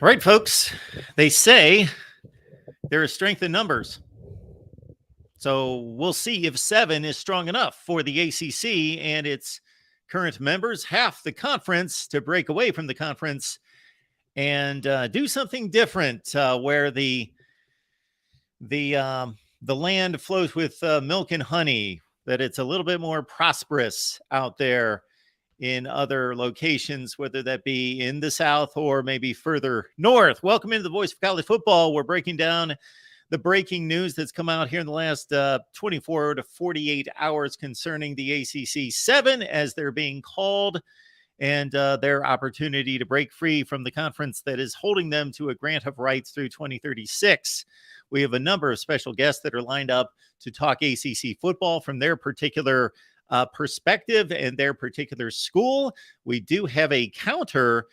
All right, folks. They say there is strength in numbers. So we'll see if 7 is strong enough for the ACC and its current members, half the conference, to break away from the conference and do something different, where the land flows with milk and honey. That it's a little bit more prosperous out there in other locations, whether that be in the South or maybe further north. Welcome into the Voice of College Football. We're breaking down the breaking news that's come out here in the last 24 to 48 hours concerning the ACC 7, as they're being called, and their opportunity to break free from the conference that is holding them to a grant of rights through 2036. We have a number of special guests that are lined up to talk ACC football from their particular perspective and their particular school. We do have a counter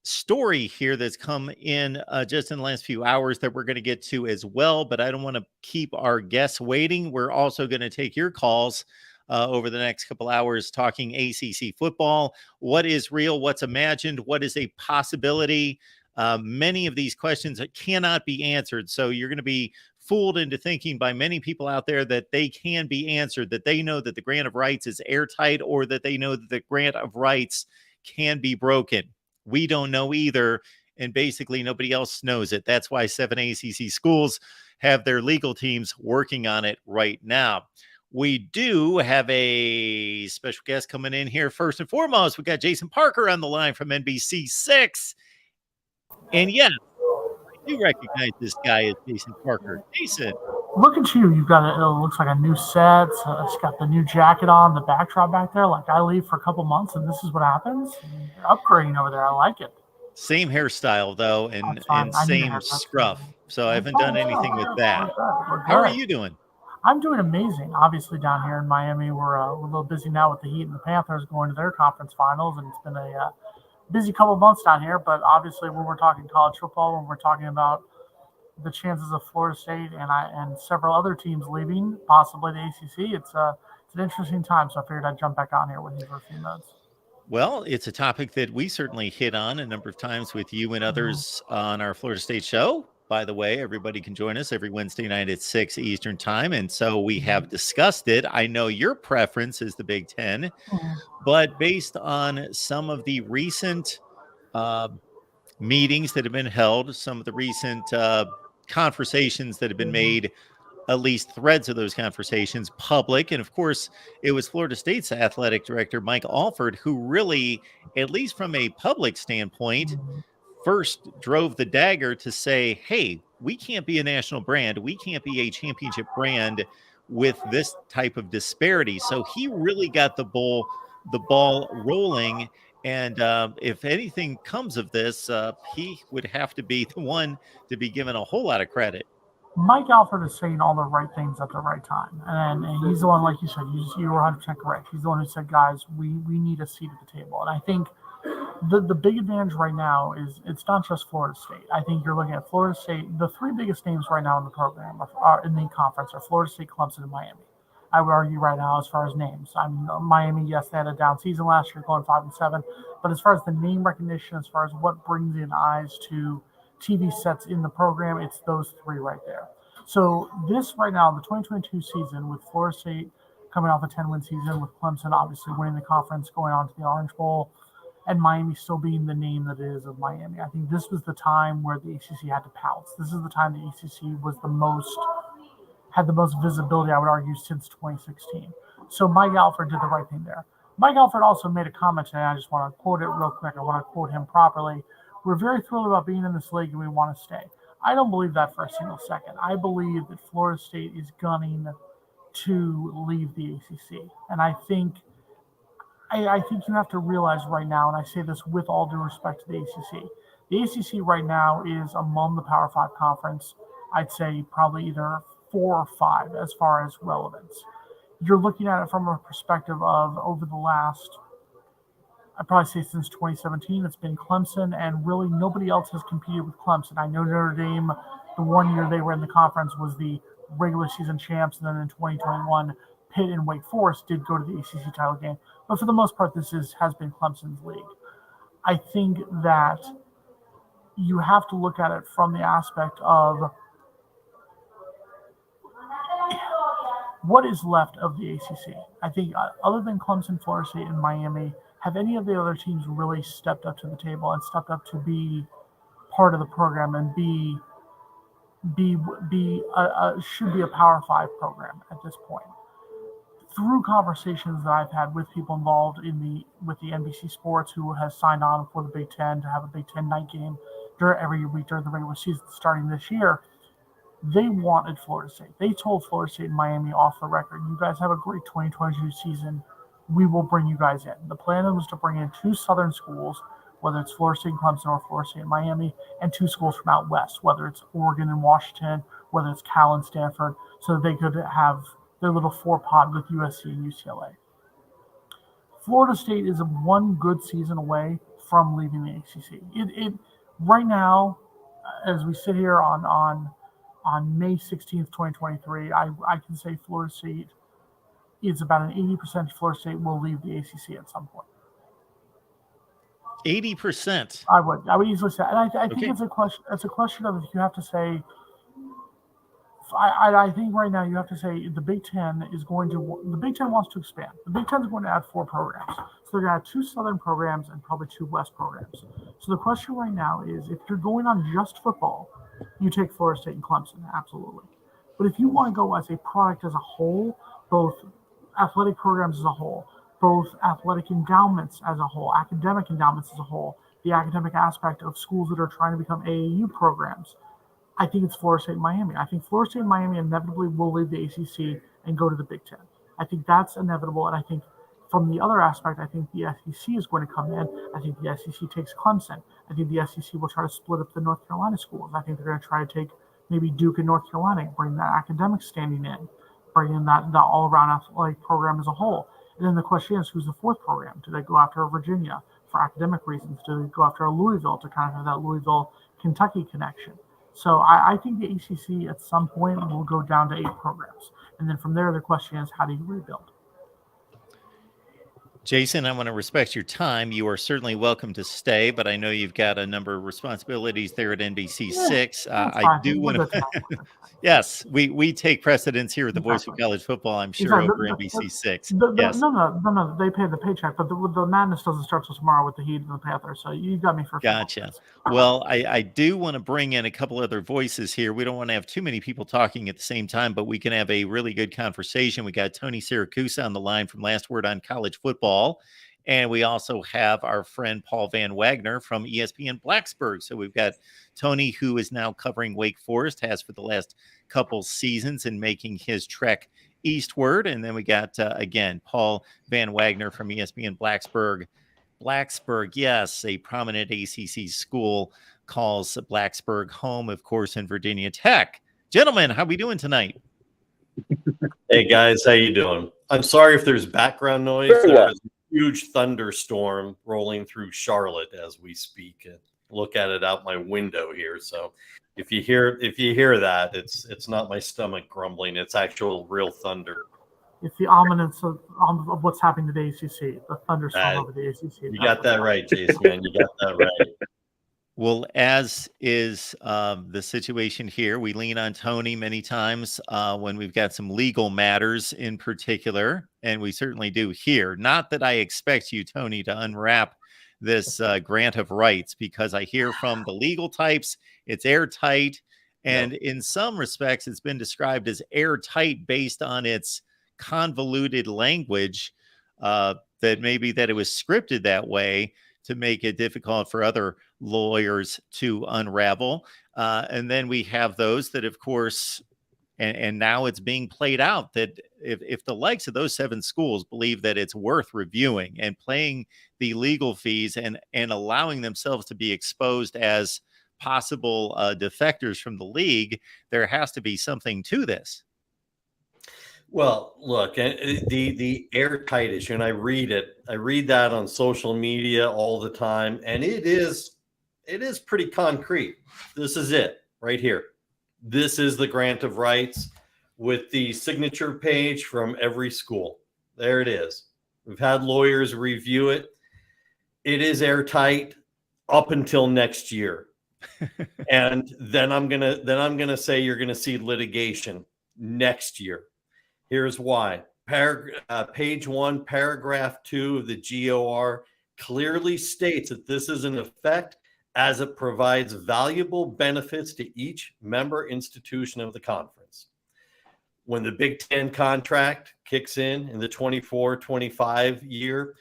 story here that's come in just in the last few hours that we're going to get to as well, but I don't want to keep our guests waiting. We're also going to take your calls over the next couple hours talking ACC football. What is real? What's imagined? What is a possibility? Many of these questions cannot be answered, so you're going to be fooled into thinking by many people out there that they can be answered, that they know that the grant of rights is airtight, or that they know that the grant of rights can be broken. We don't know either, and basically nobody else knows it. That's why 7 ACC schools have their legal teams working on it right now. We do have a special guest coming in here. First and foremost, we got Jason Parker on the line from NBC6. And yeah, I do recognize this guy as Jason Parker. Jason. Look at you. You've got it looks like a new set. It's got the new jacket on, the backdrop back there. Like, I leave for a couple months and this is what happens. You're upgrading over there. I like it. Same hairstyle, though, and same scruff. So I haven't done anything with that. How are you doing? I'm doing amazing. Obviously, down here in Miami, we're a little busy now with the Heat and the Panthers going to their conference finals, and it's been a busy couple of months down here. But obviously, when we're talking college football, when we're talking about the chances of Florida State and several other teams leaving, possibly the ACC, it's an interesting time. So I figured I'd jump back on here with you for a few minutes. Well, it's a topic that we certainly hit on a number of times with you and others on our Florida State show. By the way, everybody can join us every Wednesday night at 6 Eastern time. And so we have discussed it. I know your preference is the Big Ten, but based on some of the recent meetings that have been held, some of the recent conversations that have been made, at least threads of those conversations, public. And of course, it was Florida State's athletic director, Mike Alford, who really, at least from a public standpoint, first drove the dagger to say, hey, we can't be a national brand. We can't be a championship brand with this type of disparity. So he really got the ball rolling. And if anything comes of this, he would have to be the one to be given a whole lot of credit. Mike Alford is saying all the right things at the right time. And he's the one, like you said, you were 100% correct. He's the one who said, guys, we need a seat at the table. And I think the big advantage right now is it's not just Florida State. I think you're looking at Florida State. The three biggest names right now in the program are in the conference are Florida State, Clemson, and Miami. I would argue right now as far as names. I mean, Miami, yes, they had a down season last year, going 5-7. But as far as the name recognition, as far as what brings in eyes to TV sets in the program, it's those three right there. So this right now, the 2022 season with Florida State coming off a 10-win season, with Clemson obviously winning the conference, going on to the Orange Bowl, and Miami still being the name that it is of Miami. I think this was the time where the ACC had to pounce. This is the time the ACC was had the most visibility, I would argue, since 2016. So Mike Alford did the right thing there. Mike Alford also made a comment today. I just want to quote it real quick. I want to quote him properly. We're very thrilled about being in this league and we want to stay. I don't believe that for a single second. I believe that Florida State is gunning to leave the ACC. And I think you have to realize right now, and I say this with all due respect to the ACC right now is among the Power 5 conference, I'd say probably either 4 or 5 as far as relevance. You're looking at it from a perspective of over the last, I'd probably say since 2017, it's been Clemson, and really nobody else has competed with Clemson. I know Notre Dame, the one year they were in the conference, was the regular season champs, and then in 2021, Pitt and Wake Forest did go to the ACC title game. But for the most part, this has been Clemson's league. I think that you have to look at it from the aspect of what is left of the ACC. I think other than Clemson, Florida State, and Miami, have any of the other teams really stepped up to the table and stepped up to be part of the program and should be a Power 5 program at this point? Through conversations that I've had with people involved with the NBC Sports, who has signed on for the Big Ten to have a Big Ten night game every week during the regular season starting this year, they wanted Florida State. They told Florida State and Miami off the record, "You guys have a great 2022 season. We will bring you guys in." The plan was to bring in 2 Southern schools, whether it's Florida State and Clemson or Florida State and Miami, and 2 schools from out west, whether it's Oregon and Washington, whether it's Cal and Stanford, so that they could have their little 4-pod with USC and UCLA. Florida State is one good season away from leaving the ACC. It right now, as we sit here on May 16th, 2023, I can say Florida State is about an 80% Florida State will leave the ACC at some point. 80%. I would easily say, and I think it's a question. It's a question of, if you have to say. I think right now you have to say the Big Ten wants to expand. The Big Ten is going to add 4 programs. So they're going to add 2 Southern programs and probably 2 West programs. So the question right now is, if you're going on just football, you take Florida State and Clemson, absolutely. But if you want to go as a product as a whole, both athletic programs as a whole, both athletic endowments as a whole, academic endowments as a whole, the academic aspect of schools that are trying to become AAU programs, I think it's Florida State and Miami. I think Florida State and Miami inevitably will leave the ACC and go to the Big Ten. I think that's inevitable. And I think from the other aspect, I think the SEC is going to come in. I think the SEC takes Clemson. I think the SEC will try to split up the North Carolina schools. I think they're going to try to take maybe Duke and North Carolina, bring that academic standing in, bring in that all-around athletic program as a whole. And then the question is, who's the 4th program? Do they go after Virginia for academic reasons? Do they go after a Louisville to kind of have that Louisville-Kentucky connection? So I think the ACC at some point will go down to 8 programs. And then from there, the question is, how do you rebuild? Jason, I want to respect your time. You are certainly welcome to stay, but I know you've got a number of responsibilities there at NBC6. I do want to. Yes, we take precedence here at the Voice of College Football, I'm sure, over NBC6. Yes. No, they pay the paycheck, but the madness doesn't start till tomorrow with the Heat and the Panthers. So you got me for. Gotcha. Well, I do want to bring in a couple other voices here. We don't want to have too many people talking at the same time, but we can have a really good conversation. We got Tony Siracusa on the line from Last Word on College Football. And we also have our friend Paul Van Wagner from ESPN Blacksburg. So we've got Tony, who is now covering Wake Forest, has for the last couple seasons, and making his trek eastward. And then we got, again, Paul Van Wagner from ESPN Blacksburg. Blacksburg, yes, a prominent ACC school, calls Blacksburg home, of course, in Virginia Tech. Gentlemen, how we doing tonight? Hey, guys, how you doing? I'm sorry if there's background noise. There's a huge thunderstorm rolling through Charlotte as we speak. And look at it out my window here. So if you hear that, it's not my stomach grumbling. It's actual real thunder. It's the ominous of what's happening to the ACC, the thunderstorm over the ACC. You got that right, Jason, man. You got that right. Well, as is the situation here, we lean on Tony many times when we've got some legal matters in particular, and we certainly do here. Not that I expect you, Tony, to unwrap this grant of rights, because I hear from the legal types, it's airtight, and in some respects, it's been described as airtight based on its convoluted language, that it was scripted that way to make it difficult for other lawyers to unravel. And then we have those that, of course, and now it's being played out, that if the likes of those 7 schools believe that it's worth reviewing and paying the legal fees and allowing themselves to be exposed as possible defectors from the league, there has to be something to this. Well, look, the airtight issue, and I read that on social media all the time, and it is pretty concrete. This is it right here. This is the grant of rights with the signature page from every school. There it is. We've had lawyers review it. It is airtight up until next year. And then I'm gonna say you're gonna see litigation next year. Here's why. Page 1, paragraph 2 of the GOR clearly states that this is in effect as it provides valuable benefits to each member institution of the conference. When the Big Ten contract kicks in the 24-25 year,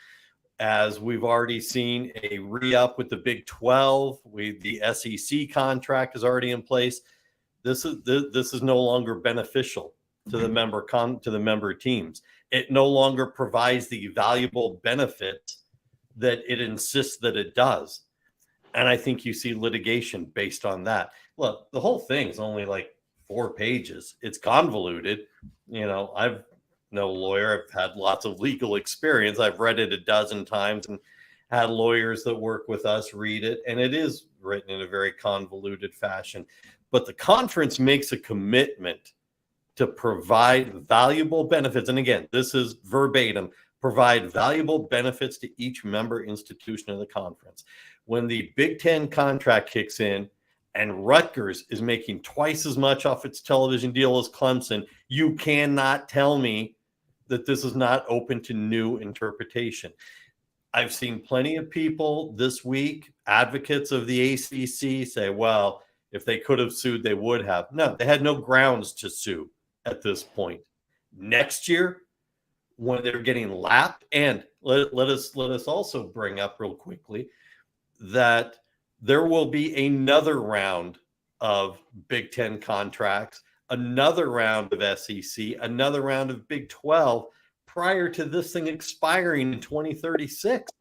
as we've already seen a re-up with the Big 12, the SEC contract is already in place. This is no longer beneficial to the member teams. It no longer provides the valuable benefits that it insists that it does. And I think you see litigation based on that. Look, the whole thing is only like 4 pages. It's convoluted. You know, I've no lawyer. I've had lots of legal experience. I've read it a dozen times and had lawyers that work with us read it. And it is written in a very convoluted fashion. But the conference makes a commitment to provide valuable benefits. And again, this is verbatim, provide valuable benefits to each member institution of the conference. When the Big Ten contract kicks in and Rutgers is making twice as much off its television deal as Clemson, you cannot tell me that this is not open to new interpretation. I've seen plenty of people this week, advocates of the ACC, say, well, if they could have sued, they would have. No, they had no grounds to sue at this point. Next year, when they're getting lapped, and let us also bring up real quickly that there will be another round of Big Ten contracts, another round of SEC, another round of Big 12 prior to this thing expiring in 2036.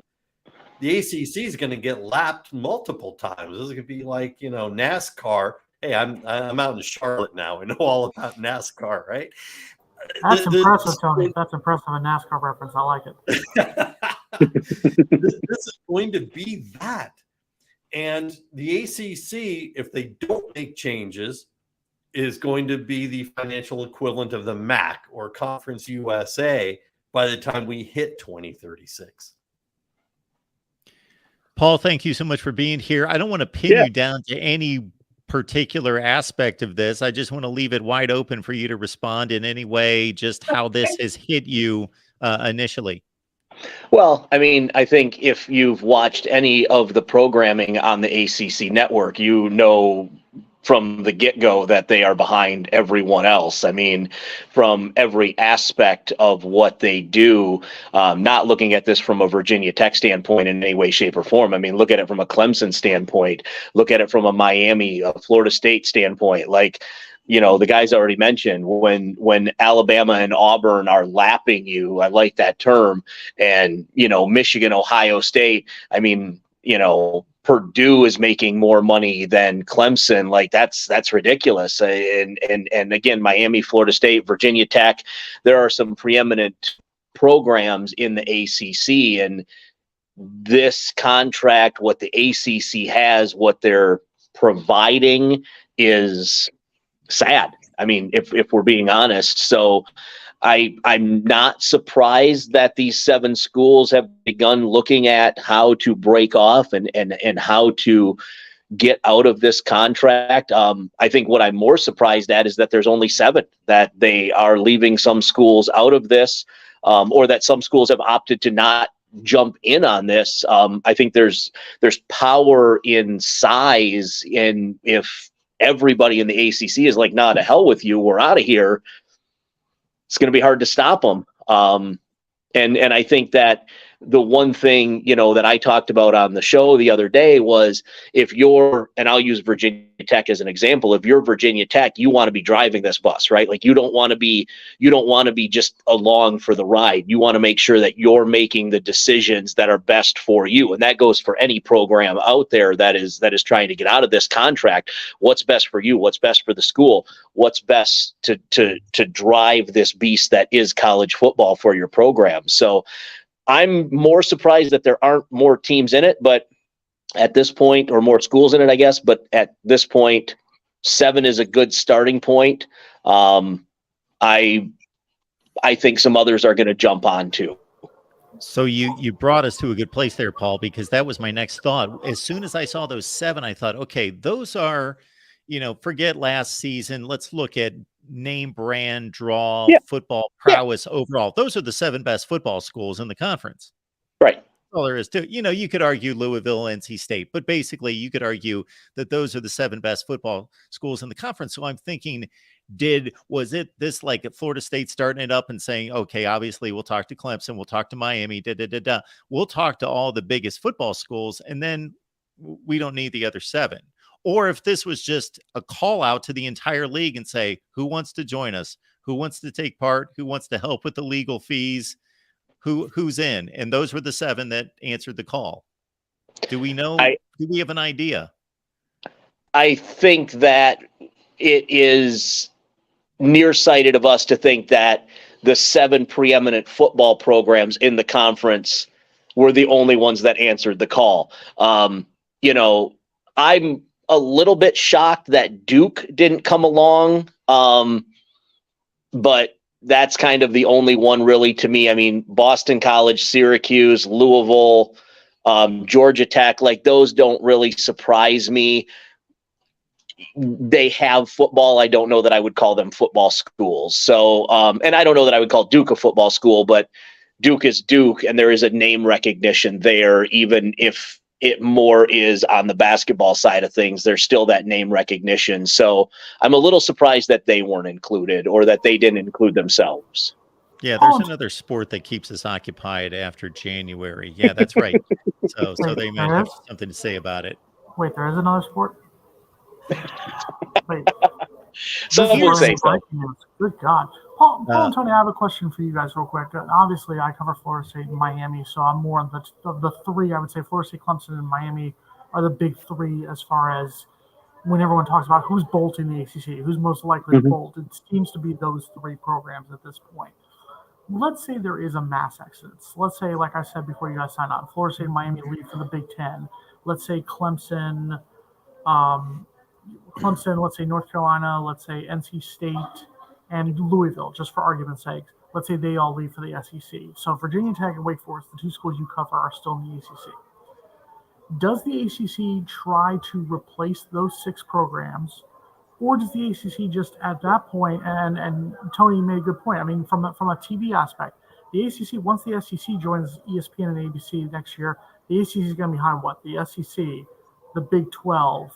The ACC is going to get lapped multiple times. This is going to be like, you know, NASCAR. Hey, I'm out in Charlotte now. I know all about NASCAR, right? That's impressive, Tony. That's impressive. A NASCAR reference. I like it. This is going to be that. And the ACC, if they don't make changes, is going to be the financial equivalent of the MAC or Conference USA by the time we hit 2036. Paul, thank you so much for being here. I don't want to pin you down to any particular aspect of this. I just want to leave it wide open for you to respond in any way, just how this has hit you initially. Well, I mean, I think if you've watched any of the programming on the ACC network, you know from the get-go that they are behind everyone else. I mean, from every aspect of what they do, not looking at this from a Virginia Tech standpoint in any way, shape, or form. I mean, look at it from a Clemson standpoint. Look at it from a Miami, a Florida State standpoint. Like, you know, the guys already mentioned when Alabama and Auburn are lapping you, I like that term, and, you know, Michigan, Ohio State, I mean, you know, Purdue is making more money than Clemson. Like that's ridiculous. And again, Miami, Florida State, Virginia Tech, there are some preeminent programs in the ACC, and this contract, what the ACC has, what they're providing is sad. I mean, if we're being honest. So I'm not surprised that these 7 schools have begun looking at how to break off and how to get out of this contract. I think what I'm more surprised at is that there's only 7, that they are leaving some schools out of this, or that some schools have opted to not jump in on this. I think there's power in size, and if everybody in the ACC is like, nah, to hell with you, we're out of here, it's going to be hard to stop them. And I think that the one thing, you know, that I talked about on the show the other day was if you're, and I'll use Virginia Tech as an example, if you're Virginia Tech, you want to be driving this bus, right? Like you don't want to be just along for the ride. You want to make sure that you're making the decisions that are best for you. And that goes for any program out there that is trying to get out of this contract. What's best for you? What's best for the school? What's best to drive this beast that is college football for your program? So I'm more surprised that there aren't more teams in it, but at this point, or more schools in it, I guess, but at this point, 7 is a good starting point. I think some others are going to jump on too. So you brought us to a good place there, Paul, because that was my next thought. As soon as I saw those 7, I thought, okay, those are, forget last season. Let's look at name, brand, draw, Yeah. football prowess overall. Those are the 7 best football schools in the conference. Right. All there is to, you could argue Louisville, NC State, but basically you could argue that those are the 7 best football schools in the conference. So I'm thinking, was it this like at Florida State starting it up and saying, okay, obviously we'll talk to Clemson, we'll talk to Miami, we'll talk to all the biggest football schools, and then we don't need the other 7. Or if this was just a call out to the entire league and say, who wants to join us? Who wants to take part? Who wants to help with the legal fees? Who's in? And those were the 7 that answered the call. Do we know? Do we have an idea? I think that it is nearsighted of us to think that the 7 preeminent football programs in the conference were the only ones that answered the call. I'm a little bit shocked that Duke didn't come along. But that's kind of the only one really to me. I mean, Boston College, Syracuse, Louisville, Georgia Tech, like those don't really surprise me. They have football. I don't know that I would call them football schools. So, and I don't know that I would call Duke a football school, but Duke is Duke, and there is a name recognition there, even if it more is on the basketball side of things. There's still that name recognition. So I'm a little surprised that they weren't included or that they didn't include themselves. Yeah, there's another sport that keeps us occupied after January. Yeah, that's right. So they might have something to say about it. Wait, there is another sport? Wait. Some would say so. Good God. Paul and Tony, I have a question for you guys real quick. Obviously, I cover Florida State and Miami, so I'm more on the 3. I would say Florida State, Clemson, and Miami are the big 3 as far as when everyone talks about who's bolting the ACC, who's most likely to bolt. It seems to be those 3 programs at this point. Let's say there is a mass exodus. Let's say, like I said before you guys sign on, Florida State and Miami leave for the Big Ten. Let's say Clemson, let's say North Carolina, let's say NC State, and Louisville, just for argument's sake. Let's say they all leave for the SEC. So Virginia Tech and Wake Forest, the 2 schools you cover, are still in the ACC. Does the ACC try to replace those 6 programs, or does the ACC just at that point, and Tony made a good point, I mean, from a TV aspect, the ACC, once the SEC joins ESPN and ABC next year, the ACC is going to be behind what? The SEC, the Big 12,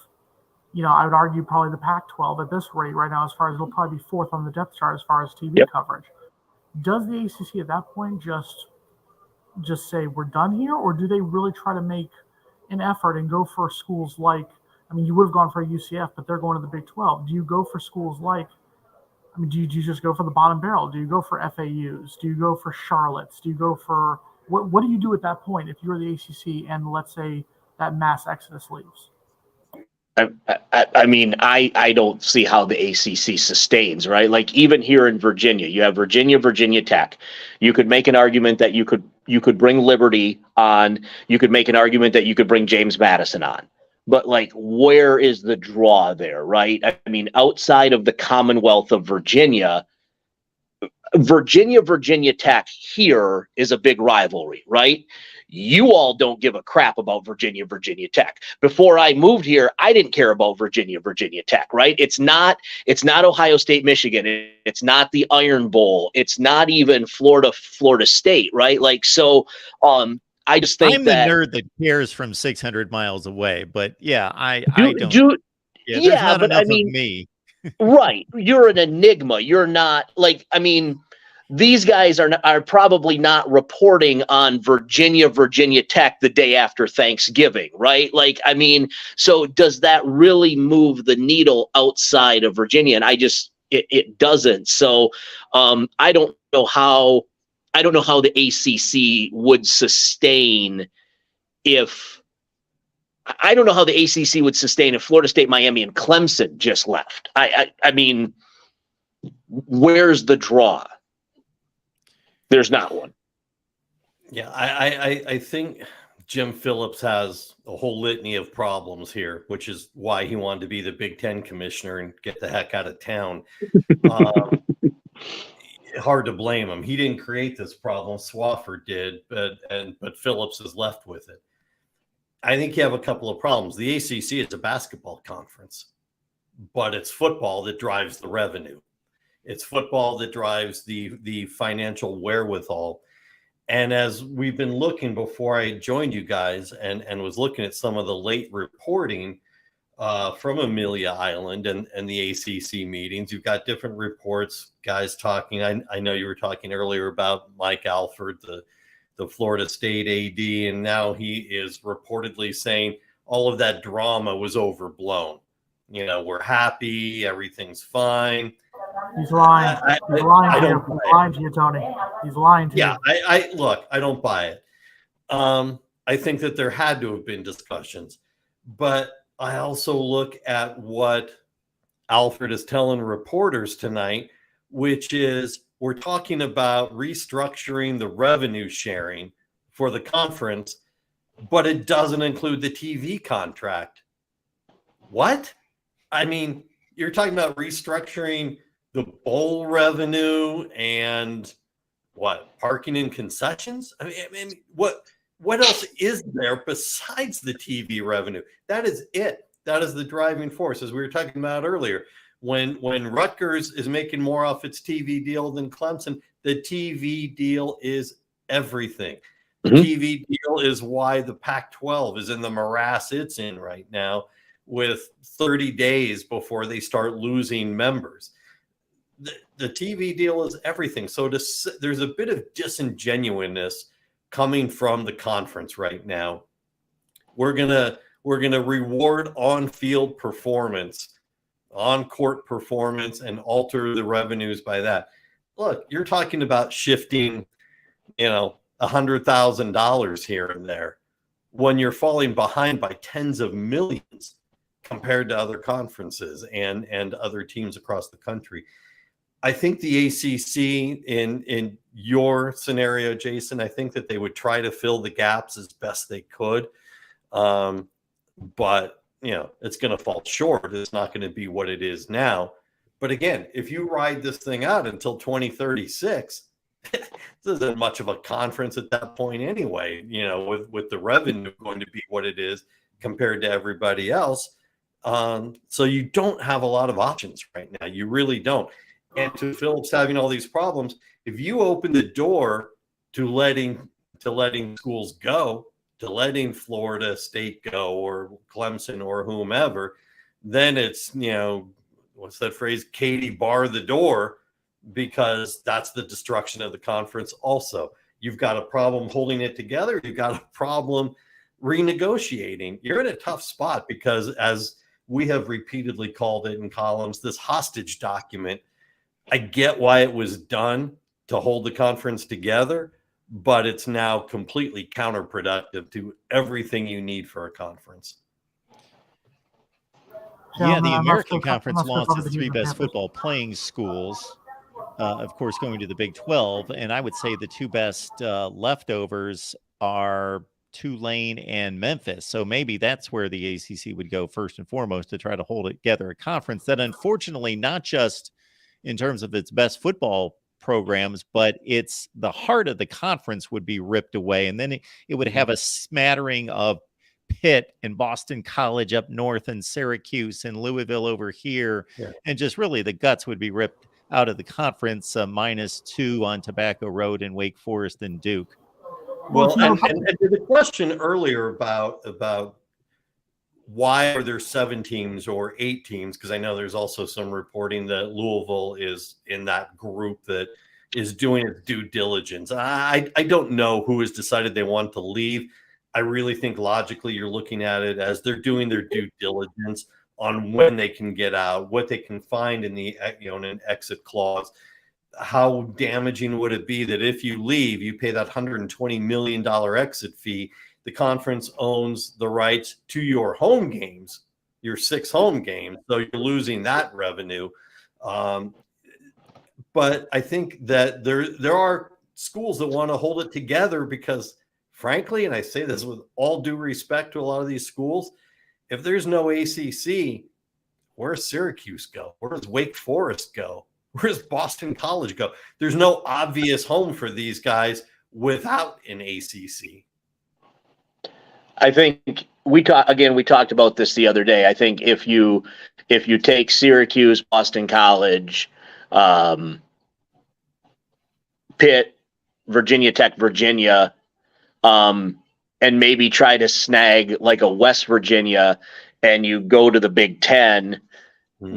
I would argue probably the Pac-12 at this rate right now, as far as it'll probably be 4th on the depth chart as far as TV coverage. Does the ACC at that point just say we're done here, or do they really try to make an effort and go for schools like, I mean, you would have gone for a UCF, but they're going to the Big 12. Do you go for schools like, I mean, do you just go for the bottom barrel? Do you go for FAUs? Do you go for Charlottes? Do you go for, what do you do at that point if you're the ACC and let's say that mass exodus leaves? I mean, I don't see how the ACC sustains, right? Like even here in Virginia, you have Virginia Tech. You could make an argument that you could bring Liberty on. You could make an argument that you could bring James Madison on. But like, where is the draw there, right? I mean, outside of the Commonwealth of Virginia Tech here is a big rivalry, right? You all don't give a crap about Virginia Tech. Before I moved here, I didn't care about Virginia Tech, right? It's not Ohio State, Michigan. It's not the Iron Bowl. It's not even Florida State, right? Like, so, I just think I'm the nerd that cares from 600 miles away, but yeah, I don't. Yeah, but I mean, me. Right. You're an enigma. You're not like, I mean, these guys are probably not reporting on Virginia Tech the day after Thanksgiving, right? Like, I mean, so does that really move the needle outside of Virginia? And it doesn't. So I don't know how the ACC would sustain if Florida State, Miami, and Clemson just left. I mean, where's the draw? There's not one. Yeah, I think Jim Phillips has a whole litany of problems here, which is why he wanted to be the Big Ten commissioner and get the heck out of town. hard to blame him. He didn't create this problem. Swafford did, but Phillips is left with it. I think you have a couple of problems. The ACC is a basketball conference, but it's football that drives the revenue. It's football that drives the financial wherewithal. And as we've been looking before I joined you guys and was looking at some of the late reporting from Amelia Island and the ACC meetings, you've got different reports, guys talking. I know you were talking earlier about Mike Alford, the Florida State AD, and now he is reportedly saying all of that drama was overblown. You know, we're happy, everything's fine. He's lying. He's lying to you, Tony. He's lying to you. Yeah, I look, I don't buy it. I think that there had to have been discussions, but I also look at what Alfred is telling reporters tonight, which is we're talking about restructuring the revenue sharing for the conference, but it doesn't include the TV contract. What? I mean, you're talking about restructuring the bowl revenue and what, parking and concessions? I mean, what else is there besides the TV revenue? That is it. That is the driving force, as we were talking about earlier. When Rutgers is making more off its TV deal than Clemson, the TV deal is everything. The TV deal is why the Pac-12 is in the morass it's in right now, with 30 days before they start losing members. The TV deal is everything. So there's a bit of disingenuousness coming from the conference right now. We're gonna reward on-field performance, on-court performance, and alter the revenues by that. Look, you're talking about shifting, $100,000 here and there when you're falling behind by tens of millions compared to other conferences and other teams across the country. I think the ACC in your scenario, Jason, I think that they would try to fill the gaps as best they could. But, it's going to fall short. It's not going to be what it is now. But again, if you ride this thing out until 2036, this isn't much of a conference at that point anyway, with the revenue going to be what it is compared to everybody else. So you don't have a lot of options right now. You really don't. And to Phillips having all these problems, if you open the door to letting schools go, to letting Florida State go or Clemson or whomever, then it's, what's that phrase? Katie, bar the door, because that's the destruction of the conference also. You've got a problem holding it together. You've got a problem renegotiating. You're in a tough spot because, as we have repeatedly called it in columns, this hostage document, I get why it was done to hold the conference together, but it's now completely counterproductive to everything you need for a conference. Yeah, the American Conference lost its three best football playing schools, of course, going to the Big 12. And I would say the two best leftovers are Tulane and Memphis. So maybe that's where the ACC would go first and foremost to try to hold together a conference that, unfortunately, not just in terms of its best football programs, but it's the heart of the conference would be ripped away. And then it would have a smattering of Pitt and Boston College up north and Syracuse and Louisville over here. Yeah. And just really the guts would be ripped out of the conference, -2 on Tobacco Road and Wake Forest and Duke. Well, and to the question earlier about why are there 7 teams or 8 teams? Because I know there's also some reporting that Louisville is in that group that is doing its due diligence. I don't know who has decided they want to leave. I really think logically you're looking at it as they're doing their due diligence on when they can get out, what they can find in the in an exit clause. How damaging would it be that if you leave, you pay that $120 million exit fee? The conference owns the rights to your home games, your 6 home games, so you're losing that revenue. But I think that there are schools that want to hold it together because, frankly, and I say this with all due respect to a lot of these schools, if there's no ACC, where does Syracuse go? Where does Wake Forest go? Where does Boston College go? There's no obvious home for these guys without an ACC. I think we talked about this the other day. I think if you take Syracuse, Boston College, Pitt, Virginia Tech, Virginia, and maybe try to snag like a West Virginia, and you go to the Big Ten,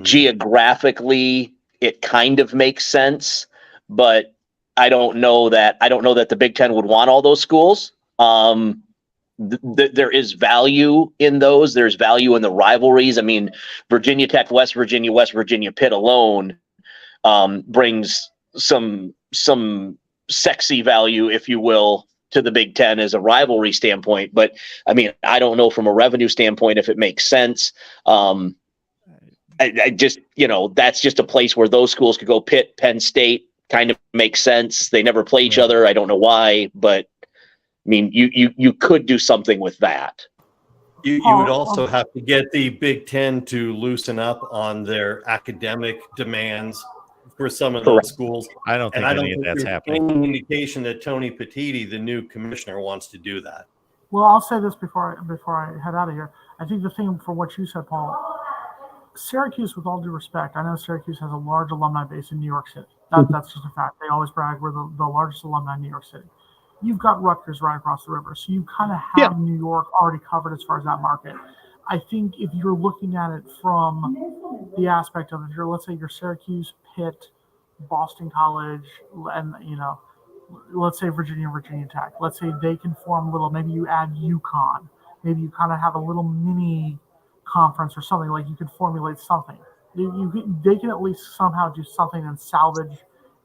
geographically it kind of makes sense, but I don't know that the Big Ten would want all those schools. There is value in those. There's value in the rivalries. I mean, Virginia Tech, West Virginia, Pitt alone brings some sexy value, if you will, to the Big Ten as a rivalry standpoint. But I mean, I don't know from a revenue standpoint if it makes sense. I just, that's just a place where those schools could go. Pitt, Penn State kind of makes sense. They never play each other. I don't know why, but I mean, you could do something with that. You would also have to get the Big Ten to loosen up on their academic demands for some of those schools. I don't think any of that's happening. Any indication that Tony Petitti, the new commissioner, wants to do that. Well, I'll say this before I head out of here. I think the thing for what you said, Paul, Syracuse, with all due respect, I know Syracuse has a large alumni base in New York City. That's just a fact. They always brag we're the largest alumni in New York City. You've got Rutgers right across the river, so you kind of have New York already covered as far as that market. I think if you're looking at it from the aspect of, let's say you're Syracuse, Pitt, Boston College, and let's say Virginia Tech. Let's say they can form a little. Maybe you add UConn. Maybe you kind of have a little mini conference or something. Like you could formulate something. They can at least somehow do something and salvage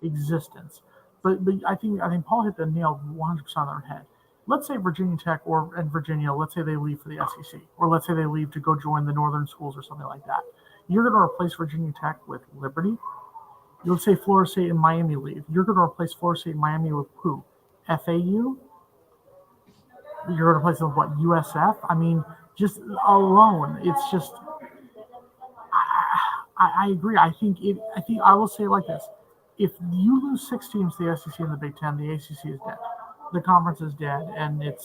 existence. But I think Paul hit the nail 100% on their head. Let's say Virginia Tech and Virginia, let's say they leave for the SEC, or let's say they leave to go join the Northern schools or something like that. You're going to replace Virginia Tech with Liberty. Let's say Florida State and Miami leave. You're going to replace Florida State and Miami with who? FAU? You're going to replace them with what? USF? I mean, just alone, it's just. I agree. I think I will say it like this. If you lose 6 teams to the SEC and the Big Ten, the ACC is dead. The conference is dead, and it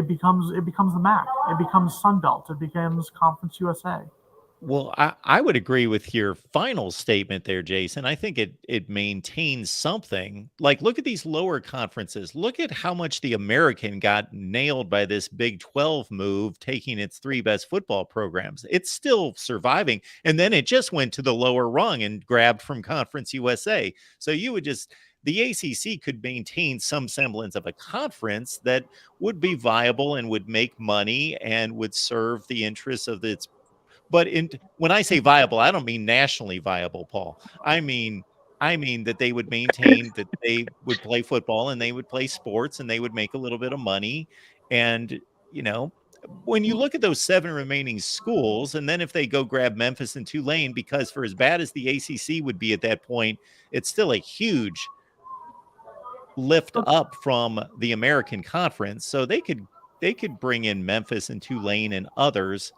becomes the MAC. It becomes Sun Belt. It becomes Conference USA. Well, I would agree with your final statement there, Jason. I think it maintains something. Like, look at these lower conferences. Look at how much the American got nailed by this Big 12 move, taking its 3 best football programs. It's still surviving. And then it just went to the lower rung and grabbed from Conference USA. So the ACC could maintain some semblance of a conference that would be viable and would make money and would serve the interests of its. But when I say viable, I don't mean nationally viable, Paul. I mean that they would maintain that they would play football and they would play sports and they would make a little bit of money. And, when you look at those 7 remaining schools, and then if they go grab Memphis and Tulane, because for as bad as the ACC would be at that point, it's still a huge lift up from the American Conference. So they could bring in Memphis and Tulane and others.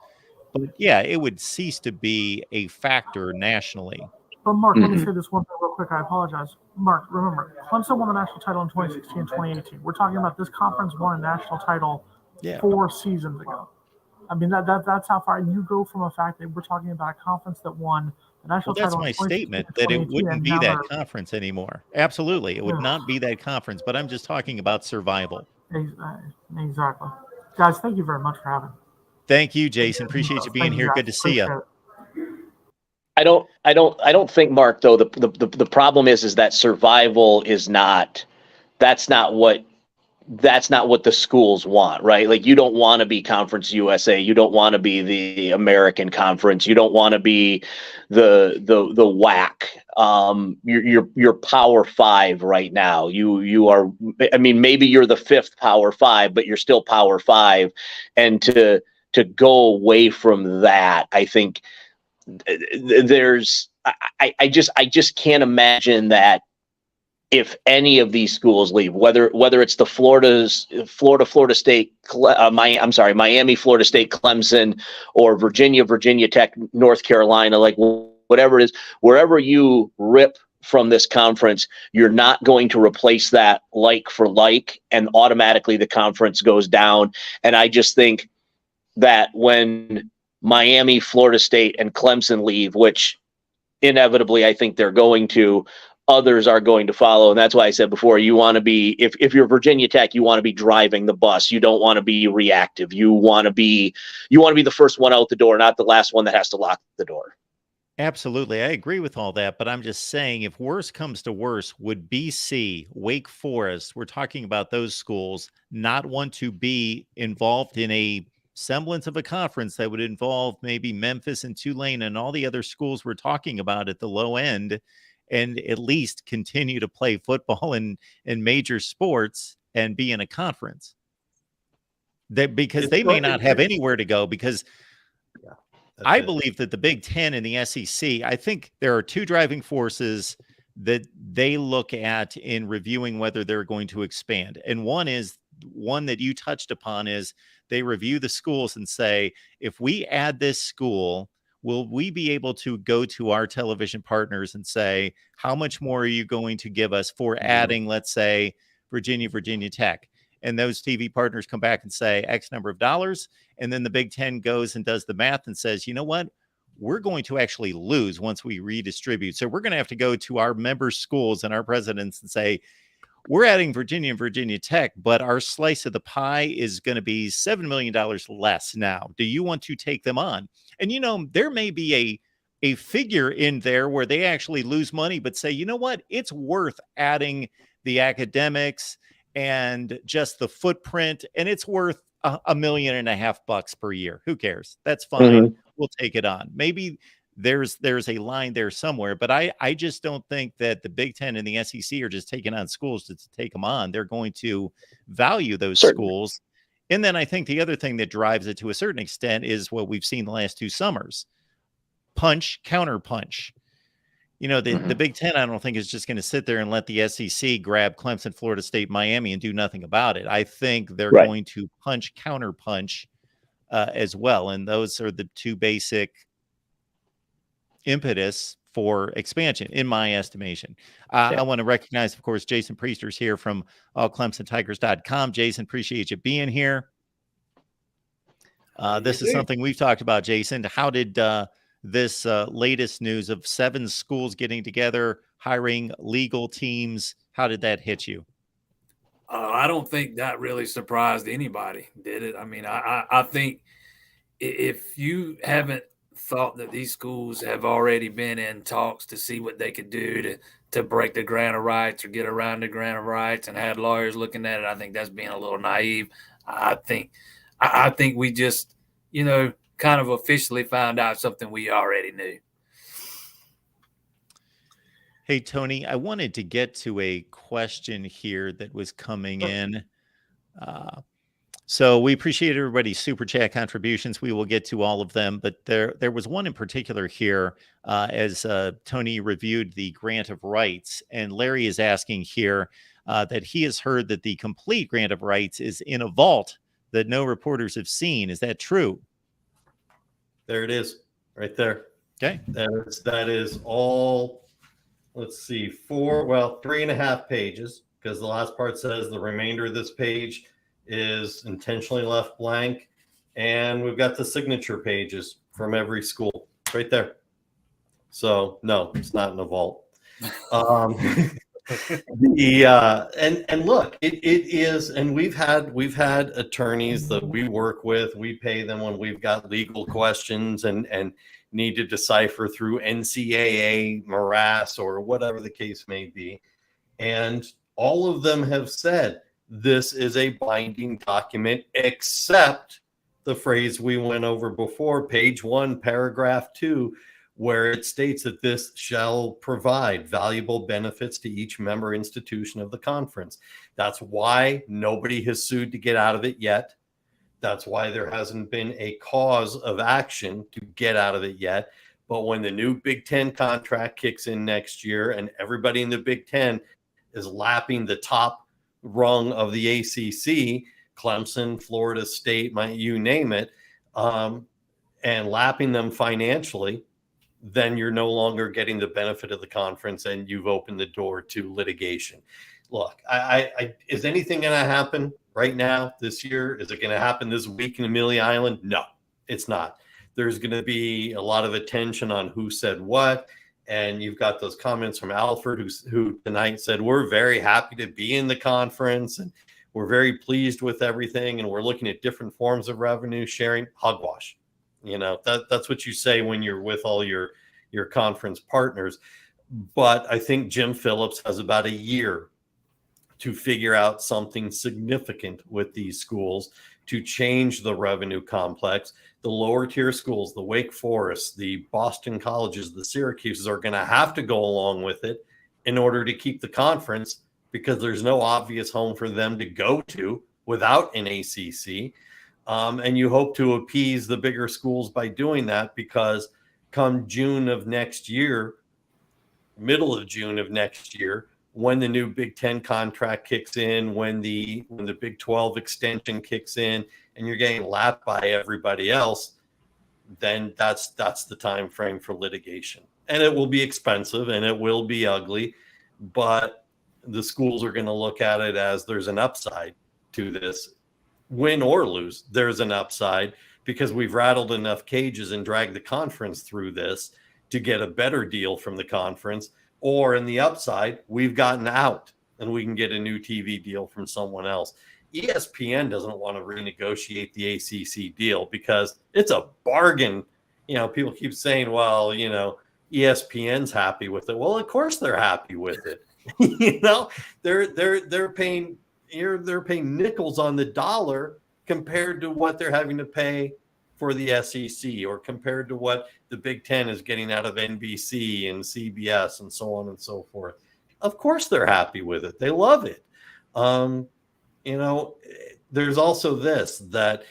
But yeah, it would cease to be a factor nationally. But Mark, let me say this one thing real quick. I apologize. Mark, remember, Clemson won the national title in 2016 and 2018. We're talking about this conference won a national title 4 seasons ago. I mean, that's how far you go from a fact that we're talking about a conference that won the national title. That's my statement, that it wouldn't be that conference anymore. Absolutely. It would not be that conference, but I'm just talking about survival. Exactly. Guys, thank you very much for having me. Thank you, Jason. Appreciate you being here. Good to see you. I don't think, Mark, though, the problem is that survival is not. That's not what the schools want, right? Like, you don't want to be Conference USA. You don't want to be the American Conference. You don't want to be the WAC. You're Power 5 right now. You are. I mean, maybe you're the 5th Power 5, but you're still Power 5, and to go away from that, I think I just can't imagine that if any of these schools leave, whether it's the Florida State, Miami, Florida State, Clemson, or Virginia Tech, North Carolina, like whatever it is, wherever you rip from this conference, you're not going to replace that like for like, and automatically the conference goes down. And I just think that when Miami, Florida State, and Clemson leave, which inevitably I think they're going to, others are going to follow. And that's why I said before, you want to be, if you're Virginia Tech, you want to be driving the bus. You don't want to be reactive. You want to be the first one out the door, not the last one that has to lock the door. Absolutely. I agree with all that, but I'm just saying, if worse comes to worse, would BC, Wake Forest, we're talking about those schools, not want to be involved in a semblance of a conference that would involve maybe Memphis and Tulane and all the other schools we're talking about at the low end, and at least continue to play football and major sports and be in a conference? Because they may not have anywhere to go, because I believe that the Big Ten and the SEC, I think there are two driving forces that they look at in reviewing whether they're going to expand. And one that you touched upon is they review the schools and say, if we add this school, will we be able to go to our television partners and say, how much more are you going to give us for adding, let's say, Virginia Tech? And those TV partners come back and say X number of dollars. And then the Big Ten goes and does the math and says, you know what? We're going to actually lose once we redistribute. So we're going to have to go to our member schools and our presidents and say, we're adding Virginia and Virginia Tech, but our slice of the pie is going to be $7 million less now. Do you want to take them on? And, you know, there may be a figure in there where they actually lose money, but say, you know what? It's worth adding the academics and just the footprint, and it's worth $1.5 million per year. Who cares? That's fine. Mm-hmm. We'll take it on. Maybe there's a line there somewhere, but I just don't think that the Big Ten and the SEC are just taking on schools to take them on. They're going to value those schools. And then I think the other thing that drives it to a certain extent is what we've seen the last 2 summers: punch, counter punch. You know, the Big Ten, I don't think, is just going to sit there and let the SEC grab Clemson, Florida State, Miami, and do nothing about it. I think they're going to punch, counter punch as well. And those are the 2 basic impetus for expansion, in my estimation. I want to recognize, of course, Jason Priester's here from allclemsontigers.com. Jason, appreciate you being here. This is something we've talked about, Jason. How did this latest news of 7 schools getting together, hiring legal teams, how did that hit you? I don't think that really surprised anybody, did it? I mean, I think if you haven't thought that these schools have already been in talks to see what they could do to break the grant of rights or get around the grant of rights and had lawyers looking at it, I think that's being a little naive. I think we just, you know, kind of officially found out something we already knew. Hey, Tony, I wanted to get to a question here that was coming in. So we appreciate everybody's super chat contributions. We will get to all of them, but there was one in particular here as Tony reviewed the grant of rights, and Larry is asking here that he has heard that the complete grant of rights is in a vault that no reporters have seen. Is that true? There it is, right there. Okay. That is all, let's see, 3.5 pages, because the last part says the remainder of this page is intentionally left blank. And we've got the signature pages from every school right there. So no, it's not in a vault. And look, it is, and we've had attorneys that we work with. We pay them when we've got legal questions and need to decipher through NCAA morass or whatever the case may be. And all of them have said this is a binding document, except the phrase we went over before, page 1, paragraph 2, where it states that this shall provide valuable benefits to each member institution of the conference. That's why nobody has sued to get out of it yet. That's why there hasn't been a cause of action to get out of it yet. But when the new Big Ten contract kicks in next year and everybody in the Big Ten is lapping the top rung of the ACC, Clemson, Florida State, you name it, and lapping them financially, then you're no longer getting the benefit of the conference and you've opened the door to litigation. Look, is anything going to happen right now this year? Is it going to happen this week in Amelia Island? No, it's not. There's going to be a lot of attention on who said what. And you've got those comments from Alfred, who tonight said, we're very happy to be in the conference and we're very pleased with everything. And we're looking at different forms of revenue sharing. Hogwash. You know, that's what you say when you're with all your conference partners. But I think Jim Phillips has about a year to figure out something significant with these schools to change the revenue complex. The lower tier schools, the Wake Forest, the Boston colleges, the Syracuses are going to have to go along with it in order to keep the conference, because there's no obvious home for them to go to without an ACC. And you hope to appease the bigger schools by doing that, because come June of next year, middle of June of next year, when the new Big Ten contract kicks in, when the Big 12 extension kicks in, and you're getting lapped by everybody else, then that's the time frame for litigation. And it will be expensive and it will be ugly, but the schools are going to look at it as there's an upside to this. Win or lose, there's an upside, because we've rattled enough cages and dragged the conference through this to get a better deal from the conference. Or in the upside, we've gotten out and we can get a new TV deal from someone else. ESPN doesn't want to renegotiate the ACC deal because it's a bargain. You know, people keep saying, well, you know, ESPN's happy with it. Well, of course they're happy with it. You know, they're paying nickels on the dollar compared to what they're having to pay for the SEC, or compared to what the Big Ten is getting out of NBC and CBS and so on and so forth. Of course they're happy with it. They love it. You know, there's also this, that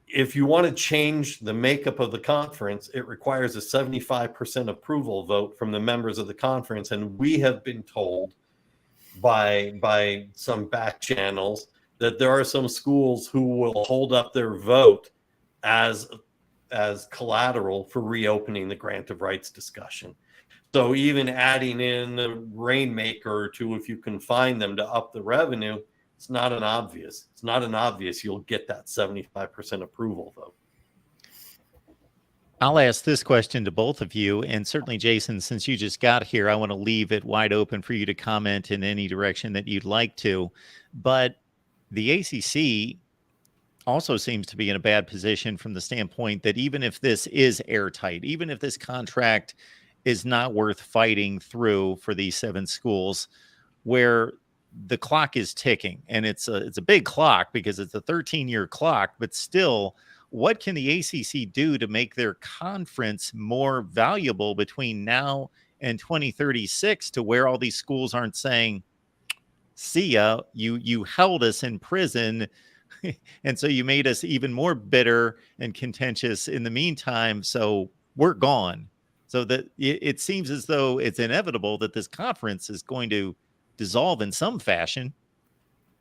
if you want to change the makeup of the conference, it requires a 75% approval vote from the members of the conference. And we have been told by some back channels that there are some schools who will hold up their vote as collateral for reopening the grant of rights discussion. So even adding in the rainmaker or two, if you can find them to up the revenue, it's not an obvious you'll get that 75% approval vote. I'll ask this question to both of you, and certainly Jason, since you just got here, I want to leave it wide open for you to comment in any direction that you'd like to. But the ACC also seems to be in a bad position from the standpoint that even if this is airtight, even if this contract is not worth fighting through for these 7 schools, where the clock is ticking, and it's a big clock because it's a 13-year clock, but still, what can the ACC do to make their conference more valuable between now and 2036, to where all these schools aren't saying, see ya, you held us in prison, and so you made us even more bitter and contentious in the meantime, so we're gone. So that it seems as though it's inevitable that this conference is going to dissolve in some fashion.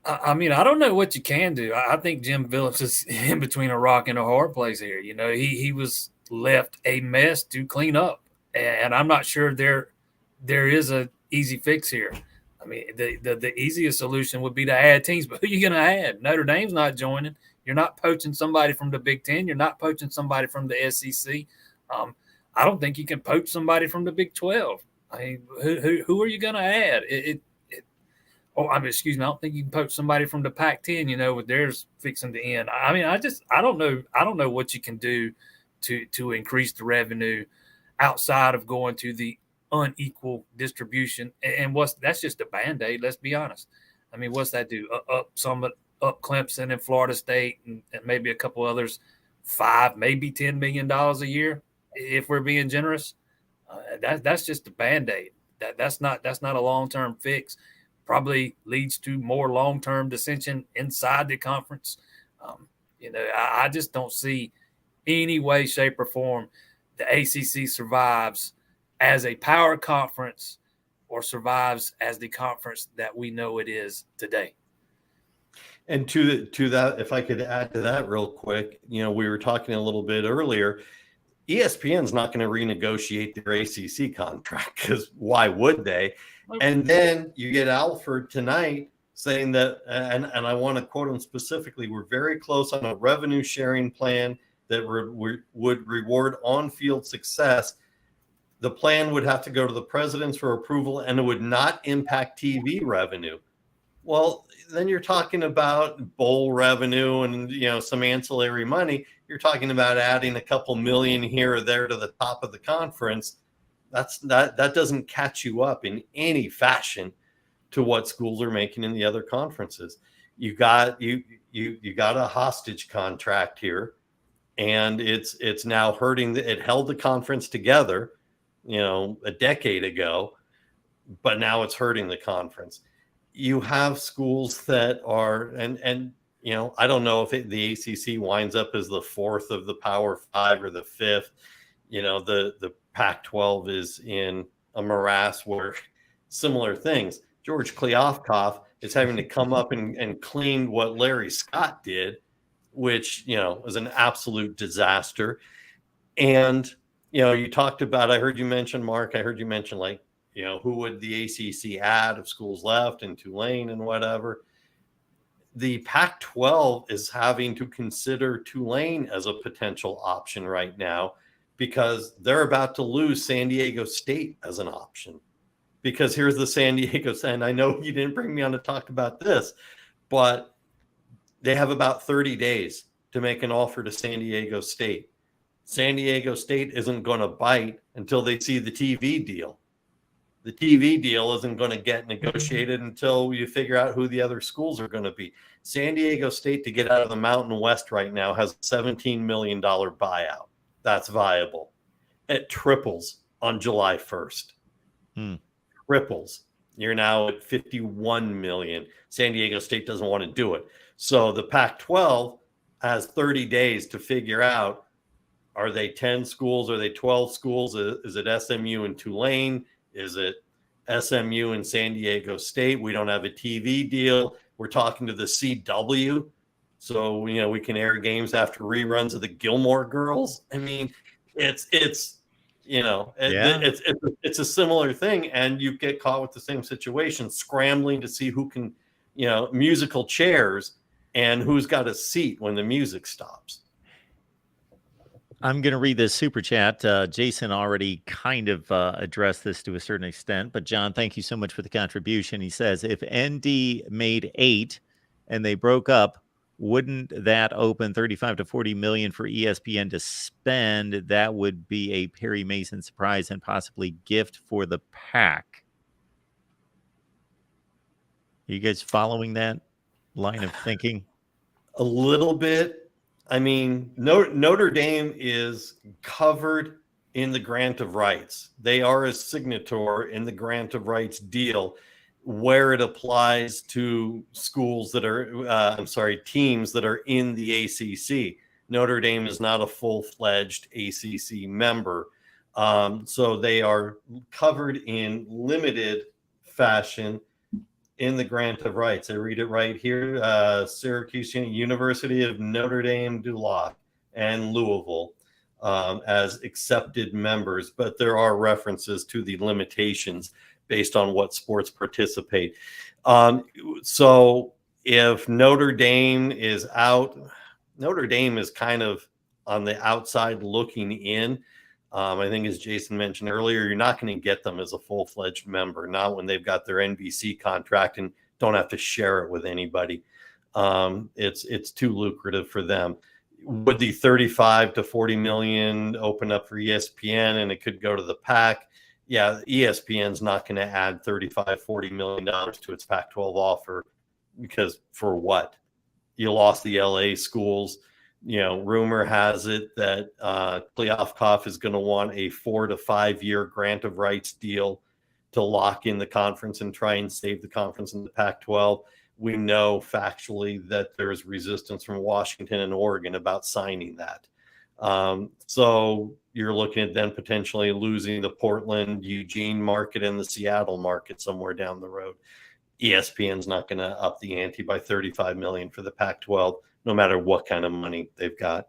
I mean, I don't know what you can do. I think Jim Phillips is in between a rock and a hard place here. You know, he was left a mess to clean up, and I'm not sure there is a easy fix here. I mean, the easiest solution would be to add teams, but who are you going to add? Notre Dame's not joining. You're not poaching somebody from the Big Ten. You're not poaching somebody from the SEC. I don't think you can poach somebody from the Big 12. I mean, who are you going to add? Excuse me. I don't think you can poach somebody from the Pac-10. You know, with theirs fixing to end. I mean, I don't know. I don't know what you can do to increase the revenue outside of going to the unequal distribution. And that's just a Band-Aid. Let's be honest. I mean, what's that do? Up Clemson and Florida State and maybe a couple others, $5, maybe $10 million a year, if we're being generous. That's just a Band-Aid. That's not a long-term fix. Probably leads to more long-term dissension inside the conference. You know, I just don't see any way, shape, or form the ACC survives as a power conference or survives as the conference that we know it is today. And to that, if I could add to that real quick, you know, we were talking a little bit earlier, ESPN's not going to renegotiate their ACC contract, because why would they? And then you get Alford tonight saying that, and I want to quote him specifically, we're very close on a revenue sharing plan that would reward on-field success. The plan would have to go to the presidents for approval, and it would not impact TV revenue. Well, then you're talking about bowl revenue and, you know, some ancillary money. You're talking about adding a couple million here or there to the top of the conference. That doesn't catch you up in any fashion to what schools are making in the other conferences. You got a hostage contract here, and it's now hurting. It held the conference together, you know, a decade ago, but now it's hurting the conference. You have schools that are, and you know, I don't know if the ACC winds up as the fourth of the Power Five or the fifth. You know, the Pac-12 is in a morass where similar things. George Kliavkoff is having to come up and clean what Larry Scott did, which, you know, was an absolute disaster. And, you know, you talked about, I heard you mention, Mark, like, you know, who would the ACC add if schools left, and Tulane and whatever. The Pac-12 is having to consider Tulane as a potential option right now, because they're about to lose San Diego State as an option. Because here's the San Diego, and I know you didn't bring me on to talk about this, but they have about 30 days to make an offer to San Diego State. San Diego State isn't going to bite until they see the TV deal. The TV deal isn't going to get negotiated until you figure out who the other schools are going to be. San Diego State, to get out of the Mountain West right now, has a $17 million buyout. That's viable. It triples on July 1st. Triples. You're now at 51 million. San Diego State doesn't want to do it. So the Pac-12 has 30 days to figure out, are they 10 schools? Are they 12 schools? Is it SMU and Tulane? Is it SMU and San Diego State? We don't have a TV deal. We're talking to the CW. So, you know, we can air games after reruns of the Gilmore Girls. I mean, it's you know, it's a similar thing. And you get caught with the same situation, scrambling to see who can, you know, musical chairs and who's got a seat when the music stops. I'm going to read this super chat. Jason already kind of addressed this to a certain extent, but John, thank you so much for the contribution. He says, if ND made 8 and they broke up, wouldn't that open 35 to 40 million for ESPN to spend? That would be a Perry Mason surprise and possibly gift for the pack. Are you guys following that line of thinking? A little bit. I mean, Notre Dame is covered in the grant of rights. They are a signator in the grant of rights deal, where it applies to schools that are, teams that are in the ACC. Notre Dame is not a full-fledged ACC member. So they are covered in limited fashion in the grant of rights. I read it right here. Syracuse University of Notre Dame, Duloc, and Louisville as accepted members, but there are references to the limitations based on what sports participate. So if Notre Dame is out, Notre Dame is kind of on the outside looking in. I think, as Jason mentioned earlier, you're not going to get them as a full-fledged member, not when they've got their NBC contract and don't have to share it with anybody. It's too lucrative for them. Would the 35 to 40 million open up for ESPN and it could go to the PAC? Yeah, ESPN's not going to add 35, 40 million dollars to its Pac-12 offer, because for what? You lost the LA schools. You know, rumor has it that Kliavkoff is going to want a 4 to 5 year grant of rights deal to lock in the conference and try and save the conference in the Pac-12. We know factually that there's resistance from Washington and Oregon about signing that. So you're looking at then potentially losing the Portland, Eugene market and the Seattle market somewhere down the road. ESPN's not going to up the ante by 35 million for the Pac-12, no matter what kind of money they've got.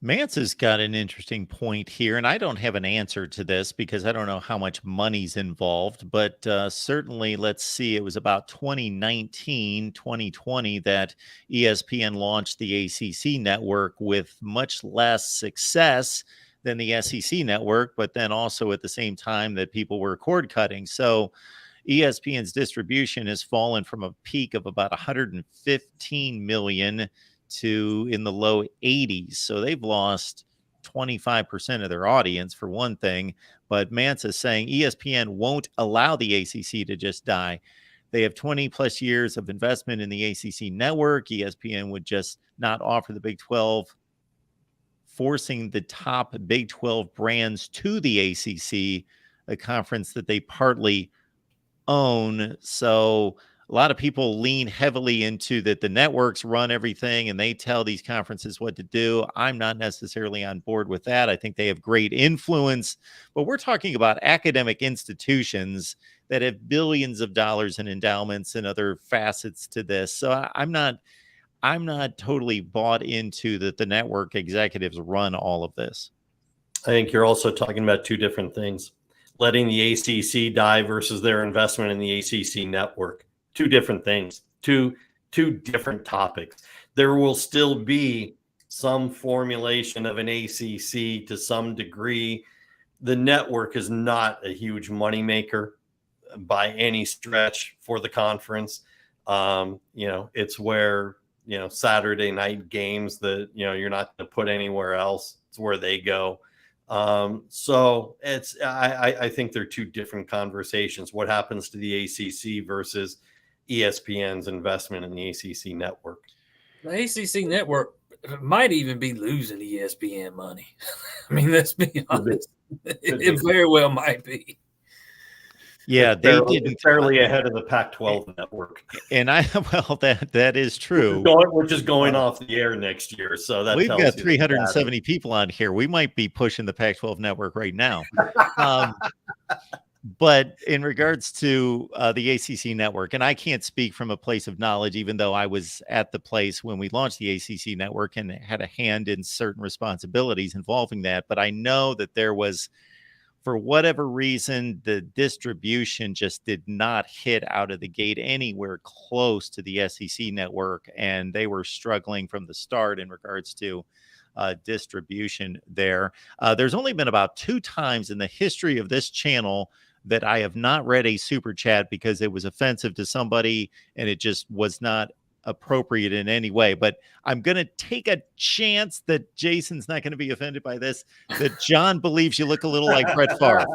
Mance's got an interesting point here, and I don't have an answer to this because I don't know how much money's involved, but certainly, let's see, it was about 2019, 2020 that ESPN launched the ACC network with much less success than the SEC network, but then also at the same time that people were cord cutting. So ESPN's distribution has fallen from a peak of about 115 million to in the low 80s. So they've lost 25% of their audience for one thing. But Mance is saying ESPN won't allow the ACC to just die. They have 20 plus years of investment in the ACC network. ESPN would just not offer the Big 12, forcing the top Big 12 brands to the ACC, a conference that they partly own. So a lot of people lean heavily into that the networks run everything and they tell these conferences what to do. I'm not necessarily on board with that. I think they have great influence, but we're talking about academic institutions that have billions of dollars in endowments and other facets to this. So I'm not totally bought into that the network executives run all of this. I think you're also talking about two different things. Letting the ACC die versus their investment in the ACC network. Two different things, two different topics. There will still be some formulation of an ACC to some degree. The network is not a huge moneymaker by any stretch for the conference. It's where, Saturday night games that, you're not going to put anywhere else. It's where they go. So I think they're two different conversations. What happens to the ACC versus ESPN's investment in the ACC network? The ACC network might even be losing ESPN money. I mean, let's be honest. It very well might be. Yeah, it's fairly ahead of the Pac-12 network. And that is true. We're just going off the air next year. So that we've got 370 people on here. We might be pushing the Pac-12 network right now. But in regards to the ACC network, and I can't speak from a place of knowledge, even though I was at the place when we launched the ACC network and had a hand in certain responsibilities involving that. But I know that there was, for whatever reason, the distribution just did not hit out of the gate anywhere close to the SEC network. And they were struggling from the start in regards to distribution there. There's only been about 2 times in the history of this channel that I have not read a super chat because it was offensive to somebody and it just was not appropriate in any way. But I'm going to take a chance that Jason's not going to be offended by this, that John believes you look a little like Brett Favre.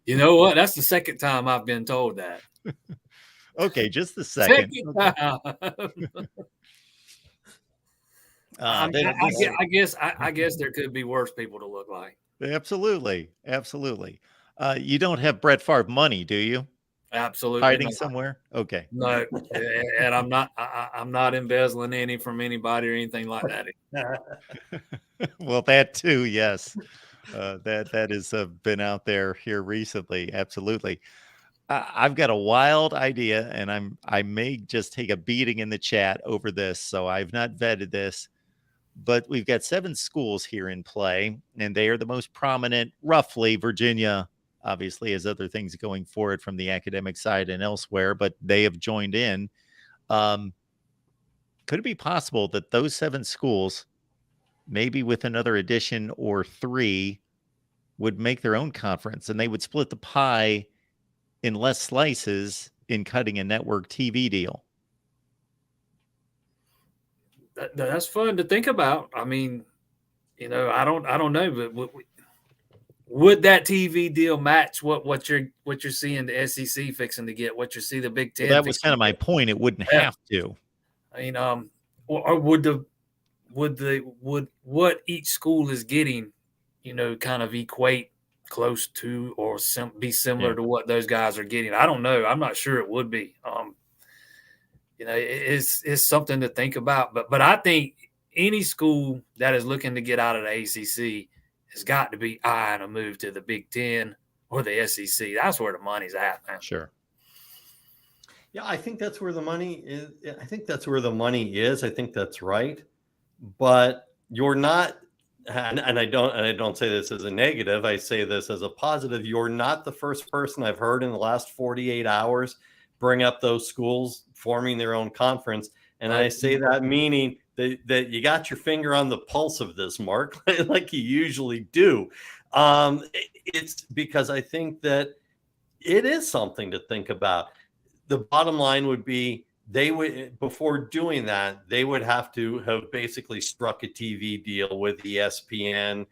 You know what? That's the second time I've been told that. Okay, just the second. I guess there could be worse people to look like. Absolutely. You don't have Brett Favre money, do you? Absolutely. Hiding somewhere? Okay. No, and I'm not embezzling any from anybody or anything like that. Well, that too, yes. That has been out there here recently. Absolutely. I've got a wild idea, and I may just take a beating in the chat over this. So I've not vetted this, but we've got 7 schools here in play, and they are the most prominent. Roughly, Virginia obviously has other things going for it from the academic side and elsewhere, but they have joined in. Could it be possible that those 7 schools, maybe with another edition or 3, would make their own conference and they would split the pie in less slices in cutting a network TV deal? That's fun to think about. I mean, I don't know, but would that TV deal match what you're seeing the SEC fixing to get, what you see the Big Ten? Well, that was kind of my point. It wouldn't have to. I mean, or would what each school is getting, kind of equate close to or be similar to what those guys are getting? I don't know. I'm not sure it would be. It's something to think about. But I think any school that is looking to get out of the ACC has got to be eyeing a move to the Big Ten or the SEC. That's where the money's at, man. Sure. Yeah, I think that's where the money is. I think that's right. But, you're not, and I don't say this as a negative, I say this as a positive. You're not the first person I've heard in the last 48 hours bring up those schools forming their own conference. And I say that meaning that you got your finger on the pulse of this, Mark, like you usually do. It's because I think that it is something to think about. The bottom line would be, they would, before doing that, they would have to have basically struck a TV deal with ESPN,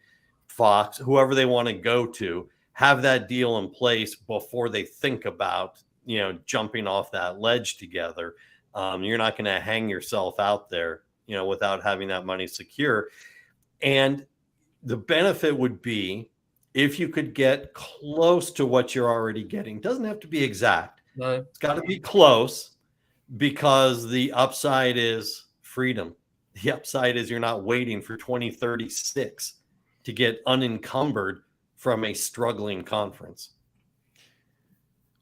Fox, whoever they want to go to, have that deal in place before they think about, jumping off that ledge together. You're not going to hang yourself out there, without having that money secure. And the benefit would be if you could get close to what you're already getting. Doesn't have to be exact. No. It's got to be close. Because the upside is freedom. The upside is you're not waiting for 2036 to get unencumbered from a struggling conference.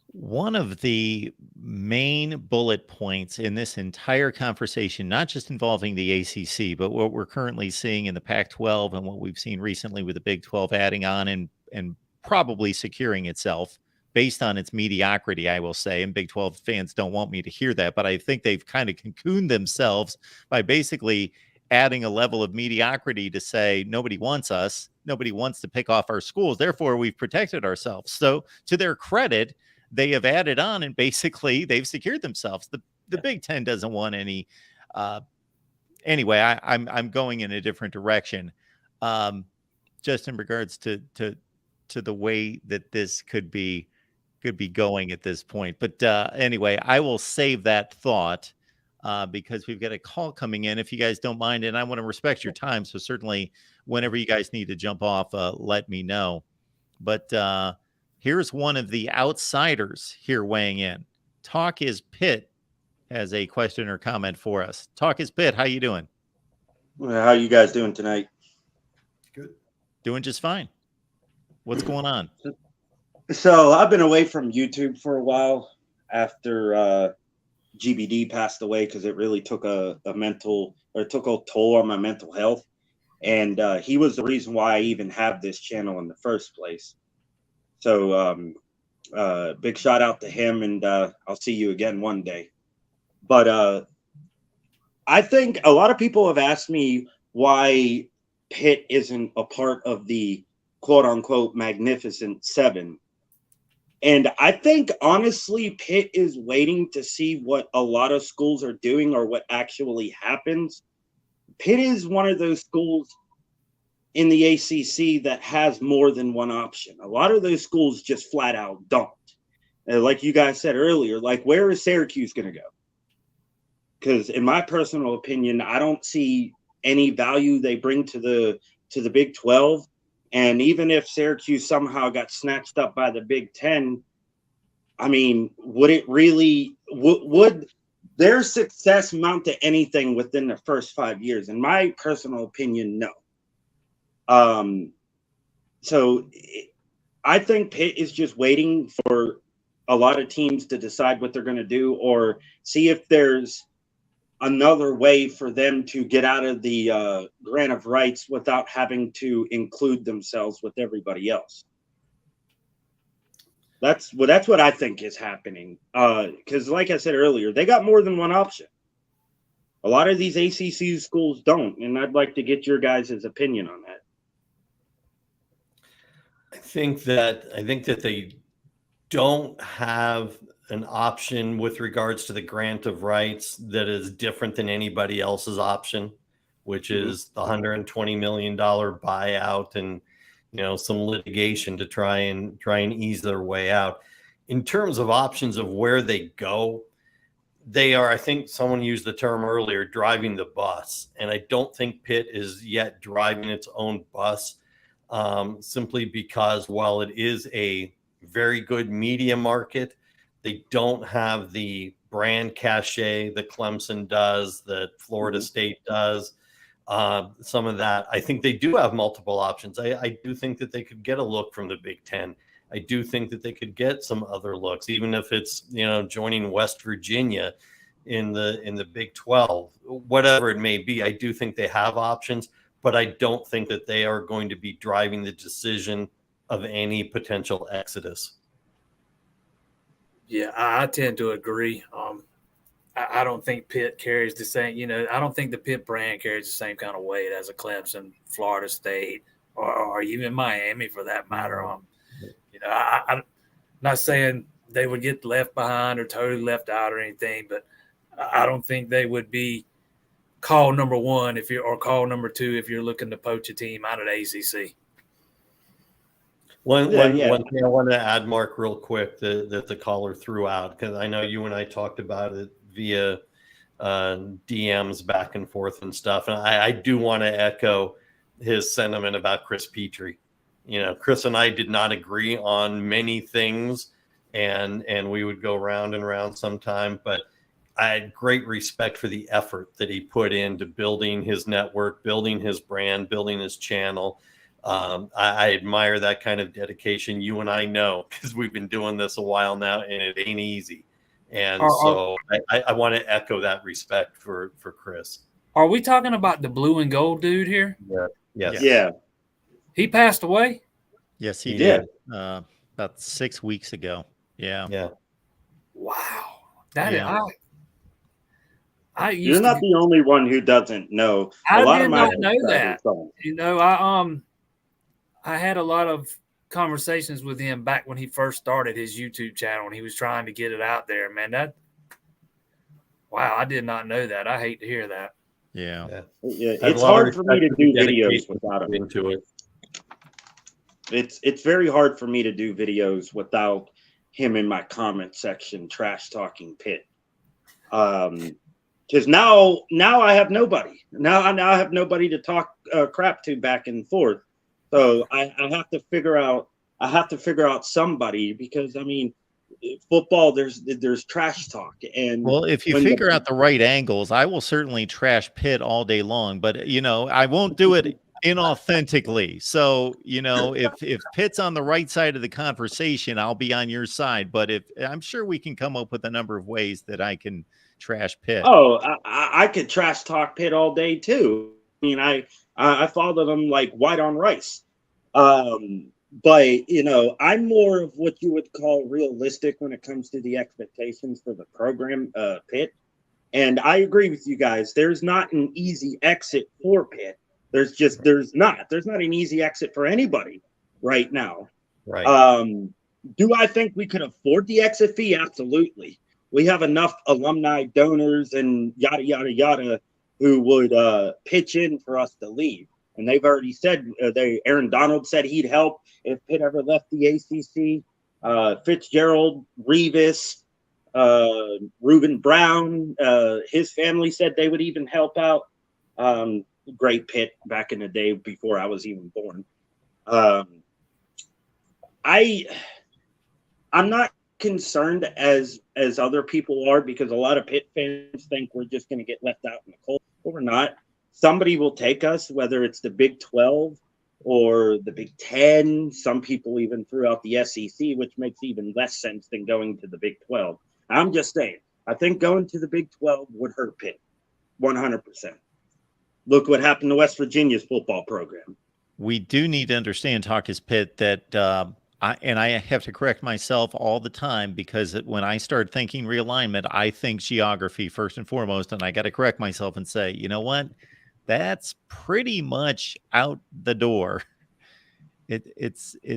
One of the main bullet points in this entire conversation, not just involving the ACC, but what we're currently seeing in the Pac-12 and what we've seen recently with the Big 12 adding on and probably securing itself based on its mediocrity, I will say, and Big 12 fans don't want me to hear that, but I think they've kind of cocooned themselves by basically adding a level of mediocrity to say, nobody wants us, nobody wants to pick off our schools, therefore we've protected ourselves. So to their credit, they have added on and basically they've secured themselves. The Big Ten doesn't want any, anyway, I'm going in a different direction, just in regards to the way that this could be going at this point. But anyway, I will save that thought because we've got a call coming in, if you guys don't mind, and I want to respect your time. So certainly whenever you guys need to jump off, let me know. But here's one of the outsiders here weighing in. Talk is Pitt has a question or comment for us. Talk is Pitt. How you doing? Well, how you guys doing tonight? Good. Doing just fine. What's going on? So I've been away from YouTube for a while after GBD passed away because it really took a toll on my mental health. And he was the reason why I even have this channel in the first place. So big shout out to him, and I'll see you again one day. But I think a lot of people have asked me why Pitt isn't a part of the quote unquote Magnificent Seven. And I think, honestly, Pitt is waiting to see what a lot of schools are doing or what actually happens. Pitt is one of those schools in the ACC that has more than one option. A lot of those schools just flat out don't. Like you guys said earlier, like, where is Syracuse going to go? Because in my personal opinion, I don't see any value they bring to the Big 12. And even if Syracuse somehow got snatched up by the Big Ten, I mean, would it really, would their success amount to anything within the first 5 years? In my personal opinion, no. So I think Pitt is just waiting for a lot of teams to decide what they're going to do, or see if there's another way for them to get out of the grant of rights without having to include themselves with everybody else. That's what I think is happening. Because like I said earlier, they got more than one option. A lot of these ACC schools don't, and I'd like to get your guys' opinion on that. I think that they don't have an option with regards to the grant of rights that is different than anybody else's option, which is the $120 million buyout and some litigation to try and ease their way out. In terms of options of where they go, they are, I think someone used the term earlier, driving the bus. And I don't think Pitt is yet driving its own bus, simply because while it is a very good media market, they don't have the brand cachet that Clemson does, that Florida State does. Some of that, I think they do have multiple options. I do think that they could get a look from the Big Ten. I do think that they could get some other looks, even if it's joining West Virginia in the Big 12, whatever it may be. I do think they have options, but I don't think that they are going to be driving the decision of any potential exodus. Yeah, I tend to agree. I don't think Pitt carries the same, I don't think the Pitt brand carries the same kind of weight as a Clemson, Florida State, or even Miami for that matter. I'm not saying they would get left behind or totally left out or anything, but I don't think they would be call number one or call number two if you're looking to poach a team out of the ACC. One thing I want to add, Mark, real quick that the caller threw out, because I know you and I talked about it via DMs back and forth and stuff, and I do want to echo his sentiment about Chris Petrie. Chris and I did not agree on many things, and we would go round and round sometime, but I had great respect for the effort that he put into building his network, building his brand, building his channel. I admire that kind of dedication. You and I know, because we've been doing this a while now, and it ain't easy. And so I want to echo that respect for Chris. Are we talking about the blue and gold dude here? Yeah. Yes. Yeah. He passed away? Yes, he did. About 6 weeks ago. Yeah. Yeah. Wow. You're not the only one who doesn't know. I did not know that. I had a lot of conversations with him back when he first started his YouTube channel, and he was trying to get it out there. Man, wow, I did not know that. I hate to hear that. Yeah. It's hard for me to do videos without him. Into it. It's very hard for me to do videos without him in my comment section trash talking Pitt. Because now I have nobody. Now I have nobody to talk crap to back and forth. So I have to figure out. Somebody, because I mean, football. There's trash talk, and well, if you figure out the right angles, I will certainly trash Pitt all day long. But I won't do it inauthentically. So if Pitt's on the right side of the conversation, I'll be on your side. But I'm sure we can come up with a number of ways that I can trash Pitt. Oh, I could trash talk Pitt all day too. I mean, I follow them like white on rice. But I'm more of what you would call realistic when it comes to the expectations for the program, Pitt. And I agree with you guys. There's not an easy exit for Pitt. There's not an easy exit for anybody right now. Right. Do I think we could afford the exit fee? Absolutely. We have enough alumni donors and yada, yada, yada who would pitch in for us to leave. And they've already said, Aaron Donald said he'd help if Pitt ever left the ACC. Fitzgerald, Revis, Reuben Brown, his family said they would even help out. Great Pitt back in the day before I was even born. I'm not concerned as other people are, because a lot of Pitt fans think we're just going to get left out in the cold. But we're not. Somebody will take us, whether it's the Big 12 or the Big 10. Some people even threw out the SEC, which makes even less sense than going to the Big 12. I'm just saying, I think going to the Big 12 would hurt Pitt 100%. Look what happened to West Virginia's football program. We do need to understand, Talk is Pitt, that I have to correct myself all the time, because when I start thinking realignment, I think geography first and foremost, and I got to correct myself and say, you know what? That's pretty much out the door. It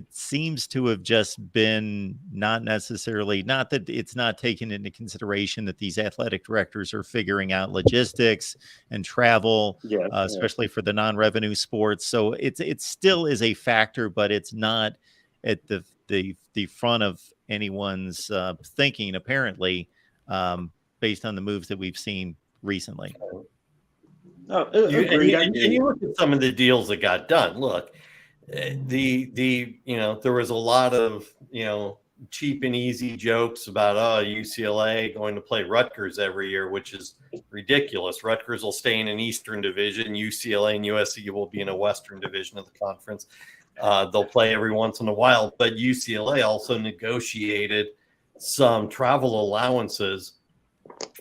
seems to have just been not necessarily, not that it's not taken into consideration that these athletic directors are figuring out logistics and travel, especially for the non-revenue sports. So it still is a factor, but it's not at the front of anyone's thinking, apparently, based on the moves that we've seen recently. You look at some of the deals that got done. Look, there was a lot of cheap and easy jokes about UCLA going to play Rutgers every year, which is ridiculous. Rutgers will stay in an Eastern division. UCLA and USC will be in a Western division of the conference. They'll play every once in a while, but UCLA also negotiated some travel allowances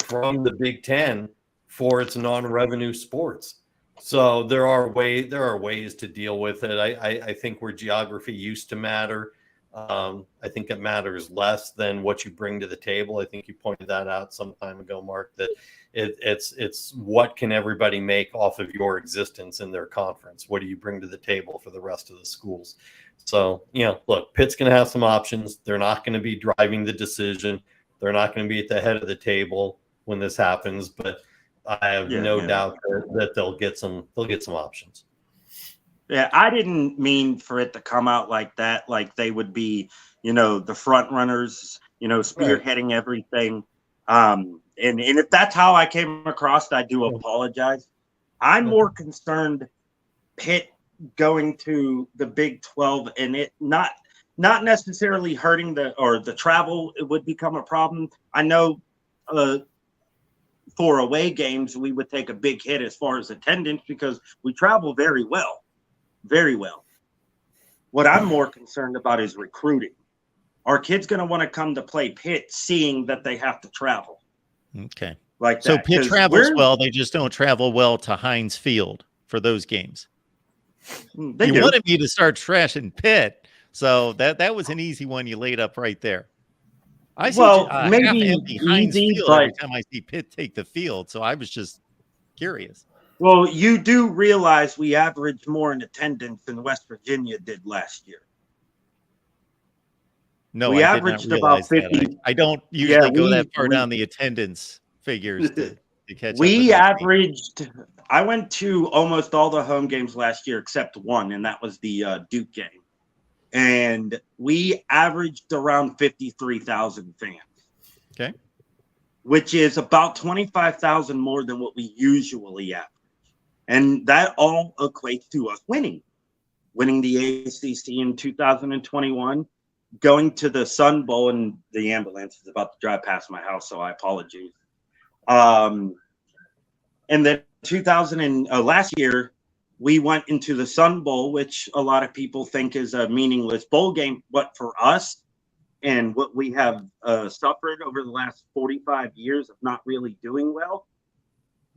from the Big Ten for its non-revenue sports. So there are ways to deal with it. I think where geography used to matter, I think it matters less than what you bring to the table. I think you pointed that out some time ago, Mark, that it's what can everybody make off of your existence in their conference? What do you bring to the table for the rest of the schools? So, look, Pitt's going to have some options. They're not going to be driving the decision. They're not going to be at the head of the table when this happens, but I have no doubt that they'll get some options. Yeah, I didn't mean for it to come out like that, like they would be, the front runners, spearheading everything. And if that's how I came across, I do apologize. I'm more concerned Pitt going to the Big 12 and it not necessarily hurting the travel. It would become a problem. I know for away games, we would take a big hit as far as attendance because we travel very well. Very well. What I'm more concerned about is recruiting. Are kids going to want to come to play Pitt seeing that they have to travel? Okay. Like so that. Pitt travels well. They just don't travel well to Heinz Field for those games. You wanted me to start trashing Pitt. So that was an easy one you laid up right there. I see maybe half-empty Heinz Field every time I see Pitt take the field. So I was just curious. Well, you do realize we averaged more in attendance than West Virginia did last year. No, we I averaged did not about 50. That. I don't usually go that far down the attendance figures to catch up. We averaged. I went to almost all the home games last year except one, and that was the Duke game. And we averaged around 53,000 fans. Okay. Which is about 25,000 more than what we usually average. And that all equates to us winning the ACC in 2021, going to the Sun Bowl, and the ambulance is about to drive past my house, so I apologize. And then last year, we went into the Sun Bowl, which a lot of people think is a meaningless bowl game, but for us and what we have suffered over the last 45 years of not really doing well,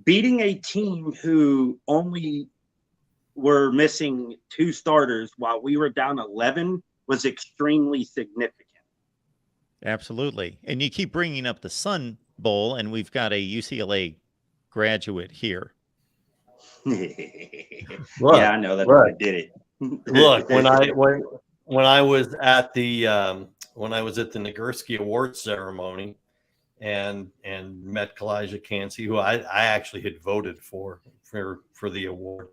beating a team who only were missing 2 starters while we were down 11 was extremely significant. Absolutely. And you keep bringing up the Sun Bowl, and we've got a UCLA graduate here. Look, yeah, I know that's why I did it. Look, when I was at the Nagurski Awards ceremony and met Kalijah Cansey, who I actually had voted for the award,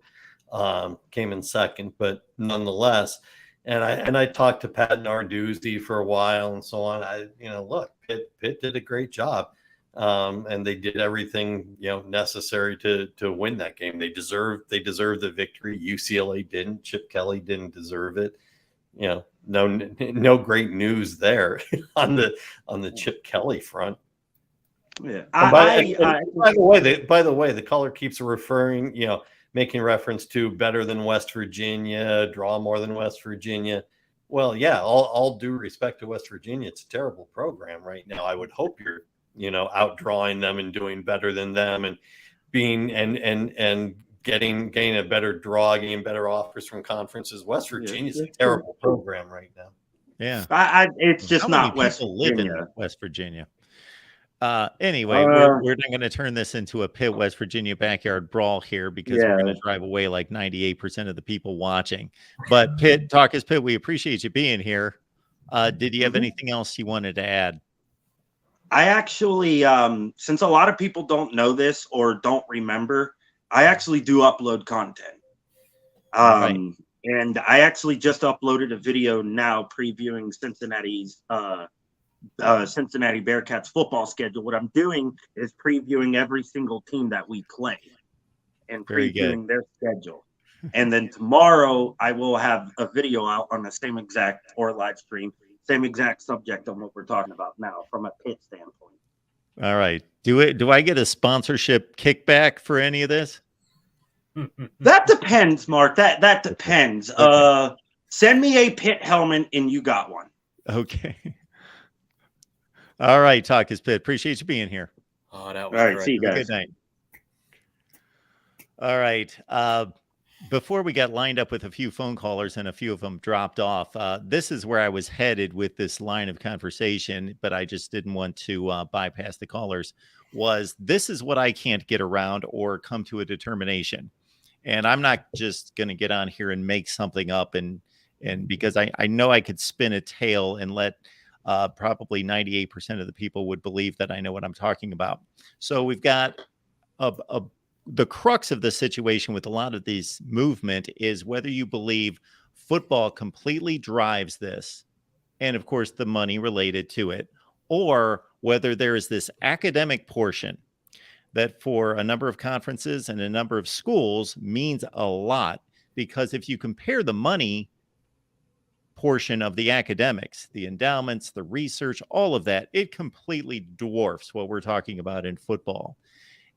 came in second, but nonetheless, and I talked to Pat Narduzzi for a while and so on. Look, Pitt did a great job. And they did everything necessary to win that game. They deserved the victory. UCLA didn't. Chip Kelly didn't deserve it. No great news there on the Chip Kelly front. Yeah. By the way, the caller keeps referring, making reference to better than West Virginia, draw more than West Virginia. Well, yeah, all due respect to West Virginia, it's a terrible program right now. I would hope you're outdrawing them and doing better than them and being and getting a better draw, getting better offers from conferences. West Virginia's a terrible program right now. Yeah. It's just not West Virginia. Live in West Virginia. Anyway, we're not going to turn this into a Pitt, West Virginia backyard brawl here because we're going to drive away like 98% of the people watching. But Pitt, Talk is Pitt, we appreciate you being here. Did you have anything else you wanted to add? I actually, since a lot of people don't know this or don't remember, I actually do upload content. And I actually just uploaded a video now previewing Cincinnati Bearcats football schedule. What I'm doing is previewing every single team that we play and previewing their schedule. And then tomorrow I will have a video out on the same exact or live stream. Same exact subject on what we're talking about now from a Pitt standpoint. All right. Do I get a sponsorship kickback for any of this? That depends, Mark. That depends. Okay. Send me a Pitt helmet and you got one. Okay. All right. Talk is Pitt. Appreciate you being here. Oh, that was all right. great. See you guys. Good night. All right. Before we got lined up with a few phone callers and a few of them dropped off, this is where I was headed with this line of conversation, but I just didn't want to bypass the callers. This is what I can't get around or come to a determination. And I'm not just going to get on here and make something up and because I know I could spin a tale and let probably 98% of the people would believe that I know what I'm talking about. So we've got the crux of the situation with a lot of these movement is whether you believe football completely drives this, and of course the money related to it, or whether there is this academic portion that for a number of conferences and a number of schools means a lot. Because if you compare the money portion of the academics, the endowments, the research, all of that, it completely dwarfs what we're talking about in football.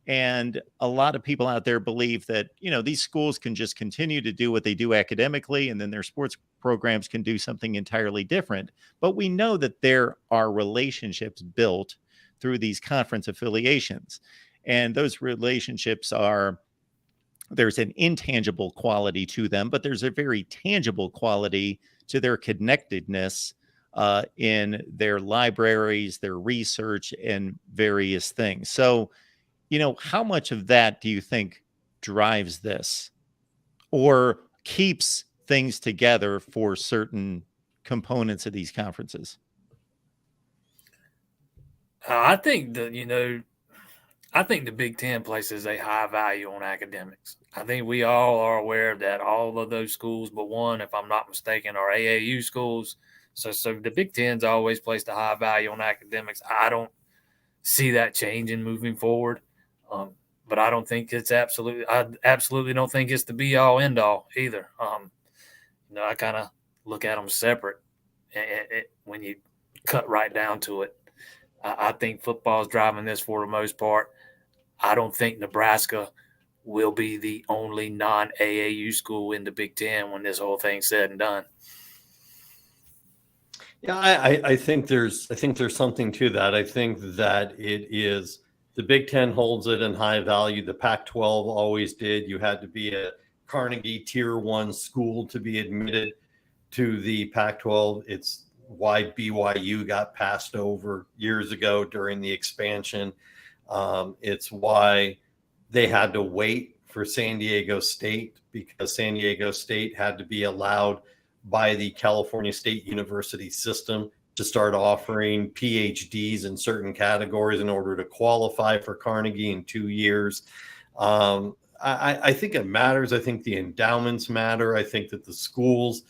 And a lot of people out there believe that, these schools can just continue to do what they do academically, and then their sports programs can do something entirely different. But we know that there are relationships built through these conference affiliations. And those relationships there's an intangible quality to them, but there's a very tangible quality to their connectedness in their libraries, their research, and various things. So, how much of that do you think drives this or keeps things together for certain components of these conferences? I think the Big Ten places a high value on academics. I think we all are aware that all of those schools, but one, if I'm not mistaken, are AAU schools. So the Big Ten's always placed a high value on academics. I don't see that changing moving forward. But I don't think it's I absolutely don't think it's the be all end all either. I kind of look at them separate when you cut right down to it. I think football is driving this for the most part. I don't think Nebraska will be the only non-AAU school in the Big Ten when this whole thing's said and done. Yeah, I think there's something to that. I think that it is. The Big Ten holds it in high value. The Pac-12 always did. You had to be a Carnegie Tier 1 school to be admitted to the Pac-12. It's why BYU got passed over years ago during the expansion. It's why they had to wait for San Diego State, because San Diego State had to be allowed by the California State University system to start offering PhDs in certain categories in order to qualify for Carnegie in 2 years. I think it matters. I think the endowments matter. I think that the schools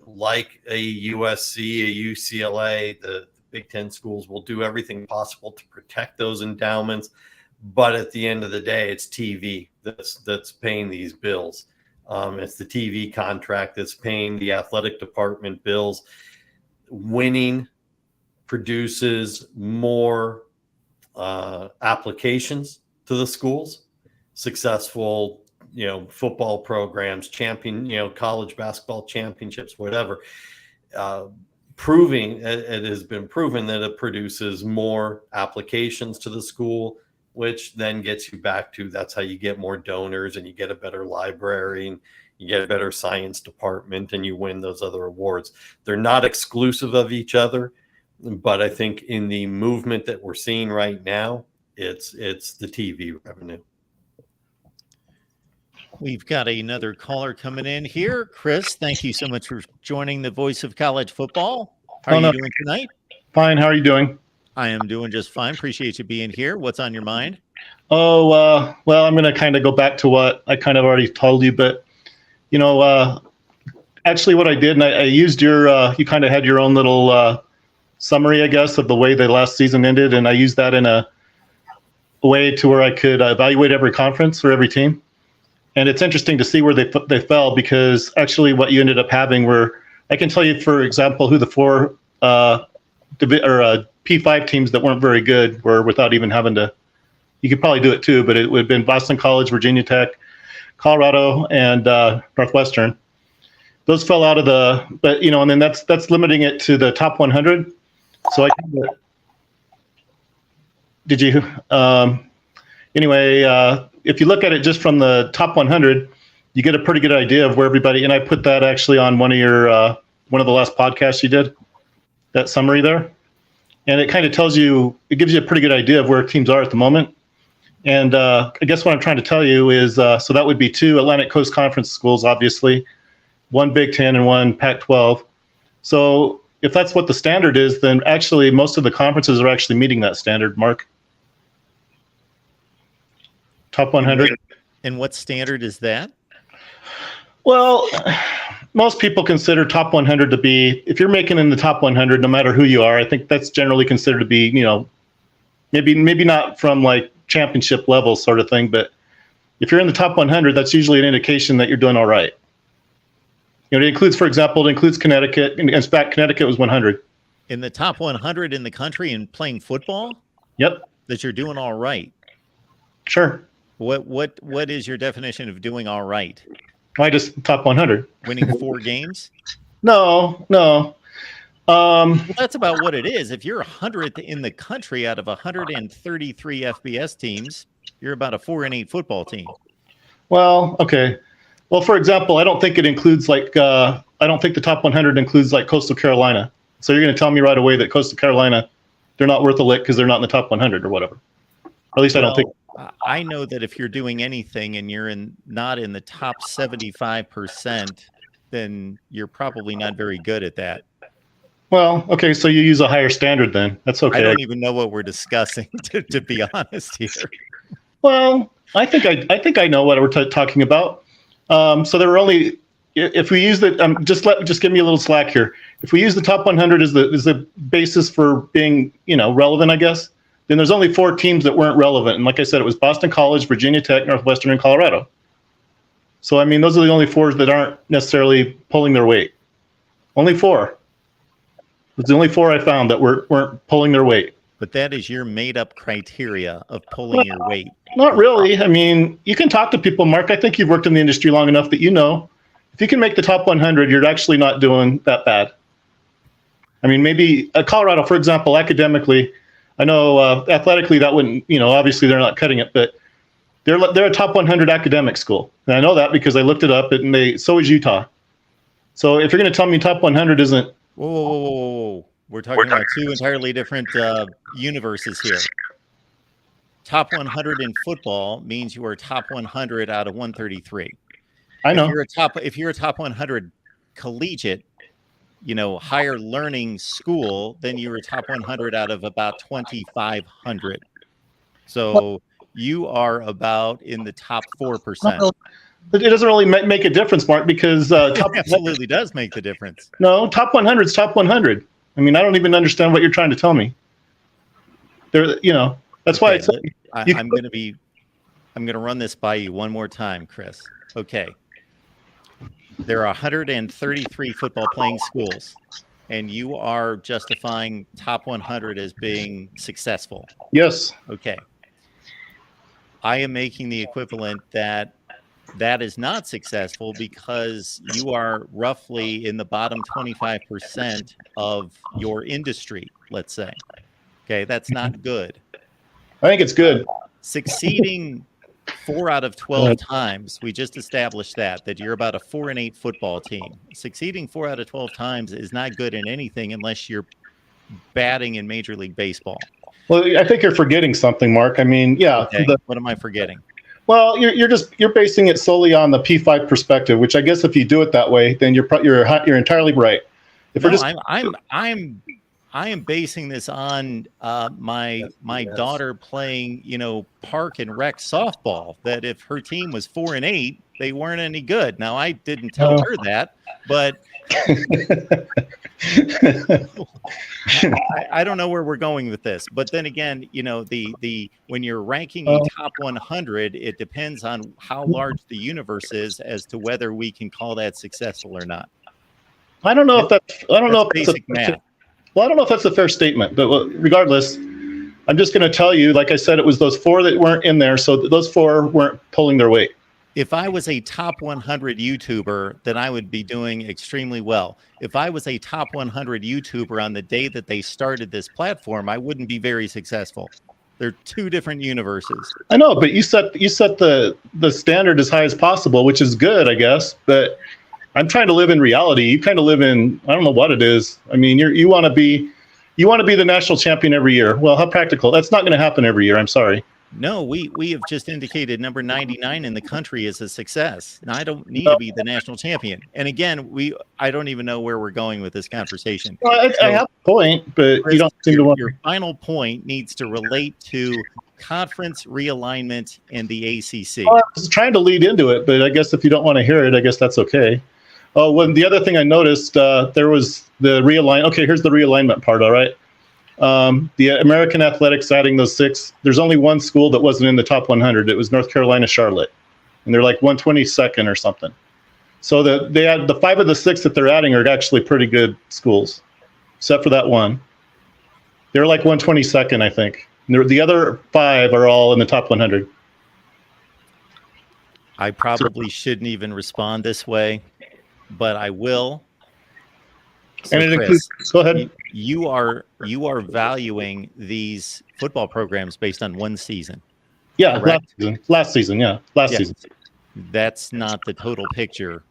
like a USC, a UCLA, the Big Ten schools will do everything possible to protect those endowments. But at the end of the day, it's TV that's paying these bills. It's the TV contract that's paying the athletic department bills. Winning produces more applications to the schools. Successful, football programs, college basketball championships, whatever. It has been proven that it produces more applications to the school, which then gets you back to that's how you get more donors and you get a better library and you get a better science department and you win those other awards. They're not exclusive of each other, but I think in the movement that we're seeing right now, it's the TV revenue. We've got another caller coming in here. Chris, thank you so much for joining the Voice of College Football. How are you doing tonight? Fine. How are you doing? I am doing just fine. Appreciate you being here. What's on your mind? Well, I'm going to kind of go back to what I kind of already told you, but actually what I did, and I used you kind of had your own little summary, I guess, of the way the last season ended. And I used that in a way to where I could evaluate every conference or every team. And it's interesting to see where they fell, because actually what you ended up having were, I can tell you, for example, who the four P5 teams that weren't very good were without even having to. You could probably do it too, but it would have been Boston College, Virginia Tech, Colorado, and Northwestern. Those fell out of and then that's limiting it to the top 100. So if you look at it just from the top 100, you get a pretty good idea of where everybody. And I put that actually on one of the last podcasts you did, that summary there, and it kind of tells you, it gives you a pretty good idea of where teams are at the moment. And I guess what I'm trying to tell you is, so that would be 2 Atlantic Coast Conference schools, obviously, 1 Big Ten and 1 Pac-12. So if that's what the standard is, then actually most of the conferences are actually meeting that standard, Mark. Top 100. And what standard is that? Well, most people consider top 100 to be, if you're making in the top 100, no matter who you are, I think that's generally considered to be, maybe not from like championship level sort of thing, but if you're in the top 100, that's usually an indication that you're doing all right. It includes, for example, Connecticut. In fact, Connecticut was 100. In the top 100 in the country in playing football? Yep. That you're doing all right. Sure. What is your definition of doing all right? I just top 100. Winning 4 games? No. Well, that's about what it is. If you're 100th in the country out of 133 FBS teams, you're about a 4-8 football team. Well, okay. Well, for example, I don't think it includes I don't think the top 100 includes like Coastal Carolina. So you're going to tell me right away that Coastal Carolina, they're not worth a lick because they're not in the top 100 or whatever. Or at least I don't think. I know that if you're doing anything and you're not in the top 75%, then you're probably not very good at that. Well, okay, so you use a higher standard then. That's okay. I don't even know what we're discussing, to be honest here. Well, I think I know what we're talking about. So there were only, if we use the just give me a little slack here. If we use the top 100 as the basis for being relevant, I guess, then there's only 4 teams that weren't relevant. And like I said, it was Boston College, Virginia Tech, Northwestern, and Colorado. So I mean, those are the only 4 that aren't necessarily pulling their weight. Only 4. It's the only 4 I found that weren't pulling their weight. But that is your made-up criteria of pulling your weight. Not really. I mean, you can talk to people, Mark. I think you've worked in the industry long enough that if you can make the top 100, you're actually not doing that bad. I mean, maybe Colorado, for example, academically, I know athletically that wouldn't, obviously they're not cutting it, but they're a top 100 academic school. And I know that because I looked it up, and so is Utah. So if you're going to tell me top 100 isn't. Whoa. We're talking about 2 entirely different universes here. Top 100 in football means you are top 100 out of 133. I know. If you're a top 100 collegiate, higher learning school, then you're a top 100 out of about 2,500. So you are about in the top 4%. But it doesn't really make a difference, Mark, because it absolutely does make the difference. No, top 100 is top 100. I mean, I don't even understand what you're trying to tell me. That's why I'm going to run this by you one more time, Chris. Okay. There are 133 football playing schools, and you are justifying top 100 as being successful. Yes. Okay. I am making the equivalent that is not successful because you are roughly in the bottom 25% of your industry, let's say. Okay, that's not good. I think it's good. Succeeding 4 out of 12 times, we just established that you're about a 4-8 football team. Succeeding 4 out of 12 times is not good in anything unless you're batting in Major League Baseball. Well, I think you're forgetting something, Mark. I mean, yeah. Okay. What am I forgetting? Well, you're basing it solely on the P5 perspective, which I guess if you do it that way, then you're entirely right. I am basing this on my daughter playing, park and rec softball. That if her team was 4-8, they weren't any good. Now I didn't tell her that, but I don't know where we're going with this. But then again, when you're ranking a top 100, it depends on how large the universe is as to whether we can call that successful or not. I don't know if that's basic math. Well, I don't know if that's a fair statement, but regardless, I'm just going to tell you, like I said, it was those 4 that weren't in there, so those 4 weren't pulling their weight. If I was a top 100 YouTuber, then I would be doing extremely well. If I was a top 100 YouTuber on the day that they started this platform, I wouldn't be very successful. They're two different universes. I know, but you set the standard as high as possible, which is good, I guess. But I'm trying to live in reality. You kind of live in, I don't know what it is. I mean, you want to be the national champion every year. Well, how practical? That's not going to happen every year. I'm sorry. No, we have just indicated number 99 in the country is a success. Now, I don't need to be the national champion. And again, I don't even know where we're going with this conversation. Well, I have a point, but Chris, you don't seem to want. Your final point needs to relate to conference realignment and the ACC. Well, I was trying to lead into it, but I guess if you don't want to hear it, I guess that's okay. Oh, well, the other thing I noticed, there was the realignment. Okay, here's the realignment part, all right? The American Athletics adding those 6. There's only one school that wasn't in the top 100. It was North Carolina Charlotte, and they're like 122nd or something. So they had the 5 of the 6 that they're adding are actually pretty good schools, except for that one. They're like 122nd, I think. The other 5 are all in the top 100. I probably shouldn't even respond this way, but I will. So And it Chris, includes, go ahead. you are valuing these football programs based on one season. Yeah, correct? last season. Yeah, last Yes. season. That's not the total picture.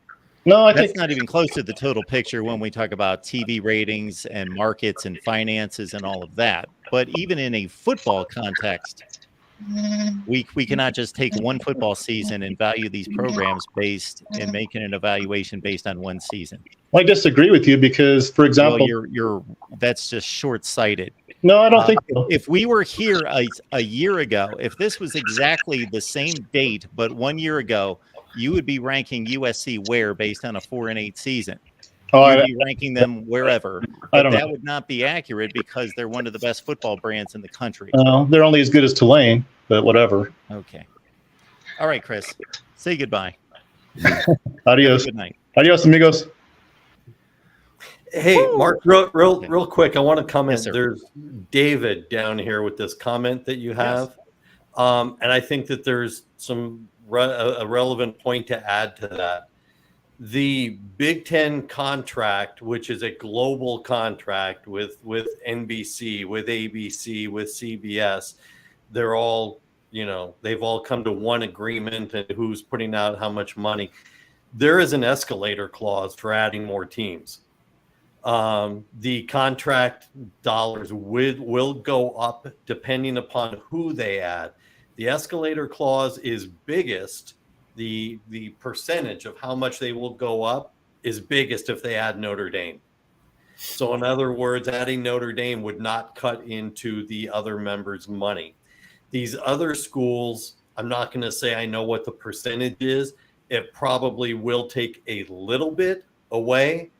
No, I That's think not even close to the total picture when we talk about TV ratings and markets and finances and all of that. But even in a football context, we cannot just take one football season and value these programs based and making an evaluation based on one season. I disagree with you because, for example, Well, that's just short-sighted. no, I don't think so. If we were here a year ago, if this was exactly the same date, but 1 year ago, you would be ranking USC where based on a 4-8 season. You'd be ranking them wherever. I don't that know. would not be accurate because they're one of the best football brands in the country. They're only as good as Tulane, but whatever. Okay. All right, Chris. Say goodbye. Adios. Good night. Adios, amigos. Hey, Mark, real quick, I want to comment. Yes, sir. There's David down here with this comment that you have. And I think that there's a relevant point to add to that. The Big Ten contract, which is a global contract with NBC, with ABC, with CBS, they're all, they've all come to one agreement and who's putting out how much money. There is an escalator clause for adding more teams. The contract dollars will go up depending upon who they add. The escalator clause is biggest. The percentage of how much they will go up is biggest if they add Notre Dame. So in other words, adding Notre Dame would not cut into the other members' money. These other schools, I'm not going to say I know what the percentage is. It probably will take a little bit away,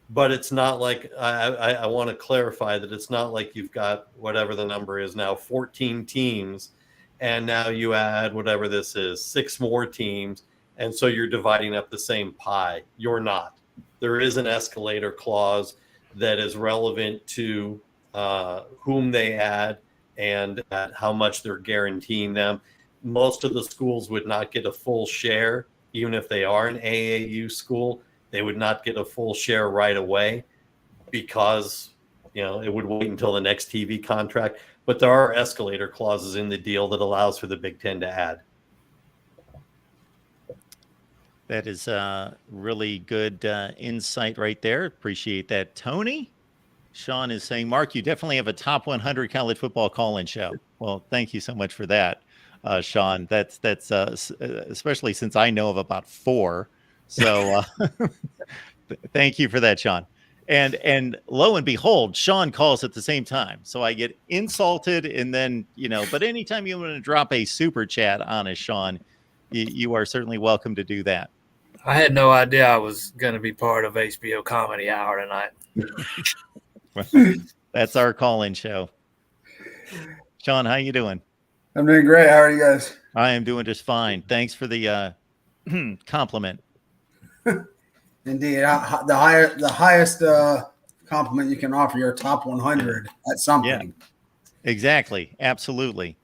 but it's not like I want to clarify that it's not like you've got whatever the number is now, 14 teams. And now you add whatever this is, 6 more teams. And so you're dividing up the same pie. You're not. There is an escalator clause that is relevant to whom they add and at how much they're guaranteeing them. Most of the schools would not get a full share, even if they are an AAU school. They would not get a full share right away because, it would wait until the next TV contract. But there are escalator clauses in the deal that allows for the Big Ten to add. That is really good insight right there. Appreciate that, Tony. Sean is saying, Mark, you definitely have a top 100 college football call-in show. Well, thank you so much for that, Sean. That's especially since I know of about 4. So thank you for that, Sean. And lo and behold, Sean calls at the same time. So I get insulted and then, but anytime you want to drop a super chat on us, Sean, you are certainly welcome to do that. I had no idea I was going to be part of HBO Comedy Hour tonight. That's our call-in show. Sean, how you doing? I'm doing great. How are you guys? I am doing just fine. Thanks for the compliment. Indeed, the highest compliment you can offer your top 100 at something. Yeah, exactly. Absolutely.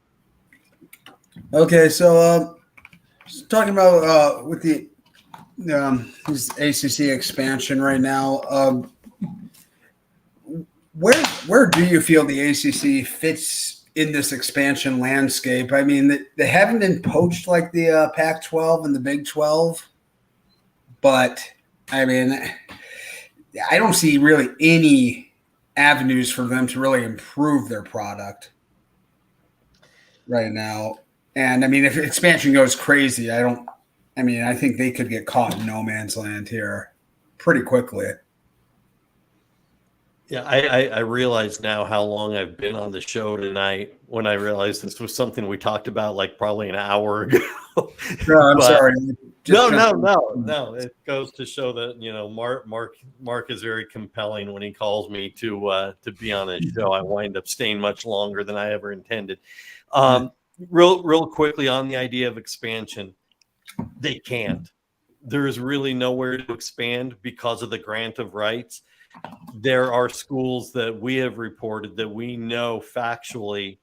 Okay, so talking about with the this ACC expansion right now, where do you feel the ACC fits in this expansion landscape. I mean, they haven't been poached like the Pac-12 and the Big 12, but I mean, I don't see really any avenues for them to really improve their product right now. And I mean, if expansion goes crazy, I think they could get caught in no man's land here pretty quickly. Yeah, I realize now how long I've been on the show tonight when I realized this was something we talked about like probably an hour ago. No, I'm sorry. No. It goes to show that, you know, Mark is very compelling when he calls me to be on his show. I wind up staying much longer than I ever intended. Real quickly on the idea of expansion, they can't. There is really nowhere to expand because of the grant of rights. There are schools that we have reported that we know factually.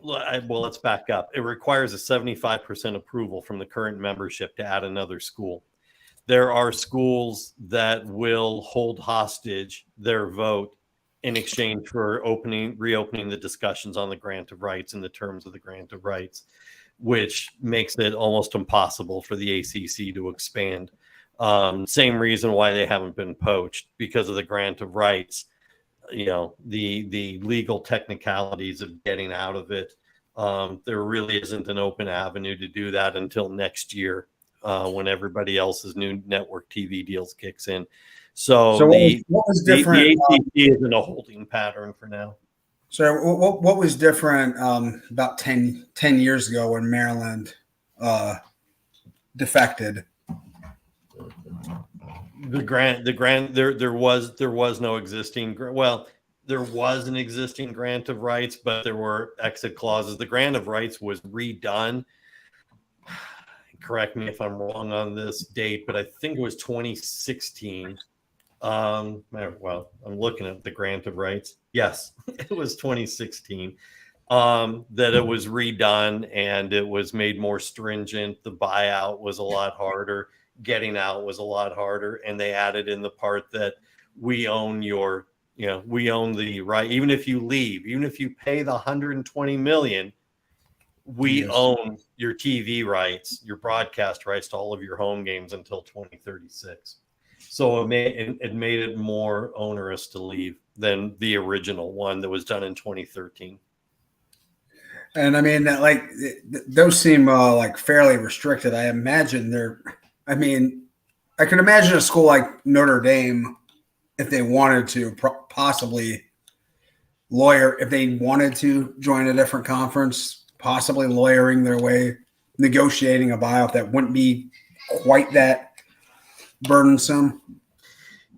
Well, let's back up. It requires a 75% approval from the current membership to add another school. There are schools that will hold hostage their vote in exchange for reopening the discussions on the grant of rights and the terms of the grant of rights, which makes it almost impossible for the ACC to expand. Same reason why they haven't been poached, because of the grant of rights. You know, the legal technicalities of getting out of it. There really isn't an open avenue to do that until next year, when everybody else's new network TV deals kicks in. So what was different? The ACC is in a holding pattern for now. So what was different about 10 years ago when Maryland defected? There was no existing. Well, there was an existing grant of rights, but there were exit clauses. The grant of rights was redone. Correct me if I'm wrong on this date, but I think it was 2016. Well, I'm looking at the grant of rights. Yes, it was 2016 that it was redone and it was made more stringent. The buyout was a lot harder. Getting out was a lot harder. And they added in the part that we own we own the right. Even if you leave, even if you pay the $120 million, we own your TV rights, your broadcast rights to all of your home games until 2036. So it made it more onerous to leave than the original one that was done in 2013. And I mean, like those seem like fairly restricted. I imagine I can imagine a school like Notre Dame, if they wanted to possibly if they wanted to join a different conference, possibly lawyering their way, negotiating a buyout that wouldn't be quite that burdensome.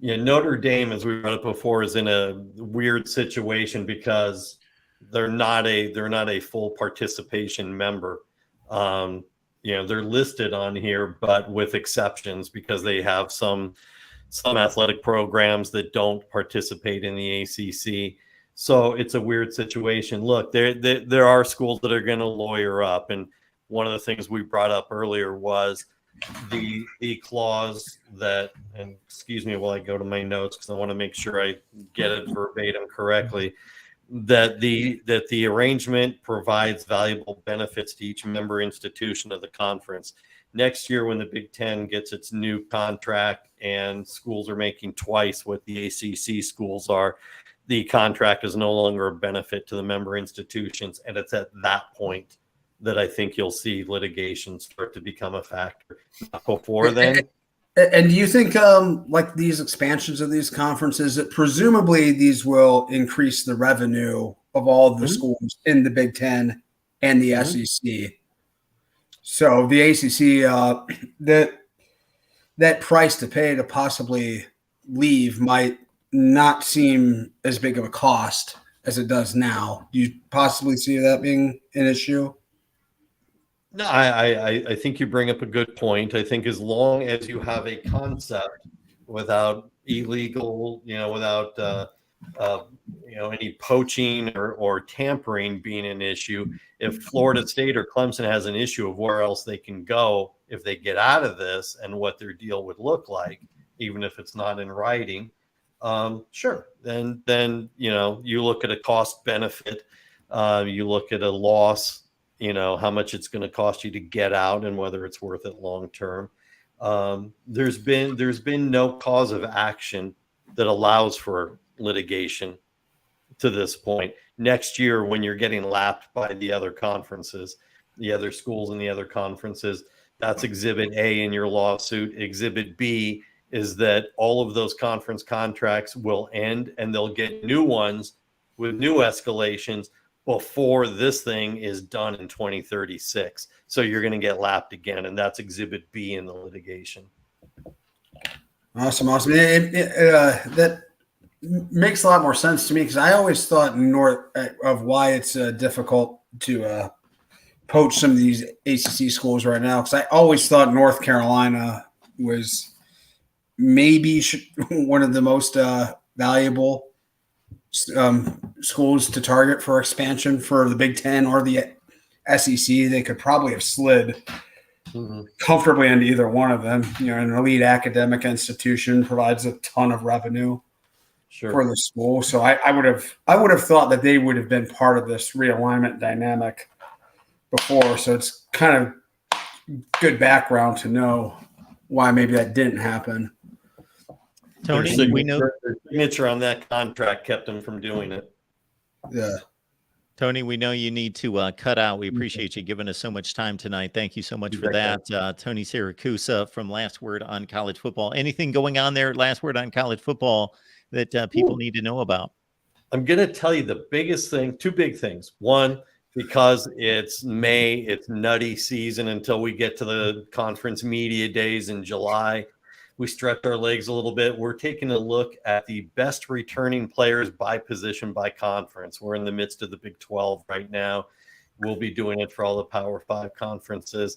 Yeah, Notre Dame, as we brought up before, is in a weird situation because they're not a full participation member. They're listed on here, but with exceptions because they have some athletic programs that don't participate in the ACC. So it's a weird situation. Look, there are schools that are going to lawyer up, and one of the things we brought up earlier was the clause that, and excuse me while I go to my notes because I want to make sure I get it verbatim correctly, that the arrangement provides valuable benefits to each member institution of the conference. Next year, when the Big Ten gets its new contract and schools are making twice what the ACC schools are, the contract is no longer a benefit to the member institutions. And it's at that point that I think you'll see litigation start to become a factor. Before then. And do you think like these expansions of these conferences, presumably these will increase the revenue of all the schools in the Big Ten and the SEC? So the ACC, that price to pay to possibly leave might not seem as big of a cost as it does now. Do you possibly see that being an issue? No, I think you bring up a good point. I think as long as you have a concept without illegal, without any poaching or tampering being an issue, if Florida State or Clemson has an issue of where else they can go if they get out of this and what their deal would look like, even if it's not in writing, sure. Then you look at a cost benefit. You look at a loss, how much it's going to cost you to get out and whether it's worth it long term. There's been no cause of action that allows for litigation to this point. Next year, when you're getting lapped by the other conferences, the other schools and the other conferences, that's Exhibit A in your lawsuit. Exhibit B is that all of those conference contracts will end and they'll get new ones with new escalations before this thing is done in 2036. So you're going to get lapped again, and that's Exhibit B in the litigation. Awesome. That makes a lot more sense to me, because I always thought of why it's difficult to poach some of these ACC schools right now, because I always thought North Carolina was maybe one of the most valuable schools to target for expansion for the Big Ten or the SEC. They could probably have slid comfortably into either one of them. An elite academic institution provides a ton of revenue for the school. So I would have thought that they would have been part of this realignment dynamic before. So it's kind of good background to know why maybe that didn't happen. Tony, we know their signature on that contract kept them from doing it. Yeah. Tony, we know you need to cut out. We appreciate you giving us so much time tonight. Thank you so much for that. Tony Siracusa from Last Word on College Football. Anything going on there, Last Word on College Football, that people need to know about? I'm going to tell you the biggest thing, two big things. One, because it's May, it's nutty season until we get to the conference media days in July. We stretch our legs a little bit. We're taking a look at the best returning players by position, by conference. We're in the midst of the Big 12 right now. We'll be doing it for all the Power 5 conferences.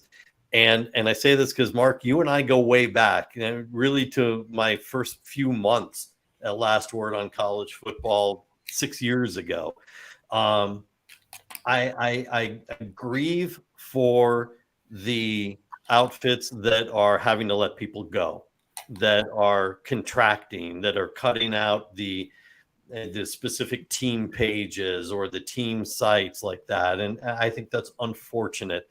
And I say this because, Mark, you and I go way back, really to my first few months at Last Word on College Football 6 years ago. I grieve for the outfits that are having to let people go, that are contracting, that are cutting out the specific team pages or the team sites like that. And I think that's unfortunate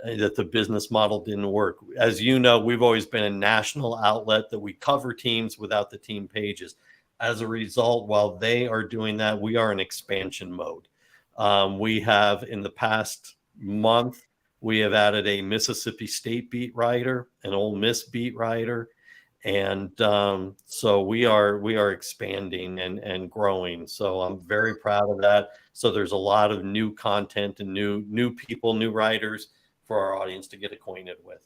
that the business model didn't work. As you know, we've always been a national outlet that we cover teams without the team pages. As a result, while they are doing that, we are in expansion mode. We have, in the past month, we have added a Mississippi State beat writer, an Ole Miss beat writer. And so we are expanding and growing. So I'm very proud of that. So there's a lot of new content and new people, new writers for our audience to get acquainted with.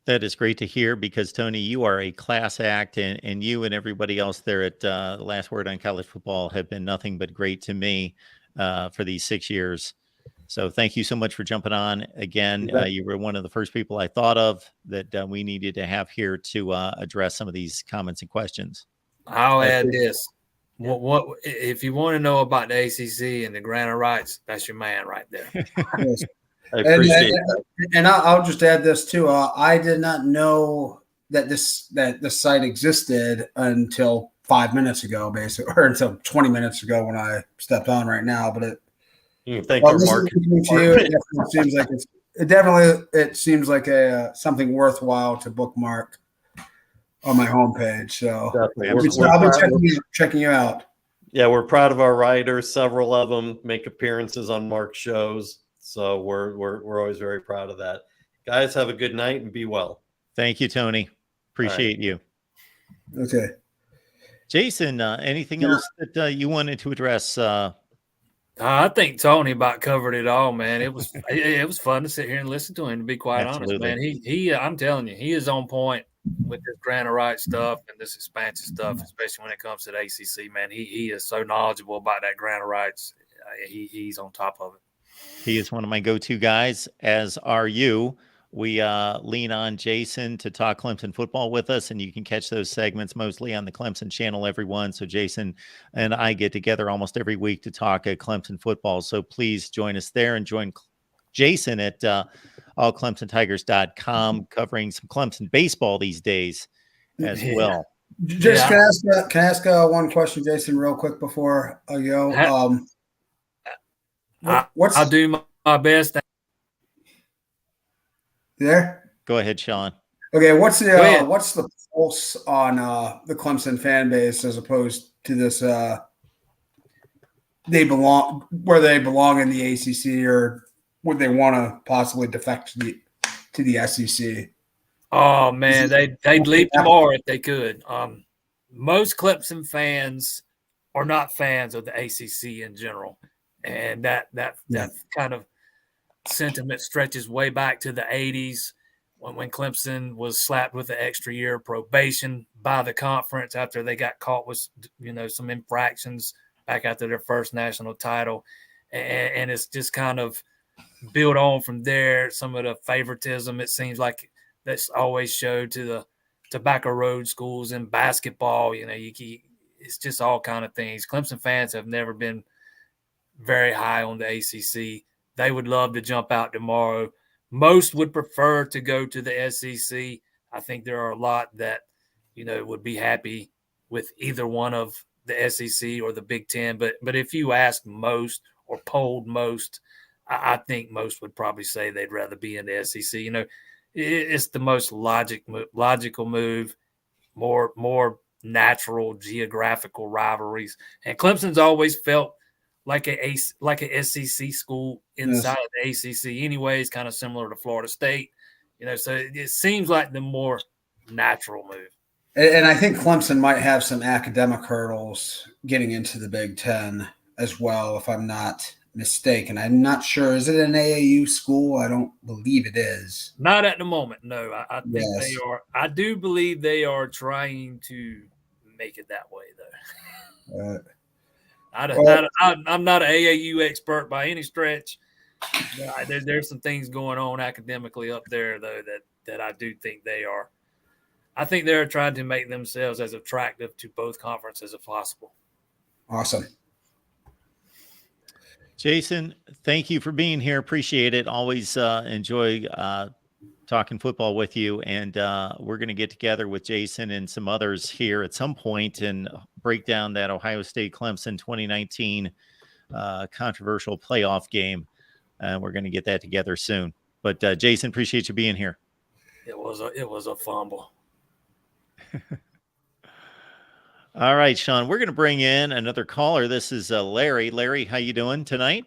That is great to hear, because Tony, you are a class act, and you and everybody else there at Last Word on College Football have been nothing but great to me for these 6 years. So thank you so much for jumping on again. You were one of the first people I thought of that we needed to have here to address some of these comments and questions. I'll add this. What if you want to know about the ACC and the grant of rights? That's your man right there. Yes. I appreciate that. And I'll just add this too. I did not know that the site existed until 5 minutes ago, basically, or until 20 minutes ago when I stepped on right now. But thank you, Mark. It seems like something worthwhile to bookmark on my homepage. So I'll be checking you out. Yeah, we're proud of our writers. Several of them make appearances on Mark's shows. So we're always very proud of that. Guys, have a good night and be well. Thank you, Tony. Appreciate you. Okay. Jason, anything else that you wanted to address? I think Tony about covered it all, man. It was fun to sit here and listen to him, to be quite honest, man. He I'm telling you, he is on point with this grant of rights stuff and this expansion stuff, especially when it comes to the ACC, man. He is so knowledgeable about that grant of rights. He's on top of it. He is one of my go-to guys, as are you. We lean on Jason to talk Clemson football with us, and you can catch those segments mostly on the Clemson channel, everyone. So Jason and I get together almost every week to talk Clemson football. So please join us there and join Jason at allclemsontigers.com, covering some Clemson baseball these days as well. Just can I ask one question, Jason, real quick before I go? I'll do my best. There. Go ahead, Sean. Okay, what's the pulse on the Clemson fan base as opposed to this? They belong where they belong in the ACC, or would they want to possibly defect to the SEC? Oh man, they'd leave tomorrow if they could. Most Clemson fans are not fans of the ACC in general, and that kind of sentiment stretches way back to the 80s when Clemson was slapped with the extra year of probation by the conference after they got caught with some infractions back after their first national title, and it's just kind of built on from there. Some of the favoritism, it seems like, that's always showed to the Tobacco Road schools in basketball. It's just all kind of things. Clemson fans have never been very high on the ACC. They would love to jump out tomorrow. Most would prefer to go to the SEC. I think there are a lot that, would be happy with either one of the SEC or the Big Ten. But if you ask most or polled most, I think most would probably say they'd rather be in the SEC. It's the most logical move, more natural geographical rivalries. And Clemson's always felt like a SEC school inside of the ACC anyways, kind of similar to Florida State. So it seems like the more natural move. And I think Clemson might have some academic hurdles getting into the Big Ten as well, if I'm not mistaken. I'm not sure. Is it an AAU school? I don't believe it is. Not at the moment, no. I think they are. I do believe they are trying to make it that way, though. I'm not an AAU expert by any stretch. There's some things going on academically up there, though, that I do think they are. I think they're trying to make themselves as attractive to both conferences as possible. Awesome. Jason, thank you for being here. Appreciate it. Always enjoy talking football with you. And we're going to get together with Jason and some others here at some point and break down that Ohio State Clemson 2019 controversial playoff game. We're going to get that together soon. But Jason, appreciate you being here. It was a fumble. All right, Sean, we're going to bring in another caller. This is Larry. Larry, how you doing tonight?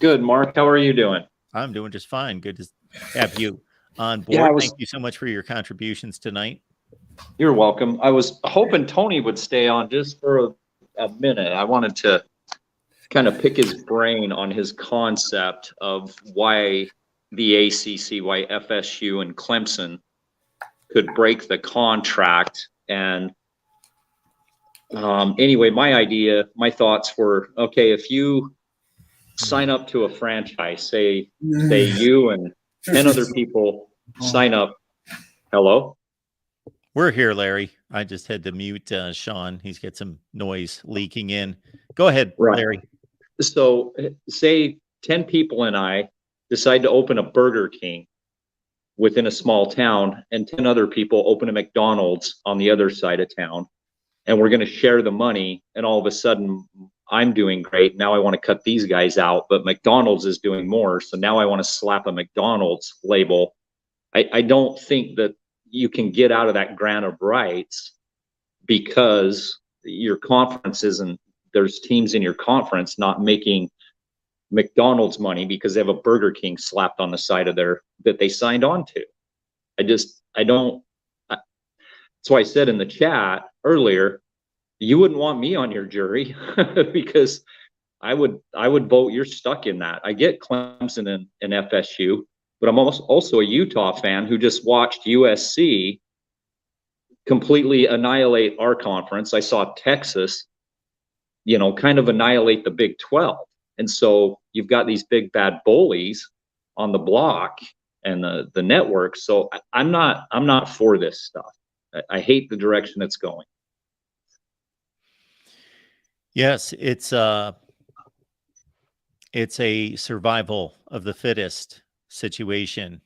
Good, Mark. How are you doing? I'm doing just fine. Good to have you on board. Yeah, Thank you so much for your contributions tonight. You're welcome. I was hoping Tony would stay on just for a minute. I wanted to kind of pick his brain on his concept of why the ACC, why FSU and Clemson could break the contract. And anyway, my thoughts were, okay, if you sign up to a franchise, say you and 10 other people sign up. Hello? We're here, Larry. I just had to mute Sean. He's got some noise leaking in. Go ahead, Larry. So say 10 people and I decide to open a Burger King within a small town, and 10 other people open a McDonald's on the other side of town, and we're going to share the money, and all of a sudden I'm doing great. Now I want to cut these guys out, but McDonald's is doing more. So now I want to slap a McDonald's label. I don't think that you can get out of that grant of rights because your conference there's teams in your conference not making McDonald's money because they have a Burger King slapped on the side of that they signed on to. That's why I said in the chat earlier, you wouldn't want me on your jury because I would vote you're stuck in that. I get Clemson and FSU, but I'm also a Utah fan who just watched USC completely annihilate our conference. I saw Texas, kind of annihilate the Big 12. And so you've got these big bad bullies on the block and the network. So I'm not for this stuff. I hate the direction it's going. Yes, it's a survival of the fittest situation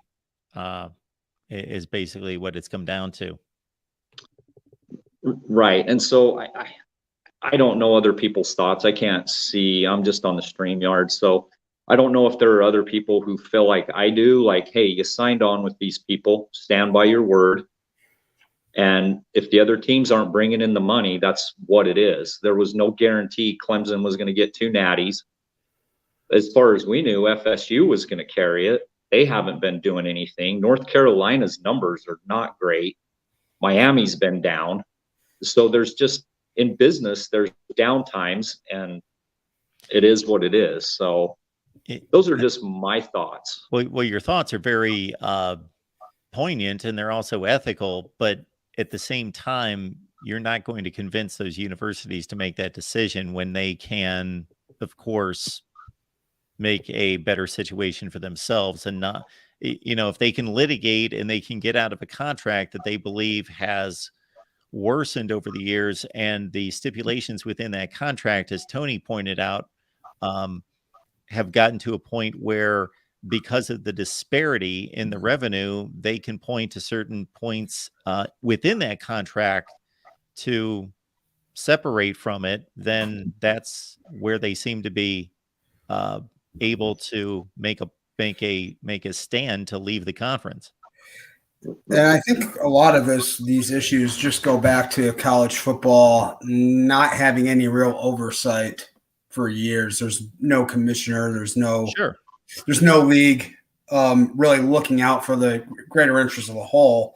is basically what it's come down to. Right. And so I don't know other people's thoughts. I can't see. I'm just on the StreamYard. So I don't know if there are other people who feel like I do, like, hey, you signed on with these people, stand by your word. And if the other teams aren't bringing in the money, that's what it is. There was no guarantee Clemson was going to get 2 natties. As far as we knew, FSU was going to carry it. They haven't been doing anything. North Carolina's numbers are not great. Miami's been down. So there's just, in business, there's down times, and it is what it is. So those are just my thoughts. Well, your thoughts are very poignant, and they're also ethical, but at the same time, you're not going to convince those universities to make that decision when they can, of course, make a better situation for themselves, and not, if they can litigate and they can get out of a contract that they believe has worsened over the years, and the stipulations within that contract, as Tony pointed out, have gotten to a point where, because of the disparity in the revenue, they can point to certain points within that contract to separate from it, then that's where they seem to be able to make a stand to leave the conference. And I think a lot of these issues just go back to college football not having any real oversight for years. There's no commissioner. There's no league really looking out for the greater interest of the whole.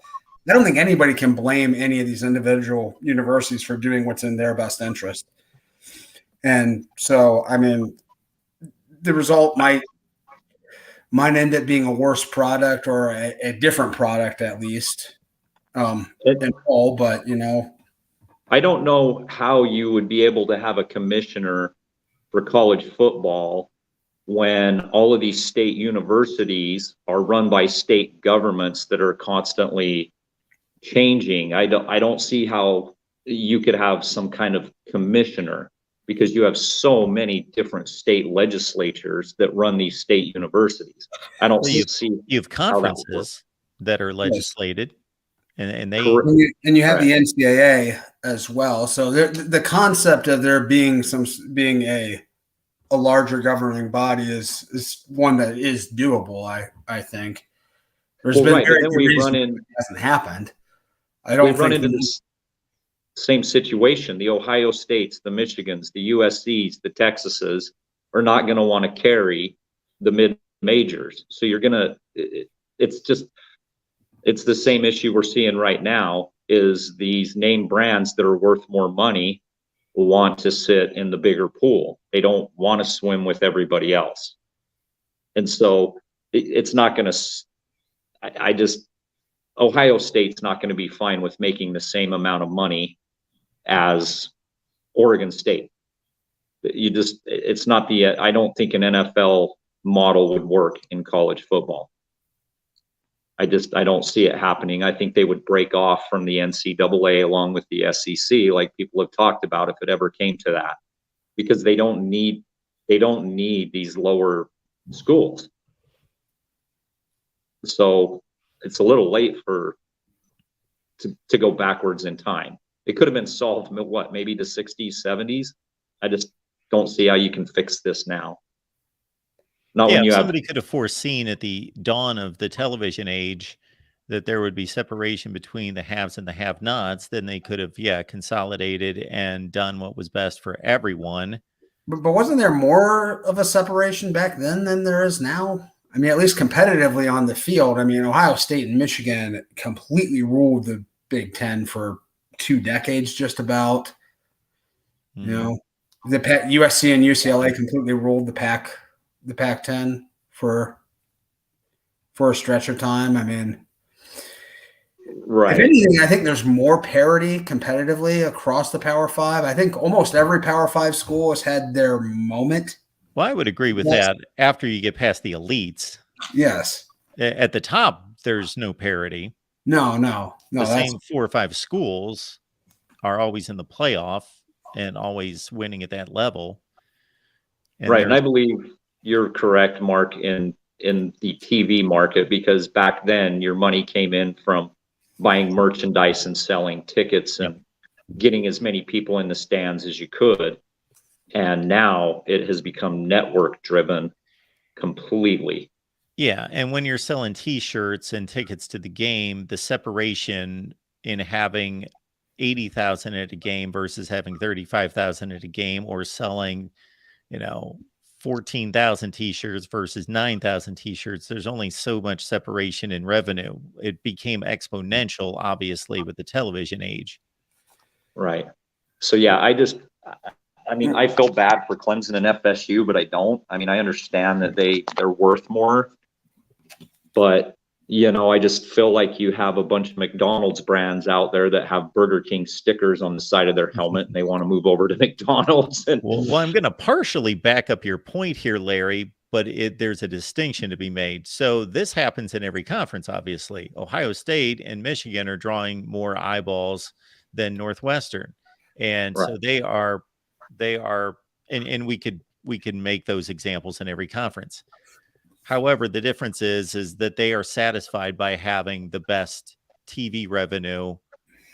I don't think anybody can blame any of these individual universities for doing what's in their best interest. And so, I mean, the result might end up being a worse product, or a different product at least. But I don't know how you would be able to have a commissioner for college football when all of these state universities are run by state governments that are constantly changing. I don't see how you could have some kind of commissioner, because you have so many different state legislatures that run these state universities. I don't see. You have conferences that are legislated, and they and you have the NCAA as well. So the concept of there being a larger governing body is one that is doable. I think there's been very good reason it hasn't happened. I don't think run into this same situation. The Ohio States, the Michigans, the USCs, the Texases are not going to want to carry the mid majors. So it's the same issue we're seeing right now, is these name brands that are worth more money want to sit in the bigger pool. They don't want to swim with everybody else. And so it's not going to, Ohio State's not going to be fine with making the same amount of money as Oregon State. It's not I don't think an NFL model would work in college football. I don't see it happening. I think they would break off from the NCAA along with the SEC, like people have talked about, if it ever came to that, because they don't need these lower schools. So it's a little late to go backwards in time. It could have been solved, maybe the 60s, 70s. I just don't see how you can fix this now. Somebody could have foreseen at the dawn of the television age that there would be separation between the haves and the have-nots. Then they could have, consolidated and done what was best for everyone. But wasn't there more of a separation back then than there is now? I mean, at least competitively on the field. I mean, Ohio State and Michigan completely ruled the Big Ten for 2 decades, just about. The USC and UCLA completely ruled the Pac-10 for a stretch of time. I mean, right. If anything, I think there's more parity competitively across the Power Five. I think almost every Power Five school has had their moment. Well, I would agree with that after you get past the elites. Yes. At the top, there's no parity. No. The same 4 or 5 schools are always in the playoff and always winning at that level. And right. And I believe you're correct, Mark, in the TV market, because back then your money came in from buying merchandise and selling tickets and getting as many people in the stands as you could. And now it has become network driven. completely. Yeah, and when you're selling T-shirts and tickets to the game, the separation in having 80,000 at a game versus having 35,000 at a game, or selling, 14,000 T-shirts versus 9,000 T-shirts, there's only so much separation in revenue. It became exponential, obviously, with the television age. Right. So yeah, I mean, I feel bad for Clemson and FSU, but I don't. I mean, I understand that they're worth more, but I just feel like you have a bunch of McDonald's brands out there that have Burger King stickers on the side of their helmet, and they want to move over to McDonald's. And Well, I'm going to partially back up your point here, Larry, but there's a distinction to be made. So this happens in every conference, obviously. Ohio State and Michigan are drawing more eyeballs than Northwestern. And Right. so they are, and we could make those examples in every conference. However, the difference is that they are satisfied by having the best TV revenue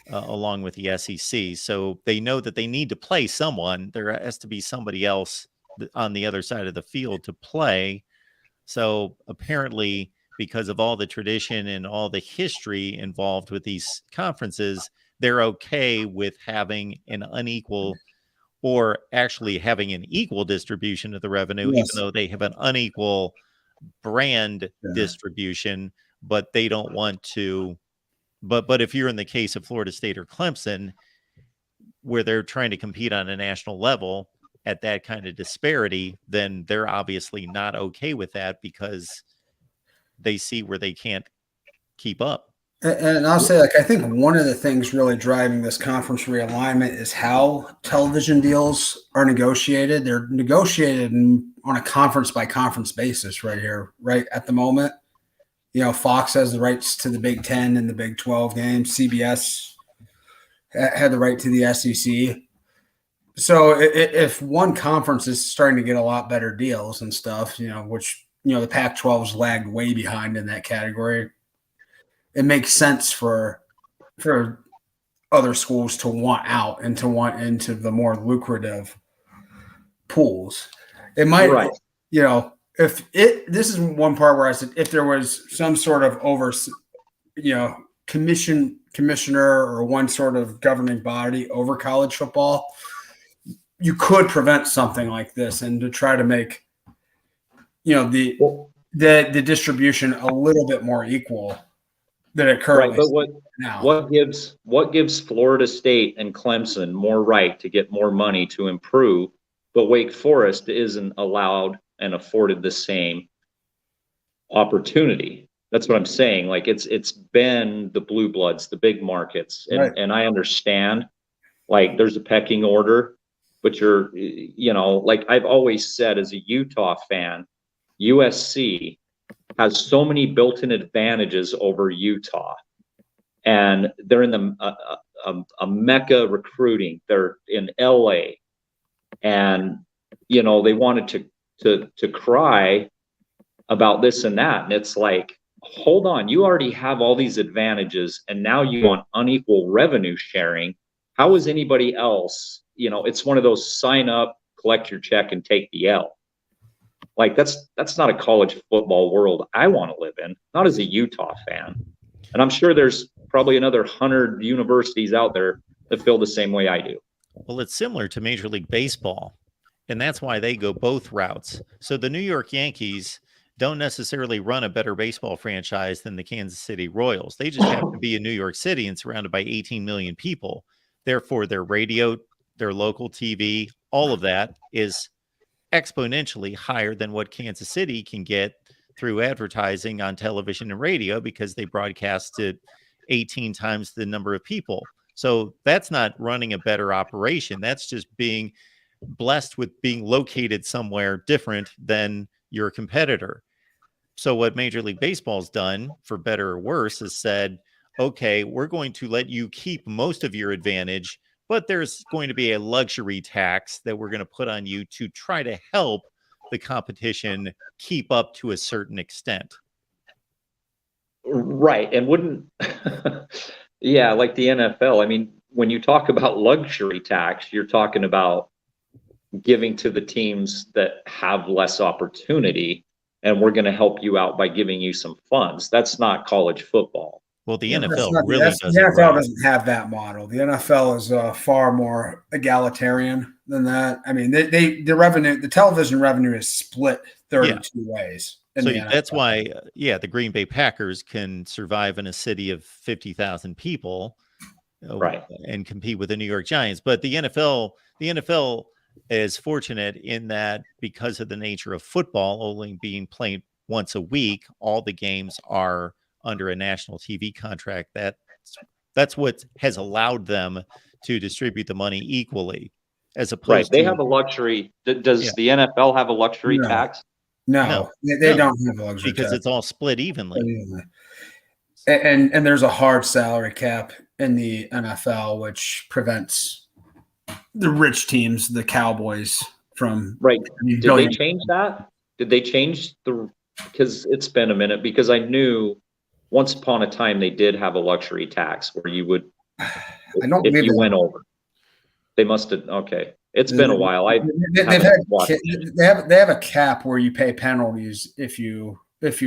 along with the SEC. So they know that they need to play someone. There has to be somebody else on the other side of the field to play. So apparently, because of all the tradition and all the history involved with these conferences, they're okay with having an unequal, or actually having an equal distribution of the revenue, Yes. even though they have an unequal brand distribution, but they don't want to. But if you're in the case of Florida State or Clemson, where they're trying to compete on a national level at that kind of disparity, then they're obviously not okay with that, because they see where they can't keep up. And I'll say, I think one of the things really driving this conference realignment is how television deals are negotiated. They're negotiated on a conference by conference basis right here, right at the moment. Fox has the rights to the Big 10 and the Big 12 games. CBS had the right to the SEC. So if one conference is starting to get a lot better deals and stuff, which, the Pac-12's lagged way behind in that category, it makes sense for other schools to want out and to want into the more lucrative pools. It might, Right. This is one part where I said, if there was some sort of commissioner or one sort of governing body over college football, you could prevent something like this, and to try to make, the distribution a little bit more equal than it currently Right, but is now. what gives Florida State and Clemson more right to get more money to improve, but Wake Forest isn't allowed and afforded the same opportunity? That's what I'm saying. Like, it's been the blue bloods, the big markets, and, Right. and I understand, like, there's a pecking order, but like I've always said, as a Utah fan, USC has so many built-in advantages over Utah, and they're in a mecca recruiting. They're in LA, and they wanted to cry about this and that, and it's like, hold on, you already have all these advantages, and now you want unequal revenue sharing. How is anybody else? It's one of those sign up, collect your check, and take the L. Like, that's not a college football world I want to live in, not as a Utah fan. And I'm sure there's probably another 100 universities out there that feel the same way I do. Well, it's similar to Major League Baseball, and that's why they go both routes. So the New York Yankees don't necessarily run a better baseball franchise than the Kansas City Royals. They just happen to be in New York City and surrounded by 18 million people. Therefore, their radio, their local TV, all of that is exponentially higher than what Kansas City can get through advertising on television and radio, because they broadcast to 18 times the number of people. So that's not running a better operation. That's just being blessed with being located somewhere different than your competitor. So what Major League Baseball's done, for better or worse, is said, okay, we're going to let you keep most of your advantage, but there's going to be a luxury tax that we're going to put on you to try to help the competition keep up to a certain extent. Right. And wouldn't, yeah, like the NFL. I mean, when you talk about luxury tax, you're talking about giving to the teams that have less opportunity. and we're going to help you out by giving you some funds. That's not college football. Well, the Yeah, NFL really does the it NFL right. doesn't have that model. The NFL is far more egalitarian than that. I mean, the television revenue is split 32 ways. So that's why, the Green Bay Packers can survive in a city of 50,000 people, Right, and compete with the New York Giants. But the NFL is fortunate in that because of the nature of football only being played once a week, all the games are under a national TV contract. That's what has allowed them to distribute the money equally, as opposed right. They to have a luxury. Does the NFL have a luxury No. tax? No, they don't have a luxury because tax. it's all split evenly. And there's a hard salary cap in the NFL, which prevents the rich teams, the Cowboys, from Right. Did they billion. change that? Did they change because it's been a minute, because I knew once upon a time they did have a luxury tax where you would, if you went over. They must have, okay. It's been a while. They have a cap where you pay penalties if you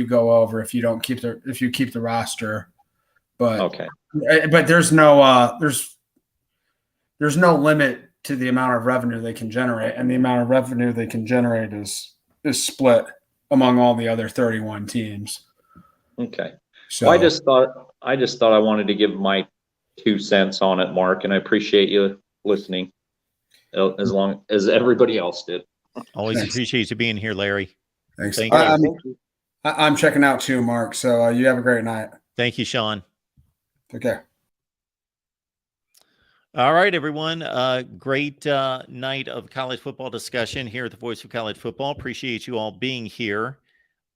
go over, if you keep the roster. But okay. But there's no limit to the amount of revenue they can generate, and the amount of revenue they can generate is split among all the other 31 teams. Okay. So well, I just thought I wanted to give my 2 cents on it, Mark, and I appreciate you listening as long as everybody else did. Always Thanks. appreciate you being here, Larry. Thanks. Thank you. I'm checking out too, Mark. So you have a great night. Thank you, Sean. Okay. All right, everyone. Great night of college football discussion here at the Voice of College Football. Appreciate you all being here.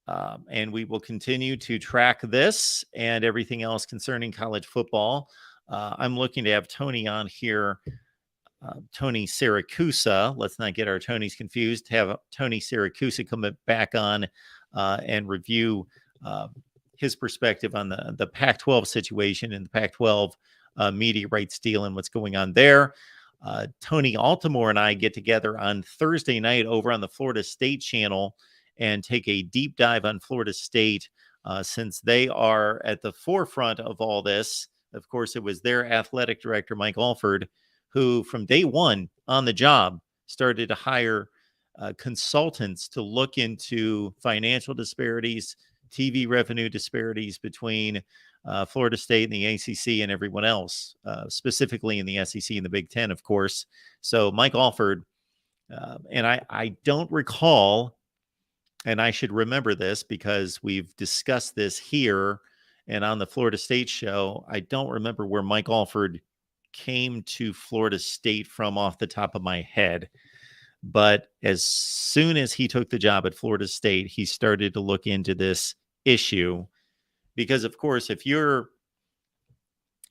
And we will continue to track this and everything else concerning college football. I'm looking to have Tony on here, Tony Siracusa. Let's not get our Tonys confused. Have Tony Siracusa come back on and review his perspective on the Pac-12 situation and the Pac-12 media rights deal and what's going on there. Tony Altimore and I get together on Thursday night over on the Florida State channel and take a deep dive on Florida State since they are at the forefront of all this. Of course, it was their athletic director, Mike Alford, who from day one on the job started to hire consultants to look into financial disparities, TV revenue disparities between Florida State and the ACC and everyone else, specifically in the SEC and the Big Ten, of course. So Mike Alford, and I don't recall, and I should remember this because we've discussed this here and on the Florida State show. I don't remember where Mike Alford came to Florida State from off the top of my head. But as soon as he took the job at Florida State, he started to look into this issue. Because, of course, if you're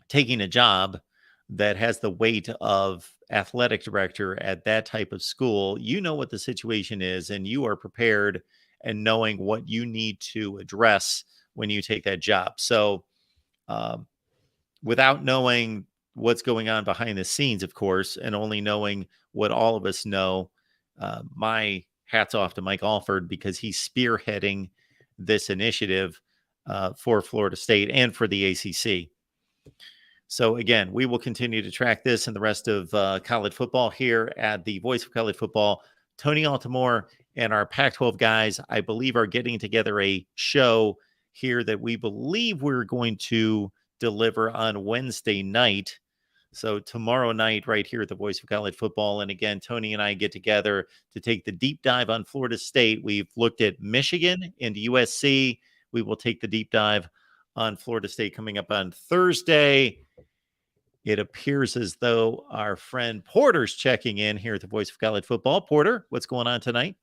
taking a job that has the weight of athletic director at that type of school, you know what the situation is, and you are prepared and knowing what you need to address when you take that job. So without knowing what's going on behind the scenes, of course, and only knowing what all of us know, my hat's off to Mike Alford because he's spearheading this initiative for Florida State and for the ACC. So again, we will continue to track this and the rest of college football here at the Voice of College Football. Tony Altimore and our Pac-12 guys, I believe, are getting together a show here that we believe we're going to deliver on Wednesday night. So tomorrow night, right here at the Voice of College Football. And again, Tony and I get together to take the deep dive on Florida State. We've looked at Michigan and USC. We will take the deep dive on Florida State coming up on Thursday. It appears as though our friend Porter's checking in here at the Voice of College Football. Porter, what's going on tonight?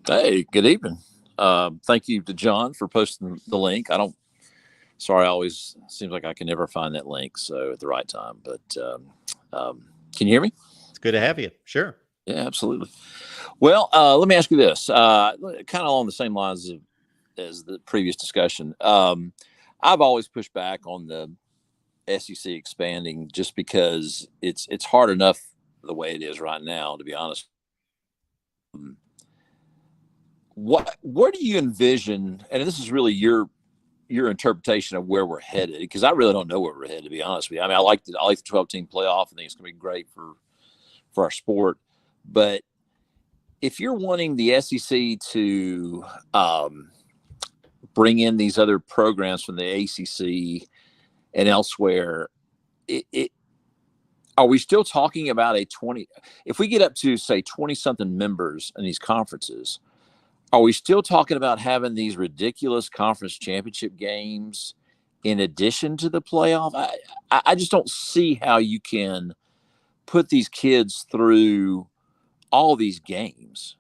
Hey, good evening. Thank you to John for posting the link. Sorry, always seems like I can never find that link so at the right time. But can you hear me? It's good to have you. Sure. Yeah, absolutely. Well, let me ask you this, kind of along the same lines as the previous discussion. I've always pushed back on the SEC expanding just because it's hard enough the way it is right now, to be honest. where do you envision? And this is really your interpretation of where we're headed, because I really don't know where we're headed, to be honest with you. I mean, I like the 12-team playoff. I think it's going to be great for our sport. But if you're wanting the SEC to bring in these other programs from the ACC and elsewhere, are we still talking about a 20? If we get up to, say, 20-something members in these conferences, are we still talking about having these ridiculous conference championship games in addition to the playoff? I just don't see how you can put these kids through all these games.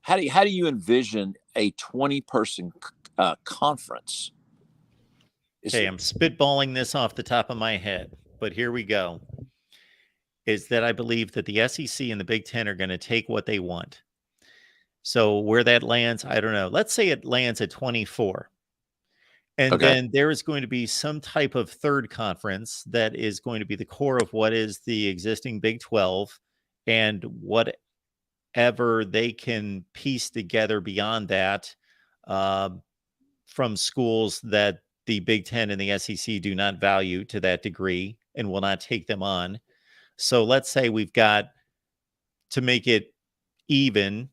How do you envision a 20-person conference? Okay, I'm spitballing this off the top of my head, but here we go. Is that I believe that the SEC and the Big Ten are going to take what they want. So where that lands, I don't know. Let's say it lands at 24. And then there is going to be some type of third conference that is going to be the core of what is the existing Big 12, and whatever they can piece together beyond that from schools that the Big Ten and the SEC do not value to that degree and will not take them on. So let's say we've got, to make it even,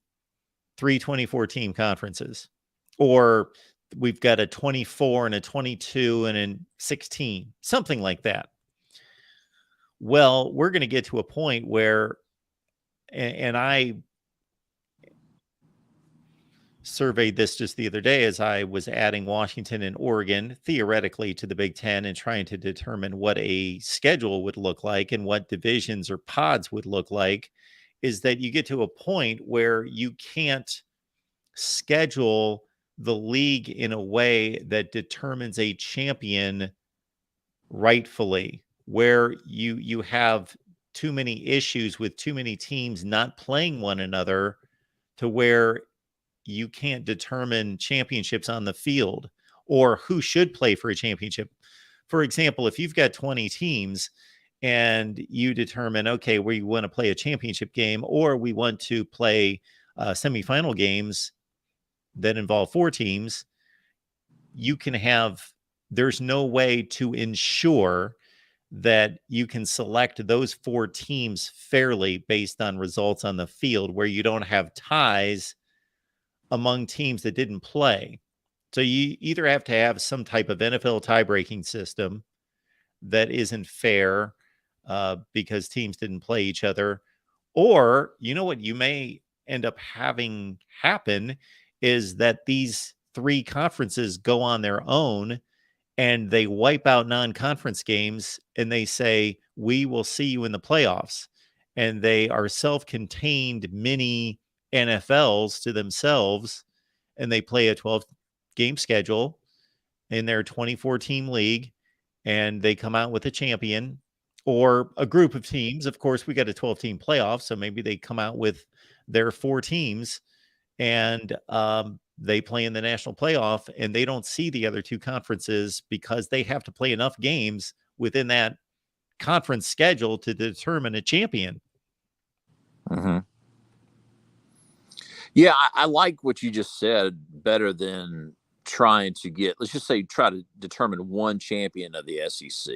3 24-team conferences, or we've got a 24 and a 22 and a 16, something like that. Well, we're going to get to a point where, and I surveyed this just the other day as I was adding Washington and Oregon theoretically to the Big Ten and trying to determine what a schedule would look like and what divisions or pods would look like, is that you get to a point where you can't schedule the league in a way that determines a champion rightfully, where you have too many issues with too many teams not playing one another to where you can't determine championships on the field or who should play for a championship. For example, if you've got 20 teams and you determine, okay, we want to play a championship game, or we want to play semifinal games that involve 4 teams, there's no way to ensure that you can select those 4 teams fairly based on results on the field, where you don't have ties among teams that didn't play. So you either have to have some type of NFL tie-breaking system that isn't fair because teams didn't play each other, or you know what you may end up having happen is that these 3 conferences go on their own and they wipe out non-conference games and they say, we will see you in the playoffs. And they are self-contained mini NFLs to themselves, and they play a 12-game schedule in their 24-team league, and they come out with a champion or a group of teams. Of course, we got a 12-team playoff, so maybe they come out with their 4 teams, and they play in the national playoff, and they don't see the other 2 conferences because they have to play enough games within that conference schedule to determine a champion. Mm-hmm. Yeah, I like what you just said better than trying to try to determine one champion of the SEC.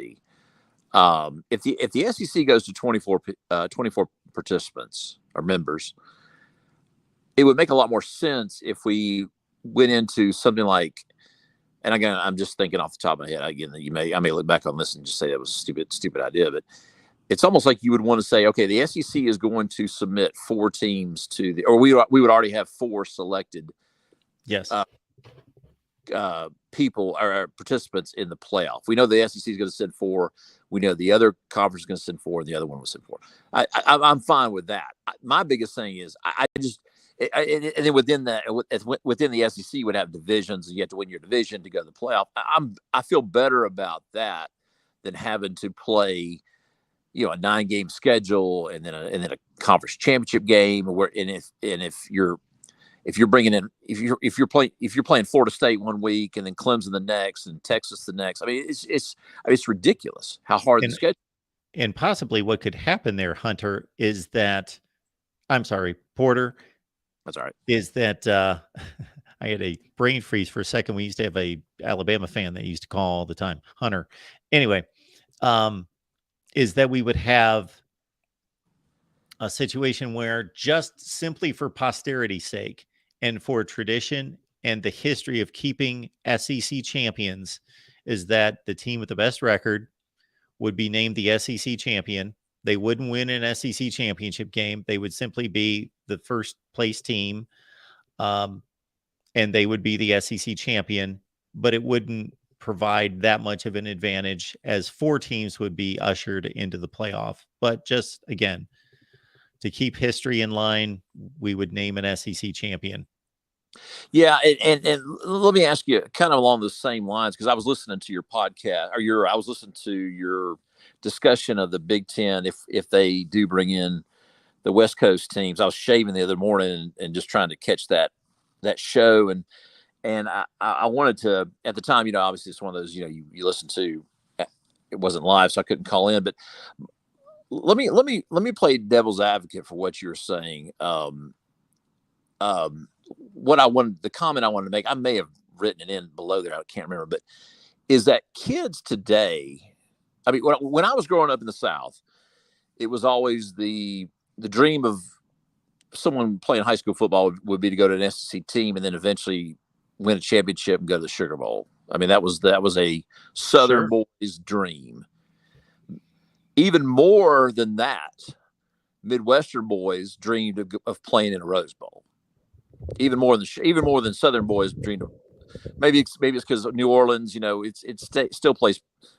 If the SEC goes to 24 participants or members, it would make a lot more sense if we went into something like, and again, I'm just thinking off the top of my head. Again, I may look back on this and just say that was a stupid idea, but it's almost like you would want to say, okay, the SEC is going to submit 4 teams or we would already have 4 selected. Yes. People or participants in the playoff. We know the SEC is going to send 4. We know the other conference is going to send 4, and the other one will send 4. I'm fine with that. My biggest thing is and then within the SEC, you would have divisions, and you have to win your division to go to the playoff. I feel better about that than having to play, a 9-game schedule and then a conference championship game. If you're playing Florida State one week and then Clemson the next and Texas the next, I mean it's ridiculous how hard the schedule. And possibly what could happen there, Hunter, is that, I'm sorry, Porter, That's all right. is that I had a brain freeze for a second. We used to have a Alabama fan that used to call all the time, Hunter. Anyway, is that we would have a situation where just simply for posterity's sake and for tradition and the history of keeping SEC champions is that the team with the best record would be named the SEC champion. They wouldn't win an SEC championship game. They would simply be the first place team, and they would be the SEC champion, but it wouldn't provide that much of an advantage as 4 teams would be ushered into the playoff. But just, again, to keep history in line, we would name an SEC champion. Yeah, and let me ask you, kind of along the same lines, because I was listening to your podcast, I was listening to your discussion of the Big Ten. If they do bring in the West Coast teams, I was shaving the other morning and just trying to catch that show, and I wanted to, at the time, obviously it's one of those, you listen to. It wasn't live, so I couldn't call in, but let me play devil's advocate for what you're saying. The comment I wanted to make, I may have written it in below there, I can't remember, but is that kids today, I mean, when I was growing up in the South, it was always the dream of someone playing high school football would be to go to an SEC team and then eventually win a championship and go to the Sugar Bowl. I mean, that was a Southern boy's dream. Even more than that, Midwestern boys dreamed of playing in a Rose Bowl. Even more than Southern boys dreamed of. Maybe it's because New Orleans, still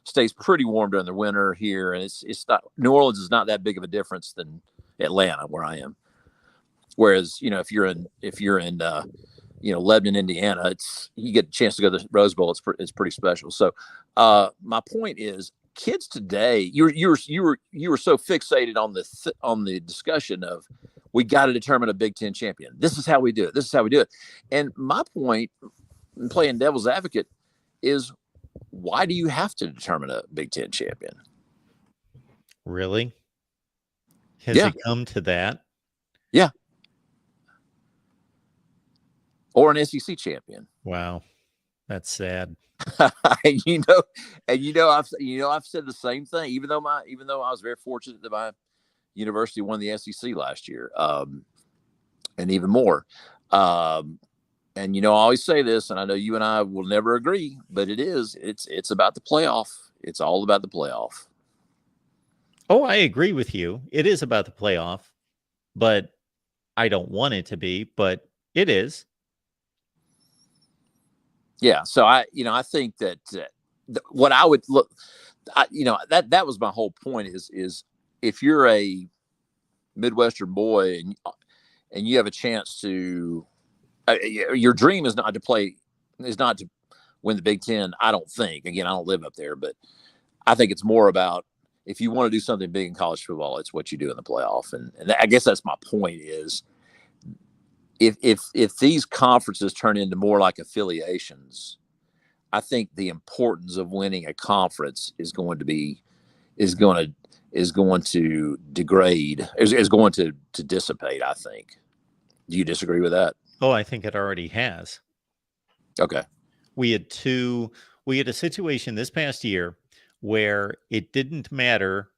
stays pretty warm during the winter here, and it's not. New Orleans is not that big of a difference than Atlanta, where I am. Whereas, if you're in Lebanon, Indiana, you get a chance to go to the Rose Bowl. It's pretty special. So, my point is, kids today, you were so fixated on the discussion of, we got to determine a Big Ten champion. This is how we do it. And my point in playing devil's advocate is, why do you have to determine a Big Ten champion? Really? Has it come to that? Yeah. Or an SEC champion. Wow. That's sad. I've said the same thing, even though I was very fortunate that my university won the SEC last year, and even more. And I always say this, and I know you and I will never agree, but it's about the playoff. It's all about the playoff. Oh, I agree with you. It is about the playoff, but I don't want it to be, but it is. Yeah. So I think that what I would look, that was my whole point is if you're a Midwestern boy and you have a chance to, your dream is not to win the Big Ten. I don't think. Again, I don't live up there, but I think it's more about, if you want to do something big in college football, it's what you do in the playoff. And I guess that's my point is, if these conferences turn into more like affiliations, I think the importance of winning a conference is going to degrade, is going to dissipate, I think. Do you disagree with that? Oh, I think it already has. Okay. We had a situation this past year where it didn't matter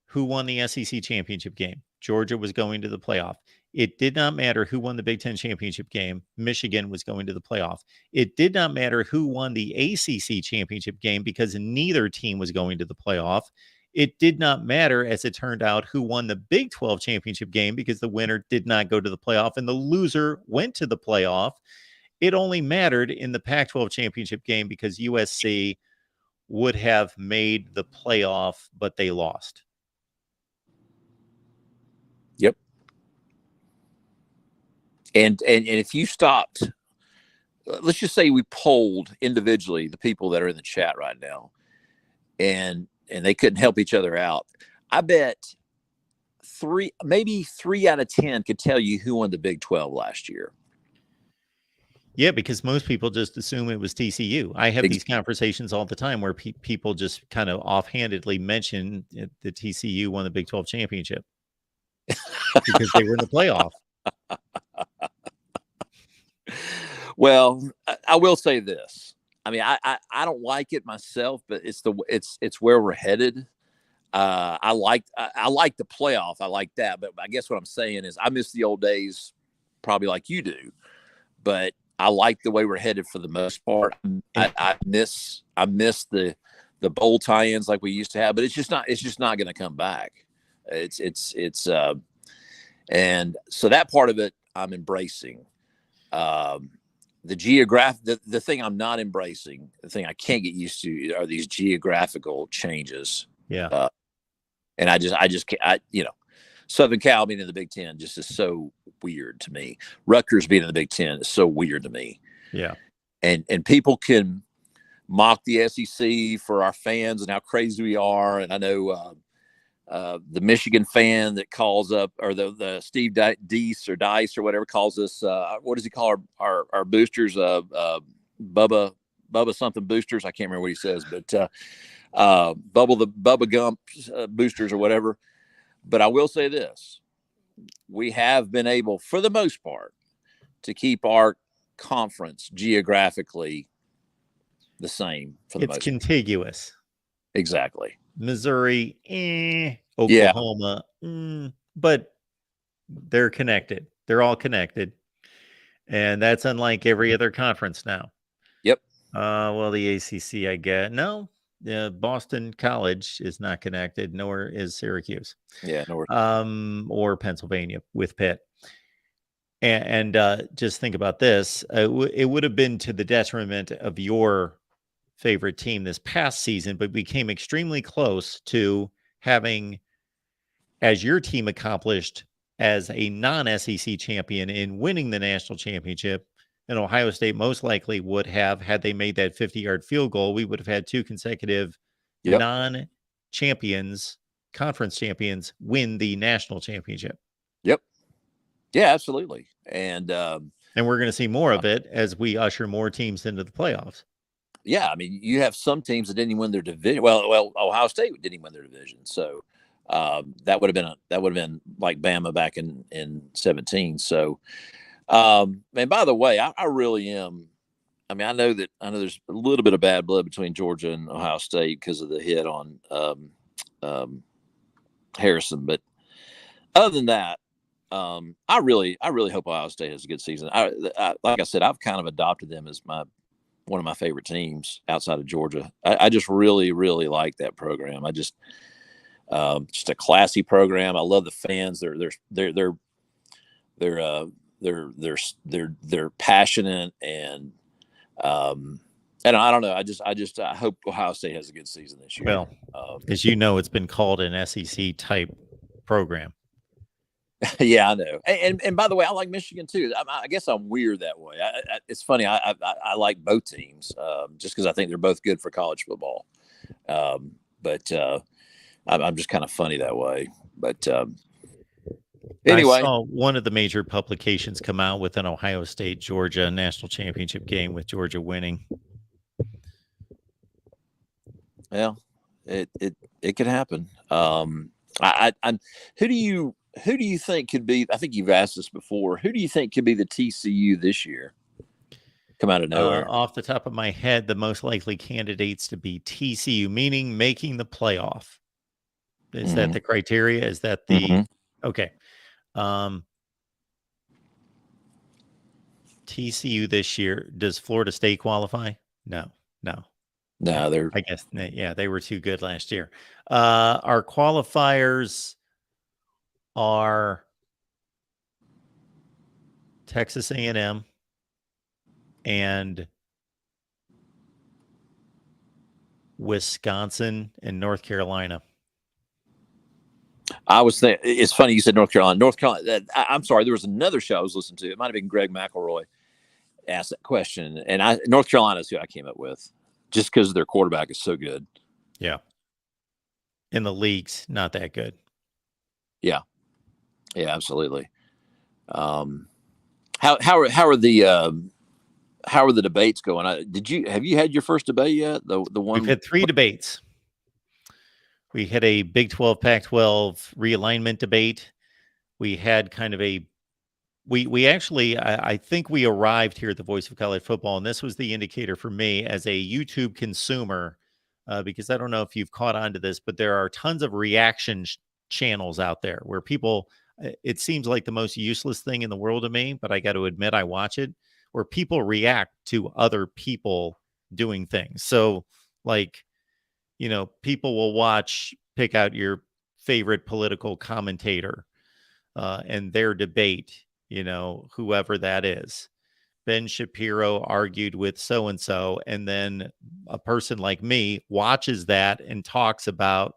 who won the SEC championship game. Georgia was going to the playoff. It did not matter who won the Big Ten championship game. Michigan was going to the playoff. It did not matter who won the ACC championship game because neither team was going to the playoff. It did not matter, as it turned out, who won the Big 12 championship game because the winner did not go to the playoff and the loser went to the playoff. It only mattered in the Pac-12 championship game because USC would have made the playoff, but they lost. Yep. And if you stopped, let's just say we polled individually the people that are in the chat right now, and they couldn't help each other out, I bet maybe 3 out of 10 could tell you who won the Big 12 last year. Yeah, because most people just assume it was TCU. I have these conversations all the time where people just kind of offhandedly mention that TCU won the Big 12 championship because they were in the playoff. Well, I will say this. I mean, I don't like it myself, but it's where we're headed. I like the playoff. I like that, but I guess what I'm saying is I miss the old days, probably like you do. But I like the way we're headed for the most part. I miss the bowl tie-ins like we used to have, but it's just not going to come back. And so that part of it I'm embracing. The thing I'm not embracing, the thing I can't get used to are these geographical changes. Yeah. And I just can't, Southern Cal being in the Big Ten just is so weird to me. Rutgers being in the Big Ten is so weird to me. Yeah. And people can mock the SEC for our fans and how crazy we are. And I know the Michigan fan that calls up, or the Steve Dice or whatever calls us, what does he call our boosters? Bubba something boosters. I can't remember what he says, but Bubba Gump boosters or whatever. But I will say this: we have been able, for the most part, to keep our conference geographically the same. For the most contiguous. Exactly. Missouri, Oklahoma, but they're connected. They're all connected, and that's unlike every other conference now. Yep. Well, the ACC, I get no. Boston College is not connected, nor is Syracuse. Yeah, nor or Pennsylvania with Pitt. And just think about this: it would have been to the detriment of your favorite team this past season, but became extremely close to having, as your team accomplished as a non-SEC champion in winning the national championship. And Ohio State most likely would have, had they made that 50-yard field goal, we would have had two consecutive non-champions, conference champions, win the national championship. Yep. Yeah, absolutely. And we're going to see more of it as we usher more teams into the playoffs. Yeah, I mean, you have some teams that didn't even win their division. Well, Ohio State didn't even win their division, so that would have been like Bama back in 2017. So, and by the way, I really am. I mean, I know there's a little bit of bad blood between Georgia and Ohio State because of the hit on Harrison, but other than that, I really hope Ohio State has a good season. Like I said, I've kind of adopted them as one of my favorite teams outside of Georgia. I just really, really like that program. I just a classy program. I love the fans. They're passionate, and I don't know. I hope Ohio State has a good season this year. Well, as you know, it's been called an SEC type program. Yeah, I know. And by the way, I like Michigan too. I guess I'm weird that way. It's funny. I like both teams just because I think they're both good for college football. But I'm just kind of funny that way. But anyway, I saw one of the major publications come out with an Ohio State Georgia national championship game with Georgia winning. Well, it could happen. Who do you think could be? I think you've asked this before. Who do you think could be the TCU this year? Come out of nowhere. Off the top of my head, the most likely candidates to be TCU, meaning making the playoff. Is that the criteria? Is that the okay? TCU this year. Does Florida State qualify? No. They're. I guess they were too good last year. Our qualifiers are Texas A&M and Wisconsin and North Carolina. I was thinking, it's funny you said North Carolina. I'm sorry, there was another show I was listening to. It might have been Greg McElroy asked that question, and North Carolina is who I came up with, just because their quarterback is so good. Yeah, in the league's not that good. Yeah, absolutely. How are the debates going? Have you had your first debate yet? The one we've had 3 debates. We had a Big 12, Pac-12 realignment debate. We had kind of a we actually, I think we arrived here at the Voice of College Football, and this was the indicator for me as a YouTube consumer, because I don't know if you've caught on to this, but there are tons of reaction channels out there where people, it seems like the most useless thing in the world to me, but I got to admit I watch it, where people react to other people doing things. So like, people will pick out your favorite political commentator and their debate, whoever that is. Ben Shapiro argued with so-and-so, and then a person like me watches that and talks about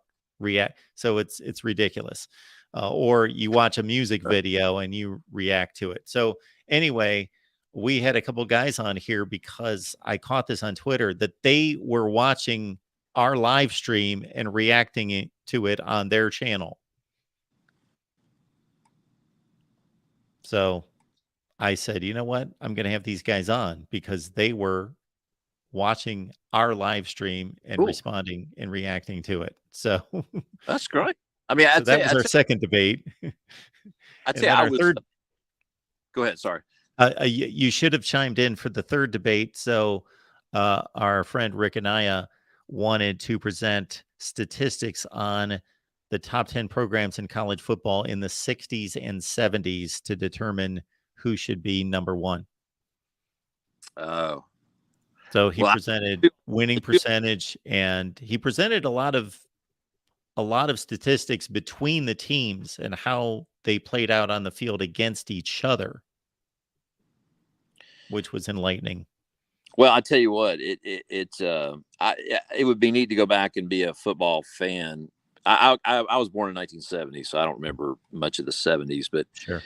so it's ridiculous. Or you watch a music video and you react to it. So anyway, we had a couple guys on here because I caught this on Twitter that they were watching our live stream and reacting to it on their channel. So I said, you know what? I'm going to have these guys on because they were watching our live stream and responding and reacting to it. So that's great. I mean, so that was our second debate. I'd say our third. Go ahead. Sorry. You should have chimed in for the third debate. So our friend Rick Anaya wanted to present statistics on the top 10 programs in college football in the 60s and 70s to determine who should be number one. Oh. So he presented winning percentage, and he presented a lot of statistics between the teams and how they played out on the field against each other, which was enlightening. Well, I tell you what, it would be neat to go back and be a football fan. I was born in 1970, so I don't remember much of the 70s, but sure,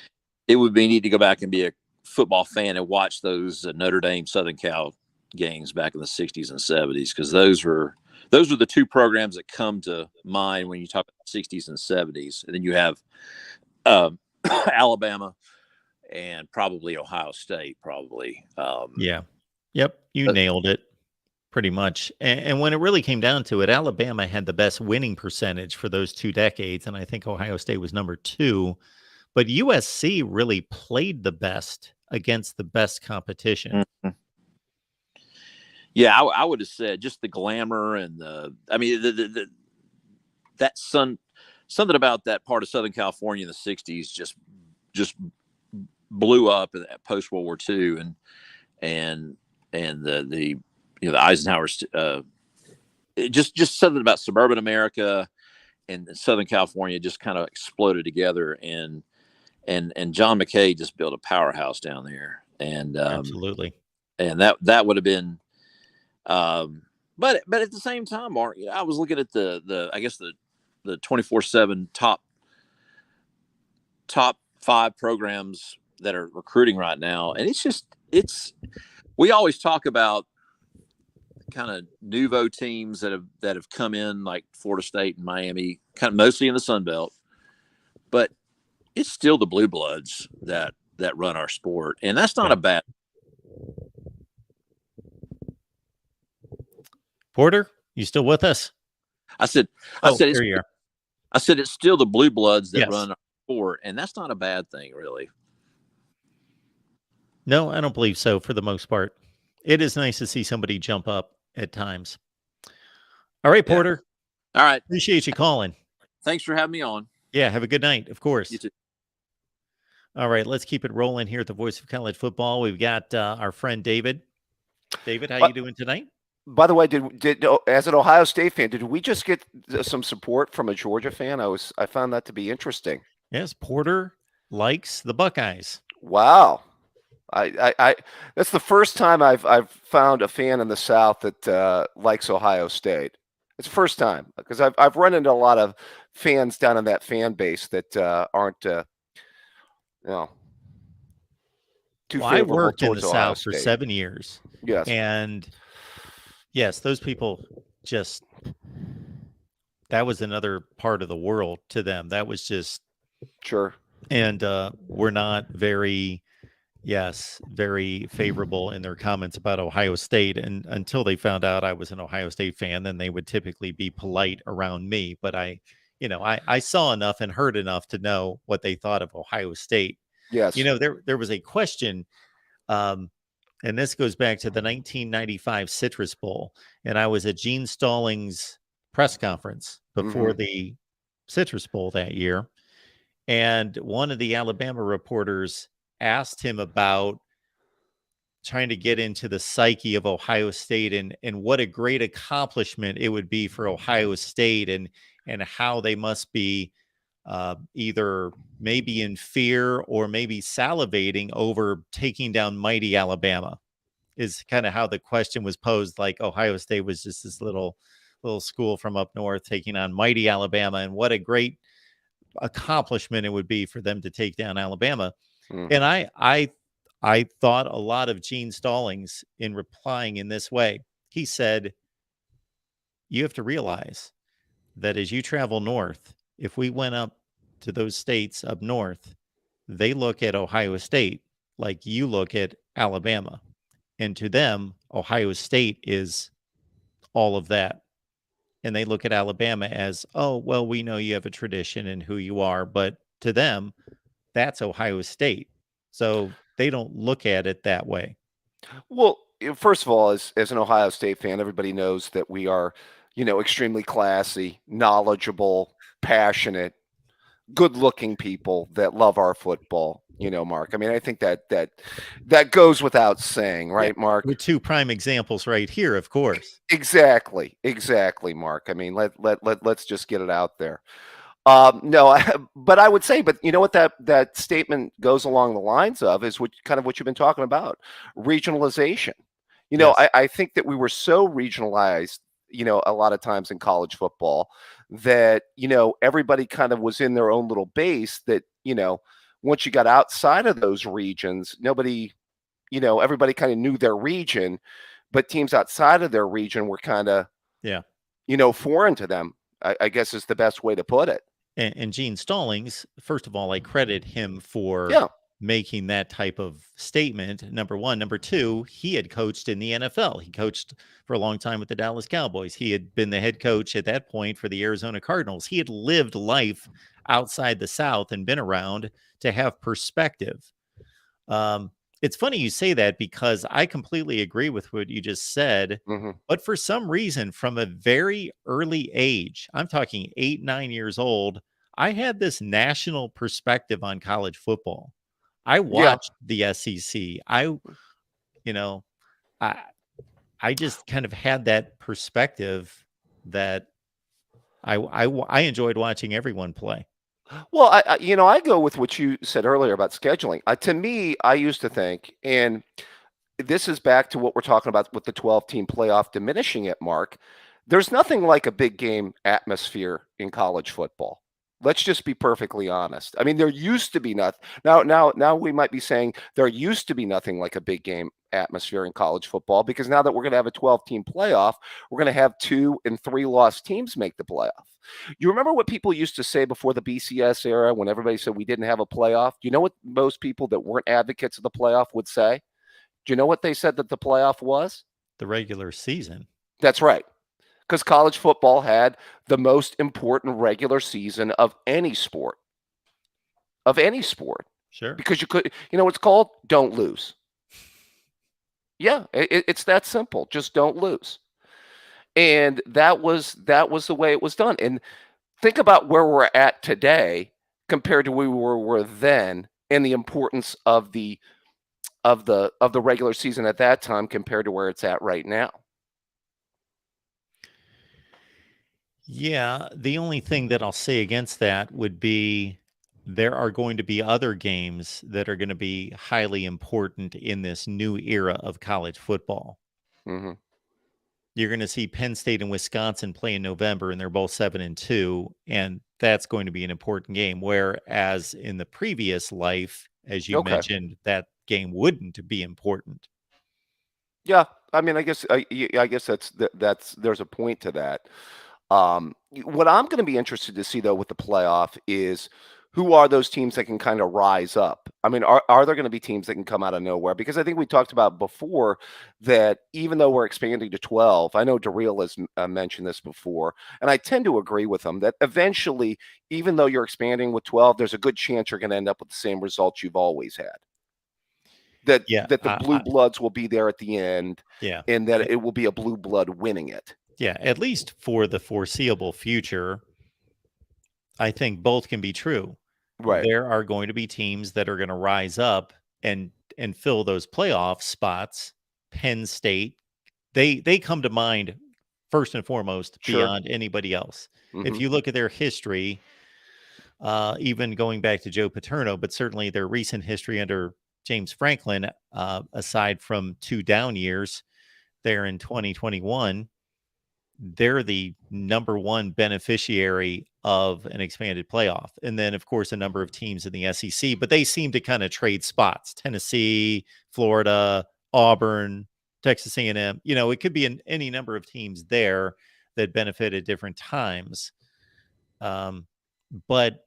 it would be neat to go back and be a football fan and watch those Notre Dame Southern Cal games back in the 60s and 70s, because those were the two programs that come to mind when you talk about 60s and 70s. And then you have Alabama and probably Ohio State, probably. Yeah. Yep. You nailed it pretty much. And when it really came down to it, Alabama had the best winning percentage for those 2 decades. And I think Ohio State was number 2. But USC really played the best against the best competition. Mm-hmm. Yeah, I would have said just the glamour and something about that part of Southern California in the 60s just blew up in post World War II, and the Eisenhower's just something about suburban America and Southern California just kind of exploded together, and John McKay just built a powerhouse down there, and absolutely, and that would have been. But at the same time, Mark, I was looking at the 24/7 top 5 programs that are recruiting right now, and we always talk about kind of nouveau teams that have come in, like Florida State and Miami, kind of mostly in the Sun Belt, but it's still the blue bloods that run our sport, and that's not a bad. Porter, you still with us? I said it's still the blue bloods that run our sport, and that's not a bad thing, really. No, I don't believe so. For the most part, it is nice to see somebody jump up at times. All right, Porter. Yeah. All right. Appreciate you calling. Thanks for having me on. Yeah. Have a good night. Of course. You too. All right. Let's keep it rolling here at the Voice of College Football. We've got our friend David. David, how you doing tonight? By the way, did as an Ohio State fan, did we just get some support from a Georgia fan? I found that to be interesting. Yes, Porter likes the Buckeyes. Wow, I that's the first time I've found a fan in the South that likes Ohio State. It's the first time, because I've run into a lot of fans down in that fan base that aren't too favorable. I worked in the towards Ohio South for State. 7 years. Yes, and yes, those people that was another part of the world to them. That was just sure. And we're not very favorable in their comments about Ohio State. And until they found out I was an Ohio State fan, then they would typically be polite around me. But I saw enough and heard enough to know what they thought of Ohio State. Yes. There was a question, and this goes back to the 1995 Citrus Bowl, and I was at Gene Stallings' press conference before the Citrus Bowl that year, and one of the Alabama reporters asked him about trying to get into the psyche of Ohio State and what a great accomplishment it would be for Ohio State and how they must be either maybe in fear or maybe salivating over taking down mighty Alabama, is kind of how the question was posed. Like Ohio State was just this little school from up north taking on mighty Alabama, and what a great accomplishment it would be for them to take down Alabama. And I thought a lot of Gene Stallings in replying in this way. He said, you have to realize that as you travel north, if we went up to those states up north, they look at Ohio State like you look at Alabama. And to them, Ohio State is all of that. And they look at Alabama as, oh, well, we know you have a tradition and who you are. But to them, that's Ohio State. So they don't look at it that way. Well, first of all, as an Ohio State fan, everybody knows that we are, extremely classy, knowledgeable, passionate, good-looking people that love our football. Mark. I mean, I think that goes without saying, right, Mark? With two prime examples right here, of course. Exactly, Mark. I mean, let's just get it out there. No, but I would say, but you know what that statement goes along the lines of is what you've been talking about, regionalization. Yes. I think that we were so regionalized, a lot of times in college football that, everybody kind of was in their own little base that, once you got outside of those regions, nobody, everybody kind of knew their region, but teams outside of their region were kind of, foreign to them, I guess is the best way to put it. And Gene Stallings, first of all, I credit him for making that type of statement, number one. Number two, he had coached in the NFL. He coached for a long time with the Dallas Cowboys. He had been the head coach at that point for the Arizona Cardinals. He had lived life outside the South and been around to have perspective. It's funny you say that because I completely agree with what you just said. But for some reason, from a very early age, I'm talking 8, 9 years old, I had this national perspective on college football. I watched the SEC. I just kind of had that perspective that I enjoyed watching everyone play. Well, I go with what you said earlier about scheduling. To me, I used to think, and this is back to what we're talking about with the 12-team playoff diminishing it, Mark. There's nothing like a big game atmosphere in college football. Let's just be perfectly honest. I mean, there used to be nothing. Now we might be saying there used to be nothing like a big game atmosphere in college football, because now that we're going to have a 12-team playoff, we're going to have 2 and 3 loss teams make the playoff. You remember what people used to say before the BCS era when everybody said we didn't have a playoff? Do you know what most people that weren't advocates of the playoff would say? Do you know what they said that the playoff was? The regular season. That's right. Because college football had the most important regular season of any sport. Of any sport. Sure. Because you could, what's called? Don't lose. Yeah, it's that simple. Just don't lose. And that was the way it was done. And think about where we're at today compared to where we were then, and the importance of the regular season at that time compared to where it's at right now. Yeah, the only thing that I'll say against that would be there are going to be other games that are going to be highly important in this new era of college football. You're going to see Penn State and Wisconsin play in November, and they're both 7-2, and that's going to be an important game. Whereas in the previous life, as you mentioned, that game wouldn't be important. Yeah, I mean, I guess that's there's a point to that. What I'm going to be interested to see, though, with the playoff is who are those teams that can kind of rise up? I mean, are there going to be teams that can come out of nowhere? Because I think we talked about before that even though we're expanding to 12, I know Darrell has mentioned this before, and I tend to agree with him that eventually, even though you're expanding with 12, there's a good chance you're going to end up with the same results you've always had. That the blue bloods will be there at the end, and that it will be a blue blood winning it. Yeah, at least for the foreseeable future, I think both can be true. Right. There are going to be teams that are going to rise up and fill those playoff spots. Penn State, they come to mind first and foremost beyond anybody else. If you look at their history, even going back to Joe Paterno, but certainly their recent history under James Franklin, aside from 2 down years there in 2021, they're the number one beneficiary of an expanded playoff. And then, of course, a number of teams in the SEC, but they seem to kind of trade spots. Tennessee, Florida, Auburn, Texas A&M. You know, it could be any number of teams there that benefit at different times. But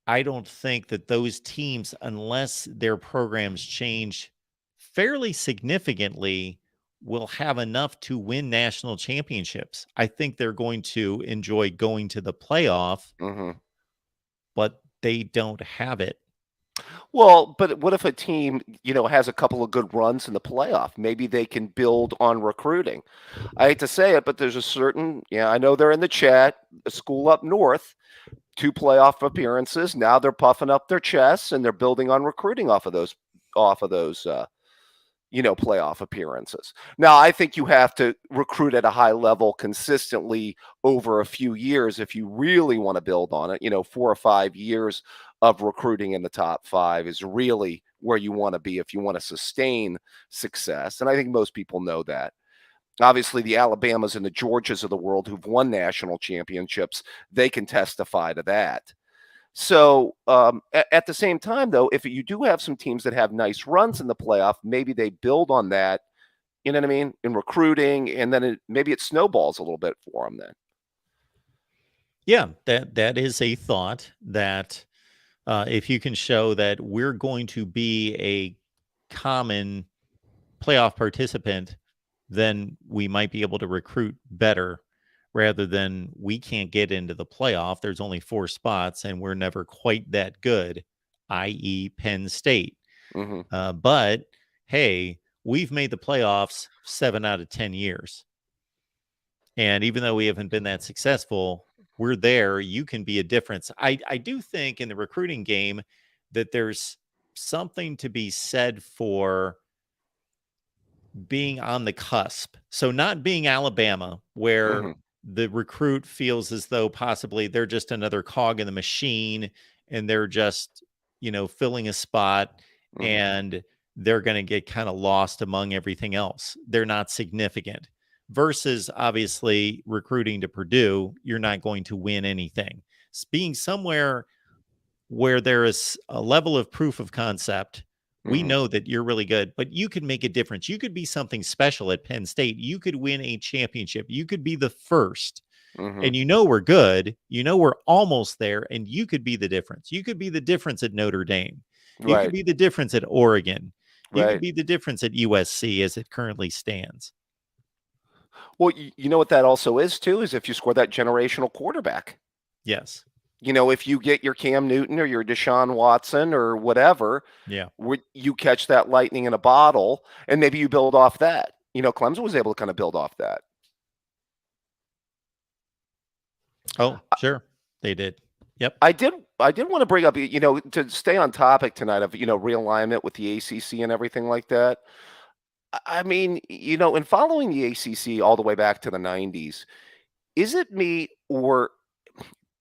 I don't think that those teams, unless their programs change fairly significantly, will have enough to win national championships. I think they're going to enjoy going to the playoff, but they don't have it. Well, but what if a team, has a couple of good runs in the playoff? Maybe they can build on recruiting. I hate to say it, but there's a certain, I know they're in the chat, a school up north, 2 playoff appearances. Now they're puffing up their chests and they're building on recruiting off of those playoff appearances. Now, I think you have to recruit at a high level consistently over a few years if you really want to build on it. 4 or 5 years of recruiting in the top 5 is really where you want to be if you want to sustain success. And I think most people know that. Obviously, the Alabamas and the Georgias of the world who've won national championships, they can testify to that. So at the same time, though, if you do have some teams that have nice runs in the playoff, maybe they build on that, you know what I mean, in recruiting, and then maybe it snowballs a little bit for them then. Yeah, that is a thought that if you can show that we're going to be a common playoff participant, then we might be able to recruit better rather than we can't get into the playoff. There's only 4 spots and we're never quite that good, i.e. Penn State. But hey, we've made the playoffs 7 out of 10 years. And even though we haven't been that successful, we're there. You can be a difference. I do think in the recruiting game that there's something to be said for being on the cusp. So not being Alabama, where the recruit feels as though possibly they're just another cog in the machine and they're just, filling a spot and they're going to get kind of lost among everything else. They're not significant. Versus obviously recruiting to Purdue, you're not going to win anything. Being somewhere where there is a level of proof of concept, we know that you're really good, but you could make a difference. You could be something special at Penn State. You could win a championship. You could be the first. And we're good. We're almost there, and you could be the difference. You could be the difference at Notre Dame. You could be the difference at Oregon. You could be the difference at USC as it currently stands. Well, you know what that also is, too, is if you score that generational quarterback. Yes. If you get your Cam Newton or your Deshaun Watson or whatever, you catch that lightning in a bottle, and maybe you build off that. Clemson was able to kind of build off that. Oh, sure. They did. Yep. I did want to bring up, to stay on topic tonight of, realignment with the ACC and everything like that. I mean, in following the ACC all the way back to the 90s, is it me or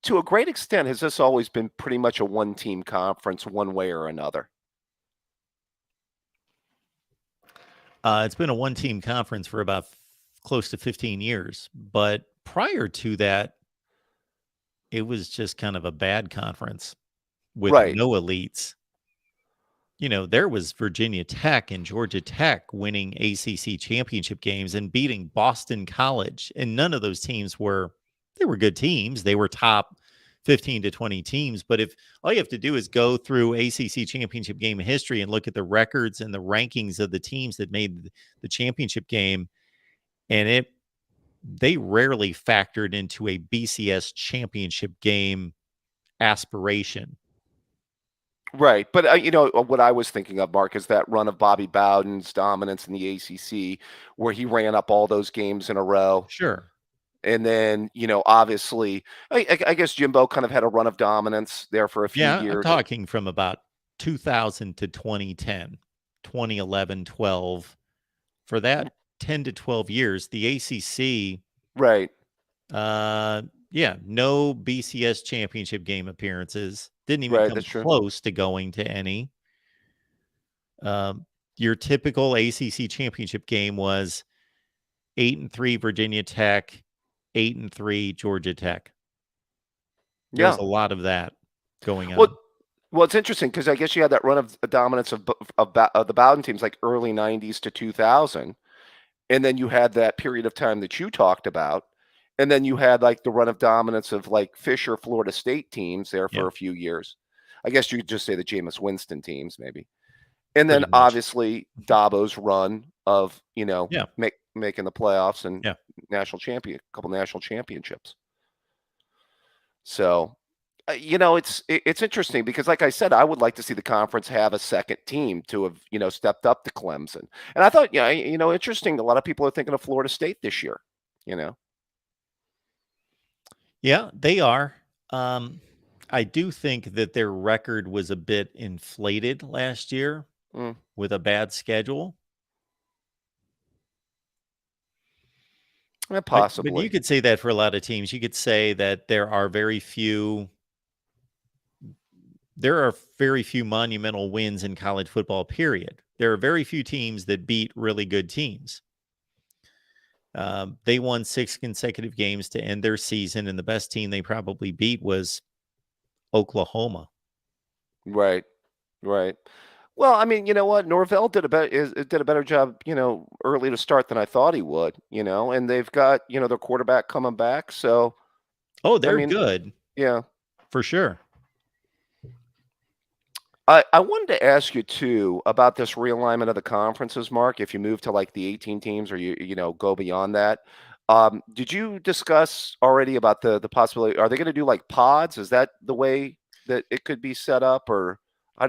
to a great extent, has this always been pretty much a one-team conference one way or another? It's been a one-team conference for about close to 15 years. But prior to that, it was just kind of a bad conference with no elites. There was Virginia Tech and Georgia Tech winning ACC championship games and beating Boston College. And none of those teams they were good teams. They were top 15 to 20 teams. But if all you have to do is go through ACC championship game history and look at the records and the rankings of the teams that made the championship game, and they rarely factored into a BCS championship game aspiration. Right. But, what I was thinking of, Mark, is that run of Bobby Bowden's dominance in the ACC where he ran up all those games in a row. Sure. And then, obviously, I guess Jimbo kind of had a run of dominance there for a few Yeah, years. I'm talking from about 2000 to 2010, 2011, 12. For that 10 to 12 years, the ACC, Right. no BCS championship game appearances. Didn't even Right, come that's true. close to going to any. Your typical ACC championship game was 8-3 Virginia Tech, 8-3 Georgia Tech. There was Yeah. a lot of that going on. Well, it's interesting because I guess you had that run of dominance of the Bowden teams like early 90s to 2000. And then you had that period of time that you talked about. And then you had like the run of dominance of like Fisher, Florida State teams there for Yeah. a few years. I guess you could just say the Jameis Winston teams maybe. And then Pretty much. obviously Dabo's run of, Yeah. making the playoffs and Yeah. couple national championships. So, it's interesting because, like I said, I would like to see the conference have a second team to have, stepped up to Clemson. And I thought, interesting. A lot of people are thinking of Florida State this year. Yeah, they are. I do think that their record was a bit inflated last year with a bad schedule. Possibly. But you could say that for a lot of teams. You could say that there are very few monumental wins in college football, period. There are very few teams that beat really good teams. They won 6 consecutive games to end their season, and the best team they probably beat was Oklahoma. Right. Well, I mean, you know what? Norvell did a better job, early to start than I thought he would, and they've got, their quarterback coming back. So, they're good. Yeah, for sure. I wanted to ask you too about this realignment of the conferences, Mark. If you move to like the 18 teams or you go beyond that, did you discuss already about the possibility? Are they going to do like pods? Is that the way that it could be set up, or I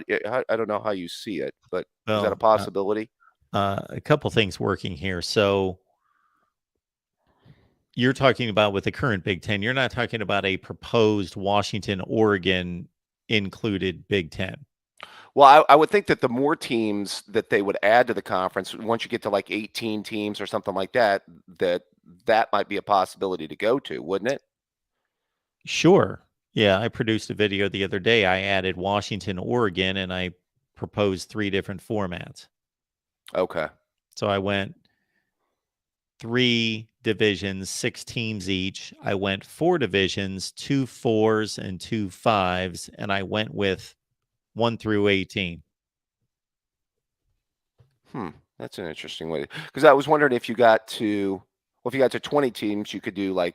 don't know how you see it, but is that a possibility? A couple things working here. So you're talking about with the current Big Ten. You're not talking about a proposed Washington, Oregon included Big Ten. Well, I would think that the more teams that they would add to the conference, once you get to like 18 teams or something like that, that might be a possibility to go to, wouldn't it? Sure. Yeah, I produced a video the other day. I added Washington, Oregon, and I proposed 3 different formats. Okay. So I went 3 divisions, 6 teams each. I went 4 divisions, 2 4s and 2 5s, and I went with 1 through 18. That's an interesting way, because I was wondering if you got to 20 teams, you could do like,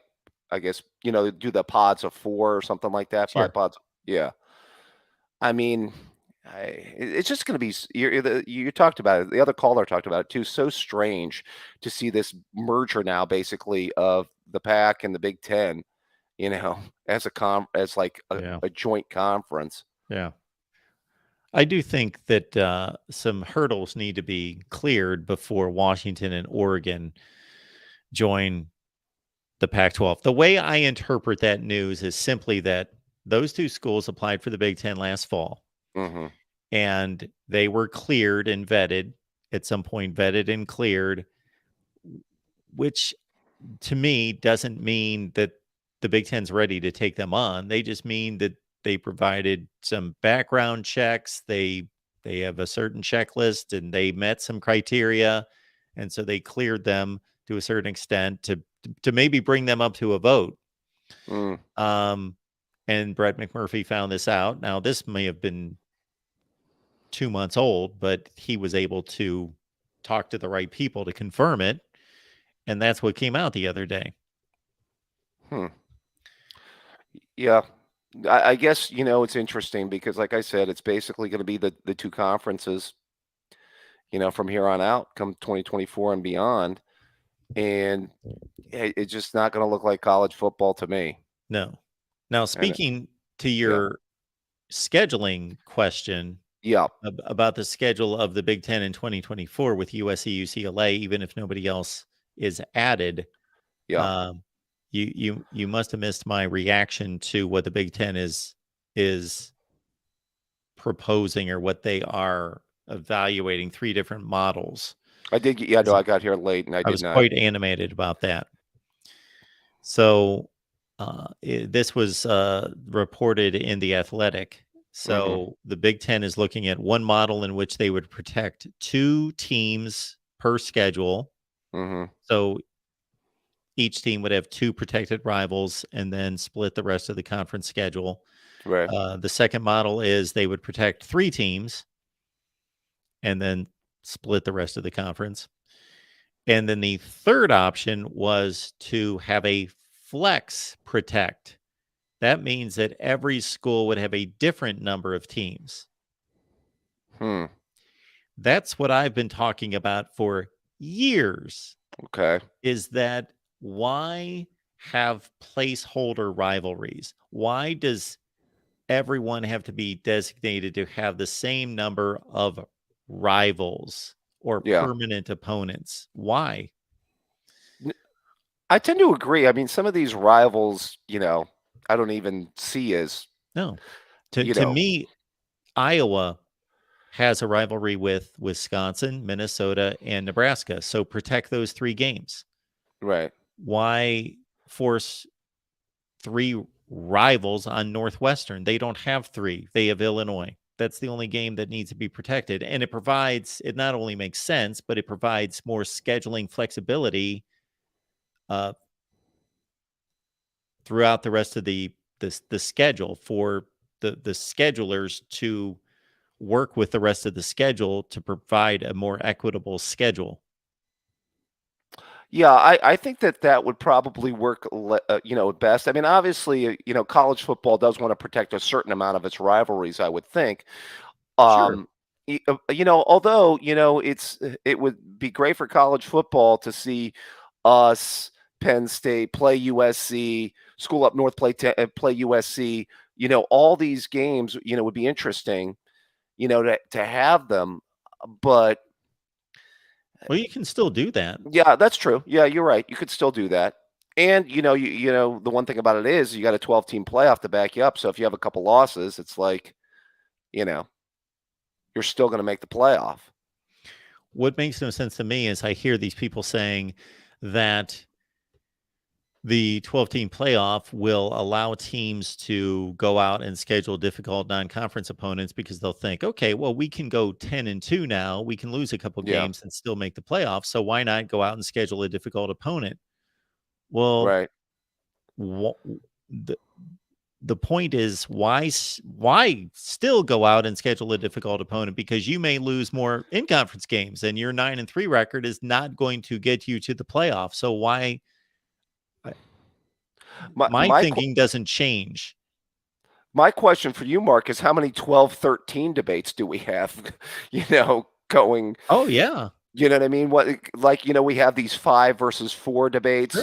I guess, do the pods of 4 or something like that. Sure. 5 pods. Yeah. I mean, it's just going to be, you talked about it. The other caller talked about it too. So strange to see this merger now, basically, of the Pac and the Big Ten, as a joint conference. Yeah. I do think that some hurdles need to be cleared before Washington and Oregon join the Pac-12. The way I interpret that news is simply that those 2 schools applied for the Big Ten last fall, and they were cleared and vetted at some point, vetted and cleared, which to me doesn't mean that the Big Ten's ready to take them on. They just mean that they provided some background checks. They have a certain checklist and they met some criteria. And so they cleared them to a certain extent to maybe bring them up to a vote. And Brett McMurphy found this out. Now, this may have been 2 months old, but he was able to talk to the right people to confirm it. And that's what came out the other day. Yeah. I guess, it's interesting because, like I said, it's basically going to be the two conferences, from here on out, come 2024 and beyond. And it's just not going to look like college football to me. No. Now, And speaking to yeah, your scheduling question yeah, about the schedule of the Big Ten in 2024 with USC, UCLA, even if nobody else is added, yeah. you must have missed my reaction to what the Big Ten is proposing, or what they are evaluating, 3 different models. I did. Yeah, no, I got here late and I I did was not. quite animated about that. So this was reported in The Athletic. So the Big Ten is looking at one model in which they would protect 2 teams per schedule. So each team would have 2 protected rivals and then split the rest of the conference schedule. Right. The second model is they would protect 3 teams and then split the rest of the conference. And then the third option was to have a flex protect. That means that every school would have a different number of teams. That's what I've been talking about for years. Okay. Is that why have placeholder rivalries? Why does everyone have to be designated to have the same number of rivals or permanent opponents? Why? I tend to agree. I mean, some of these rivals, I don't even see as no. To me, Iowa has a rivalry with Wisconsin, Minnesota, and Nebraska. So protect those 3 games. Right. Why force 3 rivals on Northwestern? They don't have 3. They have Illinois. That's the only game that needs to be protected. And it not only makes sense, but it provides more scheduling flexibility throughout the rest of the schedule for the schedulers to work with the rest of the schedule to provide a more equitable schedule. Yeah, I think that would probably work, best. I mean, obviously, college football does want to protect a certain amount of its rivalries, I would think. Sure. Although, it would be great for college football to see us, Penn State, play USC, School Up North play USC. All these games, would be interesting, to have them. But well, you can still do that. Yeah, that's true. Yeah, you're right. You could still do that. And the one thing about it is you got a 12-team playoff to back you up. So if you have a couple losses, it's like, you're still going to make the playoff. What makes no sense to me is I hear these people saying that the 12-team playoff will allow teams to go out and schedule difficult non-conference opponents because they'll think, okay, well, we can go 10-2 now. We can lose a couple games and still make the playoffs. So why not go out and schedule a difficult opponent? Well, right. The point is, why still go out and schedule a difficult opponent? Because you may lose more in-conference games, and your 9-3 record is not going to get you to the playoff. So why? My thinking doesn't change. My question for you, Mark, is how many 12-13 debates do we have, going? Oh, yeah. You know what I mean? We have these 5 versus 4 debates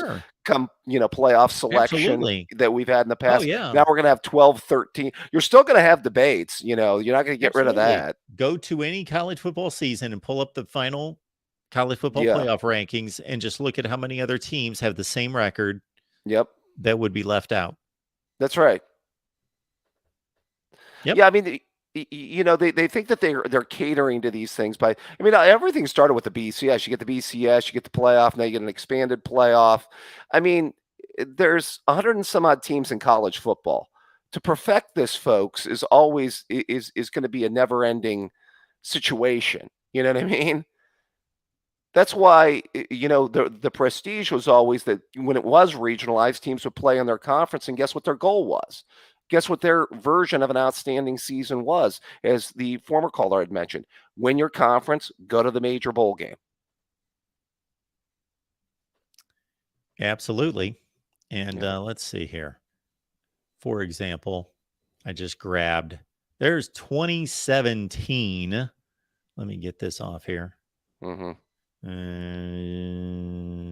come, playoff selection that we've had in the past. Oh, yeah. Now we're going to have 12-13. You're still going to have debates. You're not going to get rid of that. Go to any college football season and pull up the final college football playoff rankings and just look at how many other teams have the same record. Yep. That would be left out. That's right. Yep. Yeah, I mean, they think that they're catering to these things by, I mean, everything started with the BCS. You get the BCS, you get the playoff, now you get an expanded playoff. I mean, there's 100 and some odd teams in college football. To perfect this, folks, is always is going to be a never-ending situation. You know what I mean? That's why, the prestige was always that when it was regionalized, teams would play in their conference, and guess what their goal was? Guess what their version of an outstanding season was? As the former caller had mentioned, win your conference, go to the major bowl game. Absolutely. And let's see here. For example, I just grabbed. There's 2017. Let me get this off here. Mm-hmm.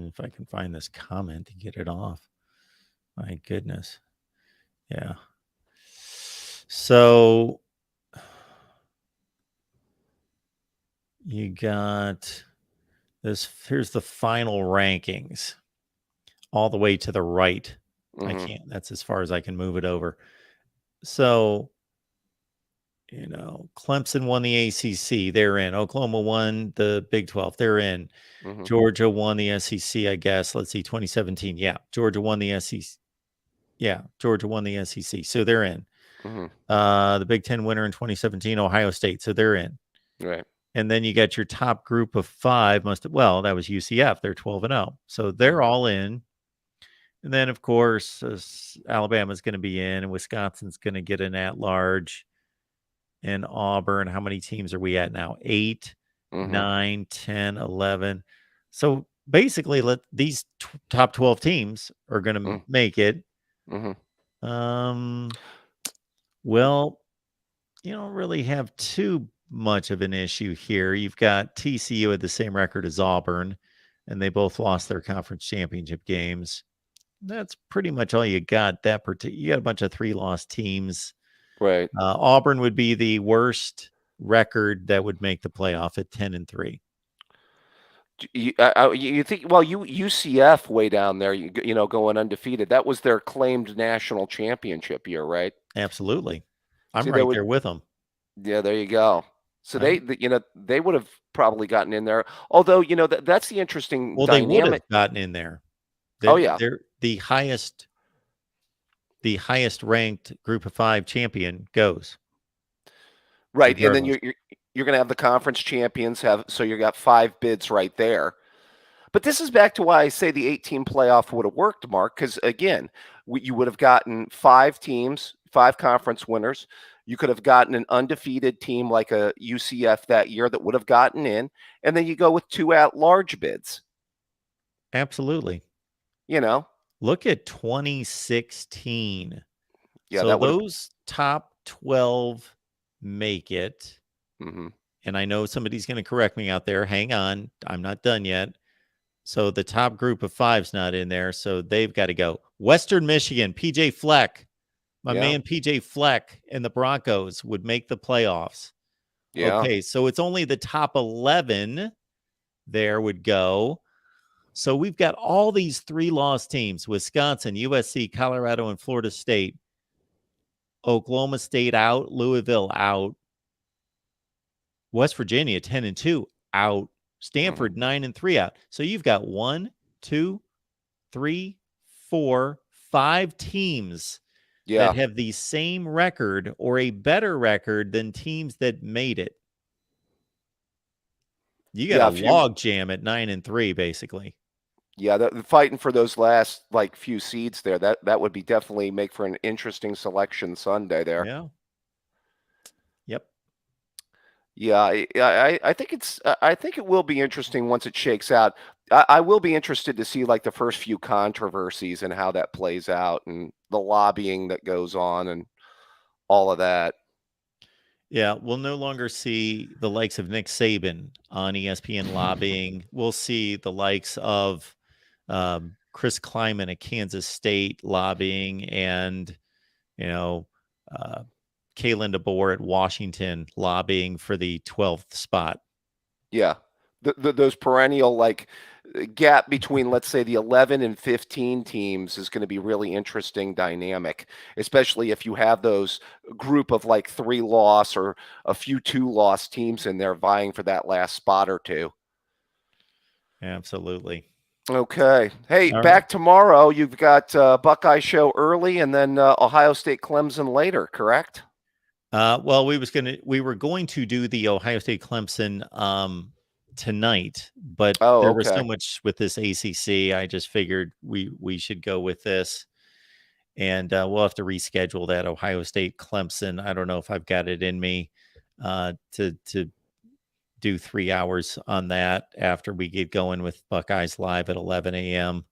If I can find this comment to get it off. My goodness. Yeah. So you got this. Here's the final rankings all the way to the right. I Mm-hmm. can't. That's as far as I can move it over. So, Clemson won the ACC. They're in. Oklahoma won the Big 12. They're in. Mm-hmm. Georgia won the SEC, I guess. Let's see, 2017. Yeah, Georgia won the SEC. Yeah, Georgia won the SEC. So they're in. Mm-hmm. The Big Ten winner in 2017, Ohio State. So they're in. Right. And then you got your top group of 5. That was UCF. They're 12-0. So they're all in. And then, of course, Alabama's going to be in, and Wisconsin's going to get an at-large. And Auburn, how many teams are we at now? 8, Mm-hmm. 9, 10, 11. So basically, these top 12 teams are going to make it. Mm-hmm. Well, you don't really have too much of an issue here. You've got TCU at the same record as Auburn, and they both lost their conference championship games. That's pretty much all you got. You got a bunch of 3-loss teams. Right. Auburn would be the worst record that would make the playoff at 10-3. You think? Well, UCF way down there, going undefeated. That was their claimed national championship year, right? Absolutely, I'm See, right there with them. Yeah, there you go. So Right. they would have probably gotten in there. Although that's the interesting Well, they would have dynamic. gotten in there. Yeah. They're the highest ranked group of 5 champion goes. Right, and then Regardless. you're going to have the conference champions so you got 5 bids right there. But this is back to why I say the 8-team playoff would have worked, Mark, because again, you would have gotten 5 teams, 5 conference winners. You could have gotten an undefeated team like a UCF that year that would have gotten in, and then you go with 2 at-large bids. Absolutely. Look at 2016. Yeah, so that those top 12 make it. Mm-hmm. And I know somebody's going to correct me out there. Hang on. I'm not done yet. So the top group of 5's not in there. So they've got to go. Western Michigan, PJ Fleck. My man PJ Fleck and the Broncos would make the playoffs. Yeah. Okay, so it's only the top 11 there would go. So we've got all these 3-loss teams: Wisconsin, USC, Colorado, and Florida State. Oklahoma State out, Louisville out. West Virginia 10-2 out. Stanford 9-3 out. So you've got 1, 2, 3, 4, 5 teams that have the same record or a better record than teams that made it. You got a log jam at 9-3, basically. Yeah, the fighting for those last few seeds there, that would be definitely make for an interesting selection Sunday there. Yeah. Yep. Yeah, I think it will be interesting once it shakes out. I will be interested to see the first few controversies and how that plays out and the lobbying that goes on and all of that. Yeah, we'll no longer see the likes of Nick Saban on ESPN lobbying. We'll see the likes of Chris Kleiman at Kansas State lobbying, and Kalen DeBoer at Washington lobbying for the 12th spot. Yeah, those perennial gap between, let's say, the 11 and 15 teams is going to be really interesting dynamic, especially if you have those group of 3-loss or a few 2-loss teams in there vying for that last spot or 2. Absolutely. Okay. Hey, All back tomorrow. You've got Buckeye show early and then Ohio State Clemson later, correct? Well, we were going to do the Ohio State Clemson tonight, but there was so much with this ACC. I just figured we should go with this, and we'll have to reschedule that Ohio State Clemson. I don't know if I've got it in me to do 3 hours on that after we get going with Buckeyes Live at 11 a.m.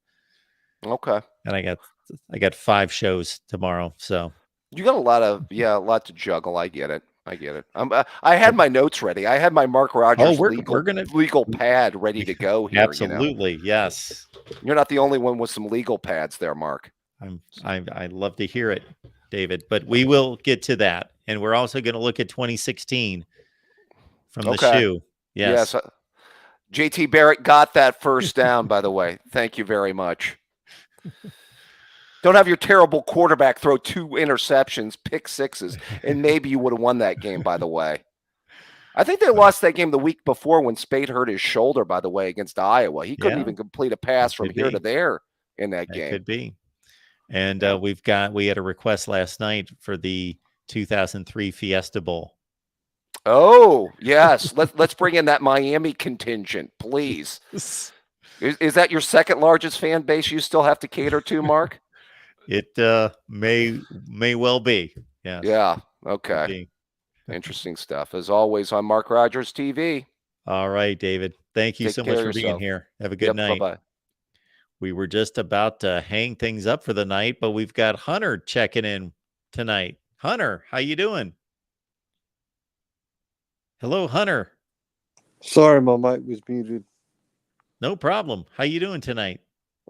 Okay. And I got 5 shows tomorrow, so You got a lot to juggle. I get it. I had my notes ready. I had my Mark Rogers legal pad ready to go here. Absolutely, yes. You're not the only one with some legal pads there, Mark. I love to hear it, David. But we will get to that, and we're also going to look at 2016 from the shoe. Yes. JT Barrett got that first down. By the way, thank you very much. Don't have your terrible quarterback throw 2 interceptions, pick sixes, and maybe you would have won that game, by the way. I think they lost that game the week before when Spade hurt his shoulder, by the way, against Iowa. He couldn't even complete a pass from here to there in that game. Could be. And we had a request last night for the 2003 Fiesta Bowl. Oh, yes. Let's bring in that Miami contingent, please. Is that your second largest fan base you still have to cater to, Mark? It may well be. Yeah. Yeah. Okay. Interesting stuff. As always, on Mark Rogers TV. All right, David. Thank you so much for being here. Have a good night. Bye-bye. We were just about to hang things up for the night, but we've got Hunter checking in tonight. Hunter, how you doing? Hello, Hunter. Sorry, my mic was muted. No problem. How you doing tonight?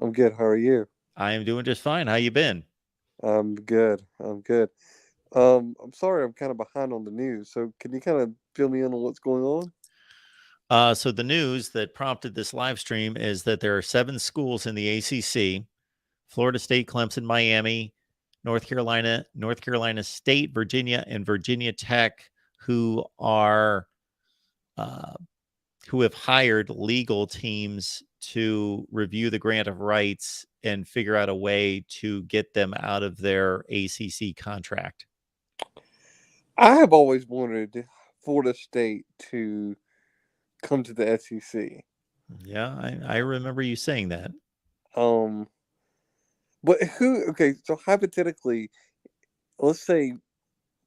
I'm good. How are you? I am doing just fine. How you been? I'm good. I'm sorry I'm kind of behind on the news. So can you kind of fill me in on what's going on? So the news that prompted this live stream is that there are 7 schools in the ACC: Florida State, Clemson, Miami, North Carolina State, Virginia, and Virginia Tech, who have hired legal teams to review the grant of rights and figure out a way to get them out of their ACC contract. I have always wanted Florida State to come to the SEC. Yeah, I remember you saying that. But okay, so hypothetically, let's say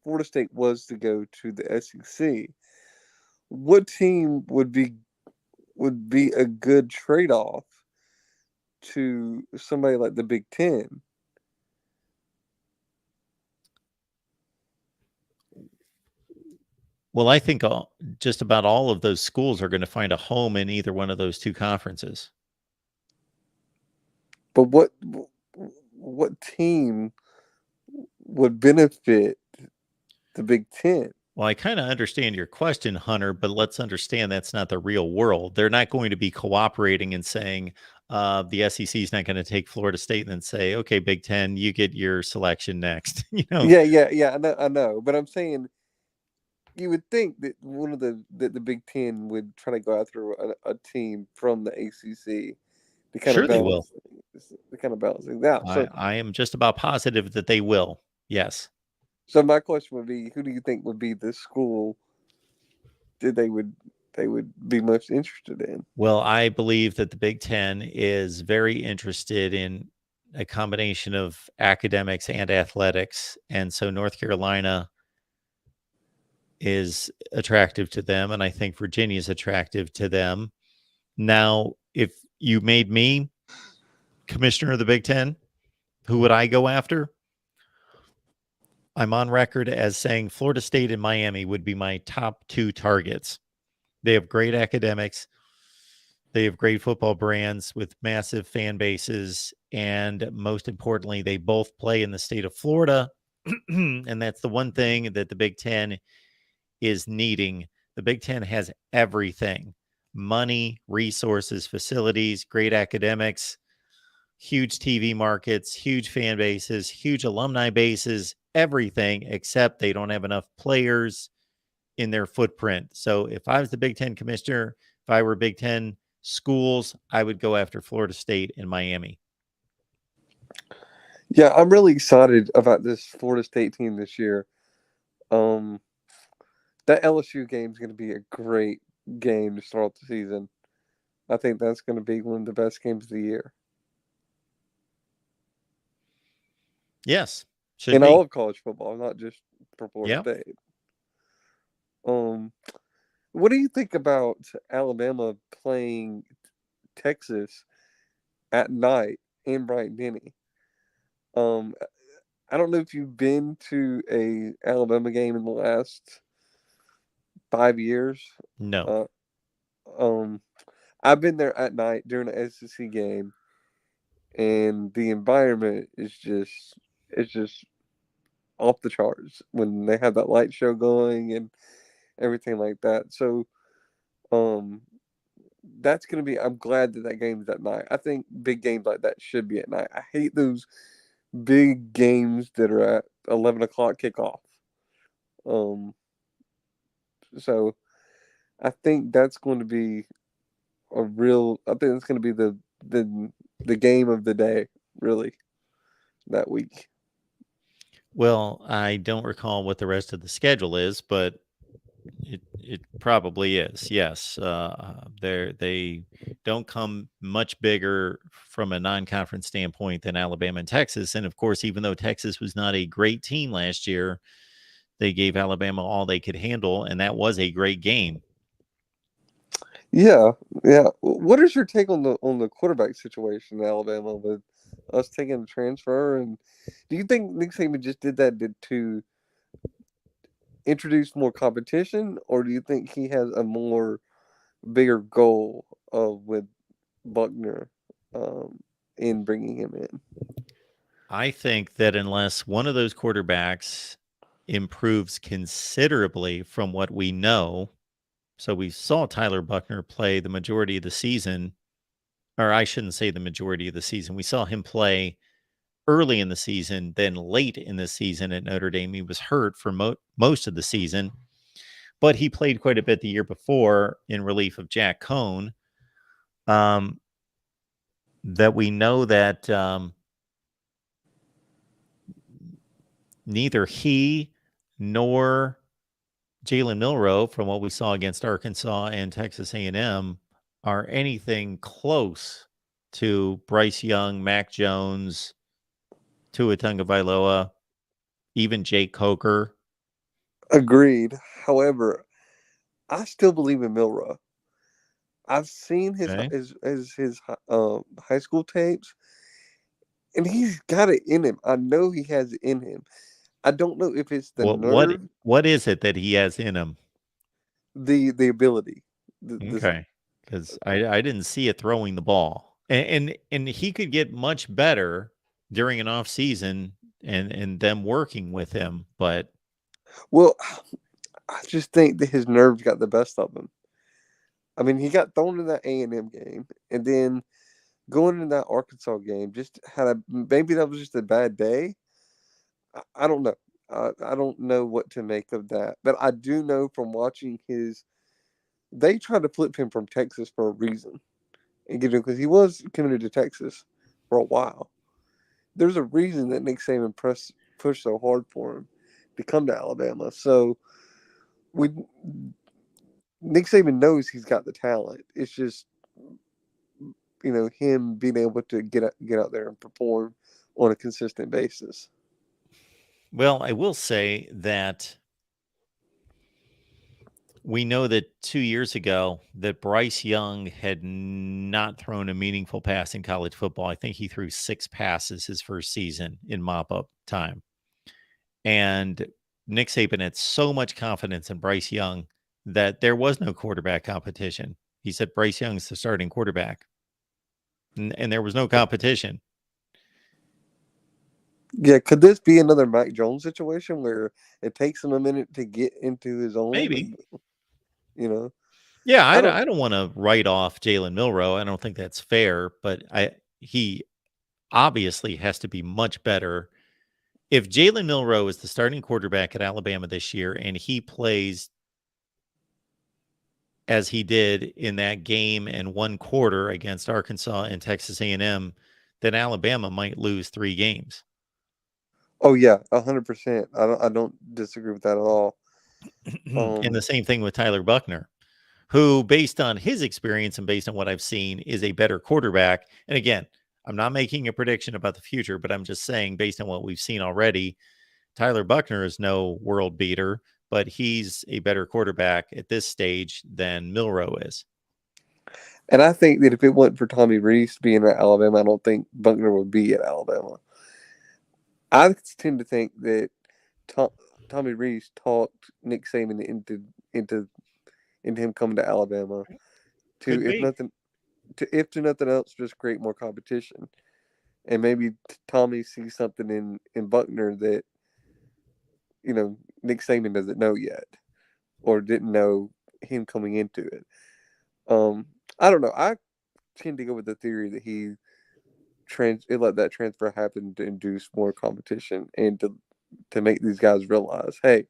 Florida State was to go to the SEC. What team would be a good trade-off to somebody like the Big Ten? Well, I think just about all of those schools are going to find a home in either one of those 2 conferences. But what team would benefit the Big Ten? Well, I kind of understand your question, Hunter, but let's understand that's not the real world. They're not going to be cooperating and saying the SEC is not going to take Florida State and then say, okay, Big Ten, you get your selection next. Yeah. I know. But I'm saying you would think that the Big Ten would try to go after a team from the ACC to kind of balance. To kind of balance things out. So I am just about positive that they will. Yes. So my question would be, who do you think would be the school that they would be most interested in? Well, I believe that the Big Ten is very interested in a combination of academics and athletics. And so North Carolina is attractive to them, and I think Virginia is attractive to them. Now, if you made me commissioner of the Big Ten, who would I go after? I'm on record as saying Florida State and Miami would be my top 2 targets. They have great academics. They have great football brands with massive fan bases. And most importantly, they both play in the state of Florida. And that's the one thing that the Big Ten is needing. The Big Ten has everything: money, resources, facilities, great academics, huge TV markets, huge fan bases, huge alumni bases, everything, except they don't have enough players in their footprint. So if I was the Big Ten commissioner, if I were Big Ten schools, I would go after Florida State and Miami. Yeah, I'm really excited about this Florida State team this year. That LSU game is going to be a great game to start the season. I think that's going to be one of the best games of the year. Yes. In all of college football, not just for Florida State. What do you think about Alabama playing Texas at night in Bryant-Denny? I don't know if you've been to a Alabama game in the last 5 years. No. I've been there at night during the SEC game, and the environment is just off the charts when they have that light show going and everything like that. So, that's going to be. I'm glad that game's at night. I think big games like that should be at night. I hate those big games that are at 11 o'clock kickoff. So I think that's going to be I think it's going to be the game of the day, really, that week. Well, I don't recall what the rest of the schedule is, but it probably is. Yes, they don't come much bigger from a non-conference standpoint than Alabama and Texas. And of course, even though Texas was not a great team last year, they gave Alabama all they could handle, and that was a great game. Yeah. What is your take on the quarterback situation in Alabama with us taking the transfer? And do you think Nick Saban just did that to introduce more competition, or do you think he has a bigger goal with Buckner in bringing him in? I think that unless one of those quarterbacks improves considerably from what we know, so we saw Tyler Buckner play the majority of the season, or I shouldn't say the majority of the season. We saw him play early in the season, then late in the season at Notre Dame. He was hurt for most of the season, but he played quite a bit the year before in relief of Jack Cohn. That we know that neither he nor Jalen Milroe, from what we saw against Arkansas and Texas A&M, are anything close to Bryce Young, Mac Jones, Tua Tagovailoa, even Jake Coker. Agreed. However, I still believe in Milroe. I've seen his high school tapes, and he's got it in him. I know he has it in him. I don't know if it's the nerve. What is it that he has in him? The ability. Okay, because I didn't see it throwing the ball, and he could get much better during an off season and them working with him, but I just think that his nerves got the best of him. I mean, he got thrown in that A&M game, and then going into that Arkansas game, maybe that was just a bad day. I don't know. I don't know what to make of that, but I do know from watching they tried to flip him from Texas for a reason, and get him because he was committed to Texas for a while. There's a reason that Nick Saban pushed so hard for him to come to Alabama. So Nick Saban knows he's got the talent. It's just, him being able to get out there and perform on a consistent basis. Well, I will say that we know that 2 years ago that Bryce Young had not thrown a meaningful pass in college football. I think he threw 6 passes his first season in mop-up time. And Nick Saban had so much confidence in Bryce Young that there was no quarterback competition. He said Bryce Young's the starting quarterback. And there was no competition. Yeah, could this be another Mac Jones situation where it takes him a minute to get into his own? Maybe. Yeah, I don't want to write off Jalen Milroe. I don't think that's fair, but he obviously has to be much better. If Jalen Milroe is the starting quarterback at Alabama this year and he plays as he did in that game and one quarter against Arkansas and Texas A&M, then Alabama might lose 3 games. Oh yeah, 100%. I don't disagree with that at all. And the same thing with Tyler Buckner, who, based on his experience and based on what I've seen, is a better quarterback. And again, I'm not making a prediction about the future, but I'm just saying, based on what we've seen already, Tyler Buckner is no world beater, but he's a better quarterback at this stage than Milroe is. And I think that if it wasn't for Tommy Rees being at Alabama, I don't think Buckner would be at Alabama. I tend to think that Tommy Rees talked Nick Saban into him coming to Alabama Could to, be. if to nothing else, just create more competition. And maybe Tommy sees something in Buckner that, Nick Saban doesn't know yet, or didn't know him coming into it. I don't know. I tend to go with the theory that he let that transfer happen to induce more competition and to make these guys realize, hey,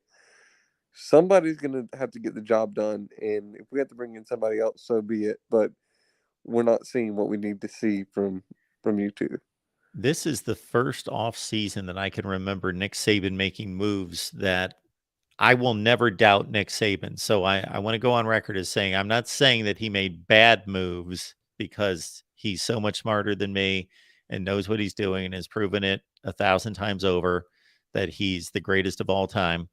somebody's going to have to get the job done, and if we have to bring in somebody else, so be it. But we're not seeing what we need to see from you two. This is the first off season that I can remember Nick Saban making moves that I will never doubt Nick Saban. So I want to go on record as saying I'm not saying that he made bad moves, because he's so much smarter than me and knows what he's doing and has proven it 1,000 times over that he's the greatest of all time.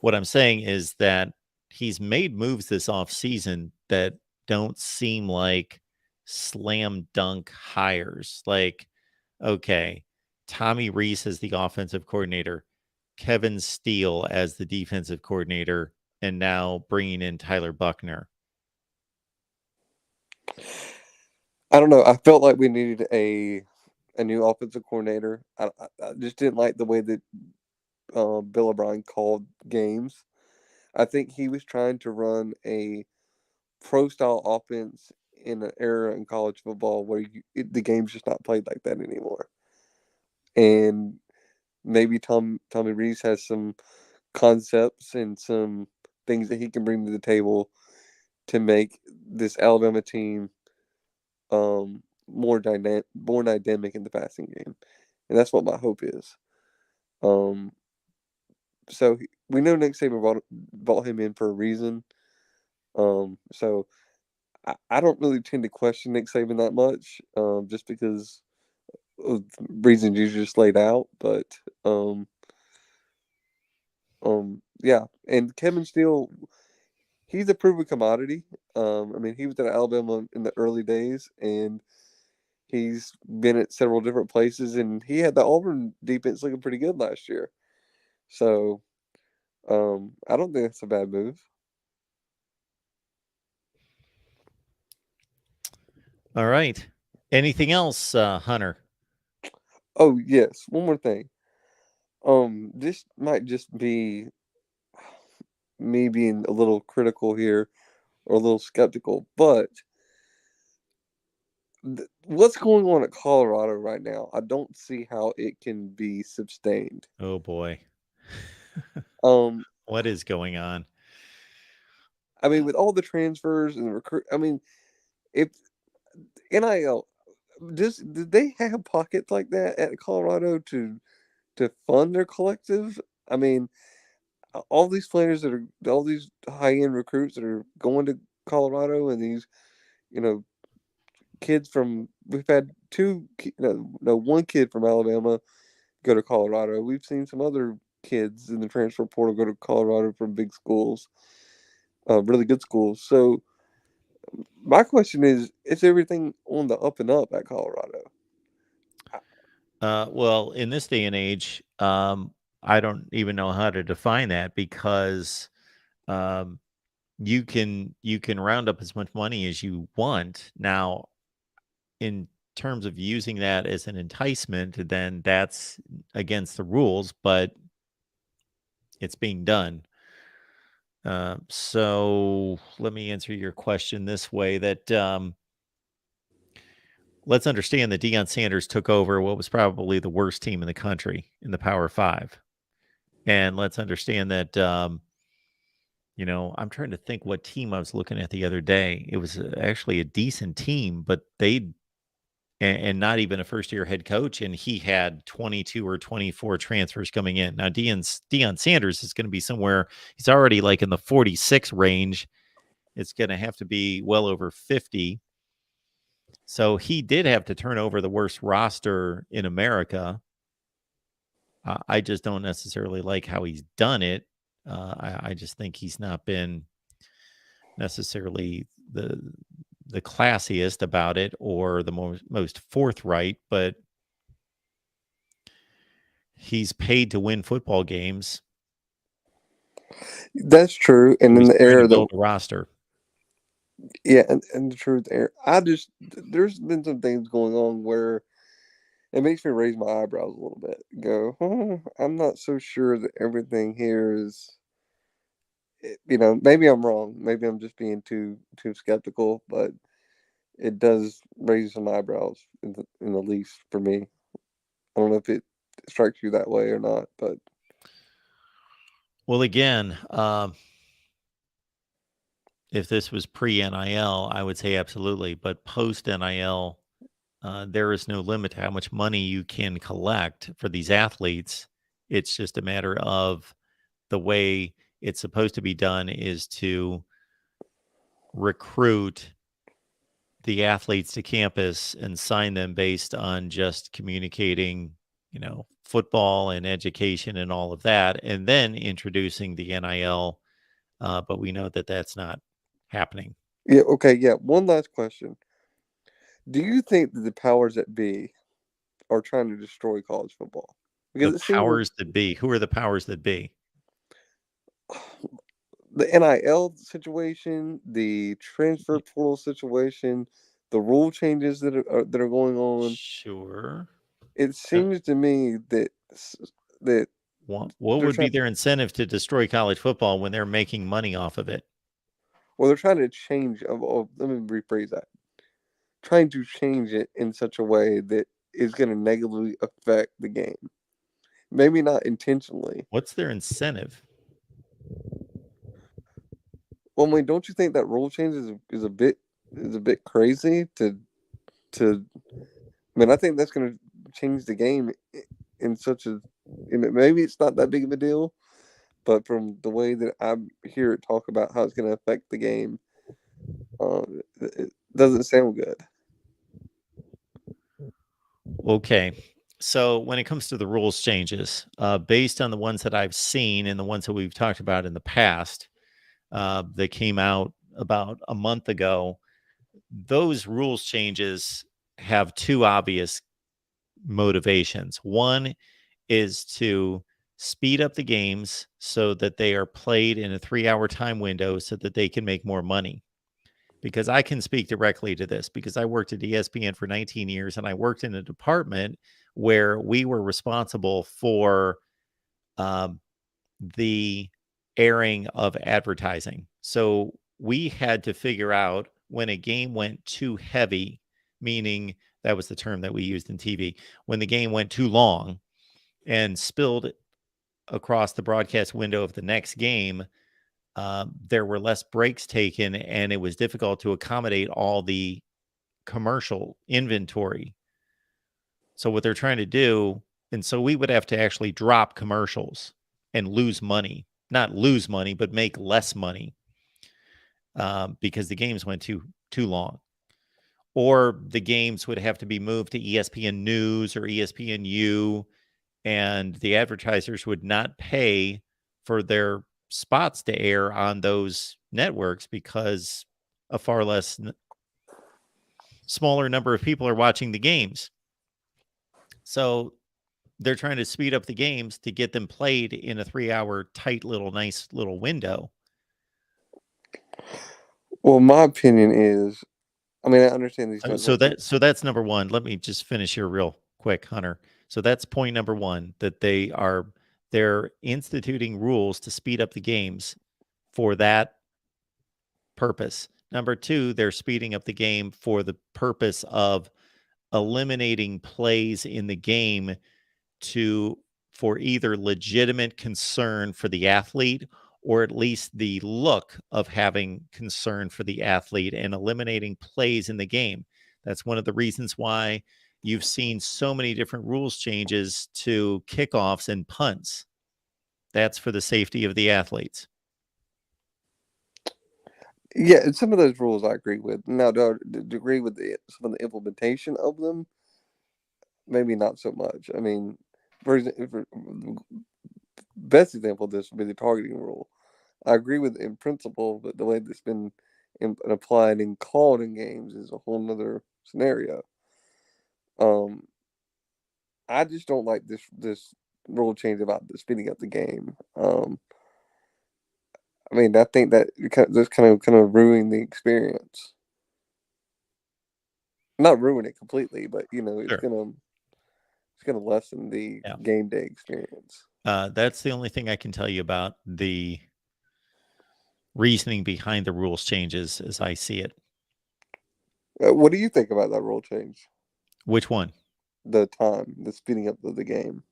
What I'm saying is that he's made moves this off season that don't seem like slam dunk hires. Like, okay, Tommy Rees as the offensive coordinator, Kevin Steele as the defensive coordinator, and now bringing in Tyler Buckner. I don't know. I felt like we needed a new offensive coordinator. I just didn't like the way that Bill O'Brien called games. I think he was trying to run a pro-style offense in an era in college football where the game's just not played like that anymore. And maybe Tommy Rees has some concepts and some things that he can bring to the table to make this Alabama team more dynamic in the passing game, and that's what my hope is. So we know Nick Saban brought him in for a reason. So I don't really tend to question Nick Saban that much, just because of the reasons you just laid out. But yeah, and Kevin Steele, he's a proven commodity. I mean, he was at Alabama in the early days, and he's been at several different places, and he had the Auburn defense looking pretty good last year. So I don't think that's a bad move. All right. Anything else, Hunter? Oh yes, one more thing. This might just be me being a little critical here, or a little skeptical, but what's going on at Colorado right now, I don't see how it can be sustained. Oh boy. What is going on? I mean, with all the transfers and the recruit, I mean, if NIL, did they have pockets like that at Colorado to fund their collective? I mean, all these players all these high end recruits that are going to Colorado, and these, kids we've had one kid from Alabama go to Colorado. We've seen some other kids in the transfer portal go to Colorado from big schools, really good schools. So my question is everything on the up and up at Colorado? Well, in this day and age, I don't even know how to define that, because you can round up as much money as you want. Now, in terms of using that as an enticement, then that's against the rules, but it's being done. So let me answer your question this way, that let's understand that Deion Sanders took over what was probably the worst team in the country in the Power Five. And let's understand that, I'm trying to think what team I was looking at the other day. It was actually a decent team, but and not even a first-year head coach, and he had 22 or 24 transfers coming in. Now, Deion Sanders is going to be somewhere, he's already like in the 46 range. It's going to have to be well over 50. So he did have to turn over the worst roster in America. I just don't necessarily like how he's done it. I just think he's not been necessarily the classiest about it, or the most forthright, but he's paid to win football games. That's true. And in He's the trying to era that, build a roster. yeah, and the truth there, there's been some things going on where it makes me raise my eyebrows a little bit. Go, I'm not so sure that everything here is, maybe I'm wrong. Maybe I'm just being too skeptical, but it does raise some eyebrows in the least for me. I don't know if it strikes you that way or not, but Well, again, if this was pre-NIL, I would say absolutely. But post-NIL, there is no limit to how much money you can collect for these athletes. It's just a matter of the way it's supposed to be done is to recruit the athletes to campus and sign them based on just communicating, football and education and all of that, and then introducing the NIL. But we know that that's not happening. yeah, okay, yeah. One last question: do you think that the powers that be are trying to destroy college football? Because The it seems powers that be. Who are the powers that be? the NIL situation, the transfer portal situation, the rule changes that are going on. Sure. It seems to me that What they're would be trying. their incentive to destroy college football when they're making money off of it? Well, they're trying to change. Let me rephrase that. Trying to change it in such a way that is going to negatively affect the game. Maybe not intentionally. What's their incentive? Well, I mean, don't you think that rule change is a bit crazy to? I mean, I think that's going to change the game in such a. Maybe it's not that big of a deal, but from the way that I hear it talk about how it's going to affect the game, it doesn't sound good. Okay. So when it comes to the rules changes, based on the ones that I've seen and the ones that we've talked about in the past, that came out about a month ago, those rules changes have two obvious motivations. One is to speed up the games so that they are played in a 3-hour time window so that they can make more money. Because I can speak directly to this because I worked at ESPN for 19 years and I worked in a department where we were responsible for the airing of advertising. So we had to figure out when a game went too heavy, meaning that was the term that we used in TV, when the game went too long and spilled across the broadcast window of the next game, there were less breaks taken and it was difficult to accommodate all the commercial inventory. So what they're trying to do, and so we would have to actually drop commercials and lose money, not lose money, but make less money because the games went too long. Or the games would have to be moved to ESPN News or ESPNU, and the advertisers would not pay for their spots to air on those networks because a far smaller number of people are watching the games. So they're trying to speed up the games to get them played in a 3-hour tight nice little window. Well, my opinion is, I mean, I understand these guys. So that's number one. Let me just finish here real quick, Hunter. So that's point number one, that they're instituting rules to speed up the games for that purpose. Number two, they're speeding up the game for the purpose of eliminating plays in the game for either legitimate concern for the athlete or at least the look of having concern for the athlete and eliminating plays in the game. That's one of the reasons why you've seen so many different rules changes to kickoffs and punts. That's for the safety of the athletes. Yeah, and some of those rules I agree with. Now, do I agree with some of the implementation of them? Maybe not so much. I mean, for example, best example of this would be the targeting rule. I agree with it in principle, but the way that's been applied and called in games is a whole nother scenario. I just don't like this rule change about the speeding up the game. I mean, I think that just kind of ruin the experience. Not ruin it completely, but it's Sure. gonna lessen the Yeah. game day experience. That's the only thing I can tell you about the reasoning behind the rules changes as I see it. What do you think about that rule change? Which one? The speeding up of the game.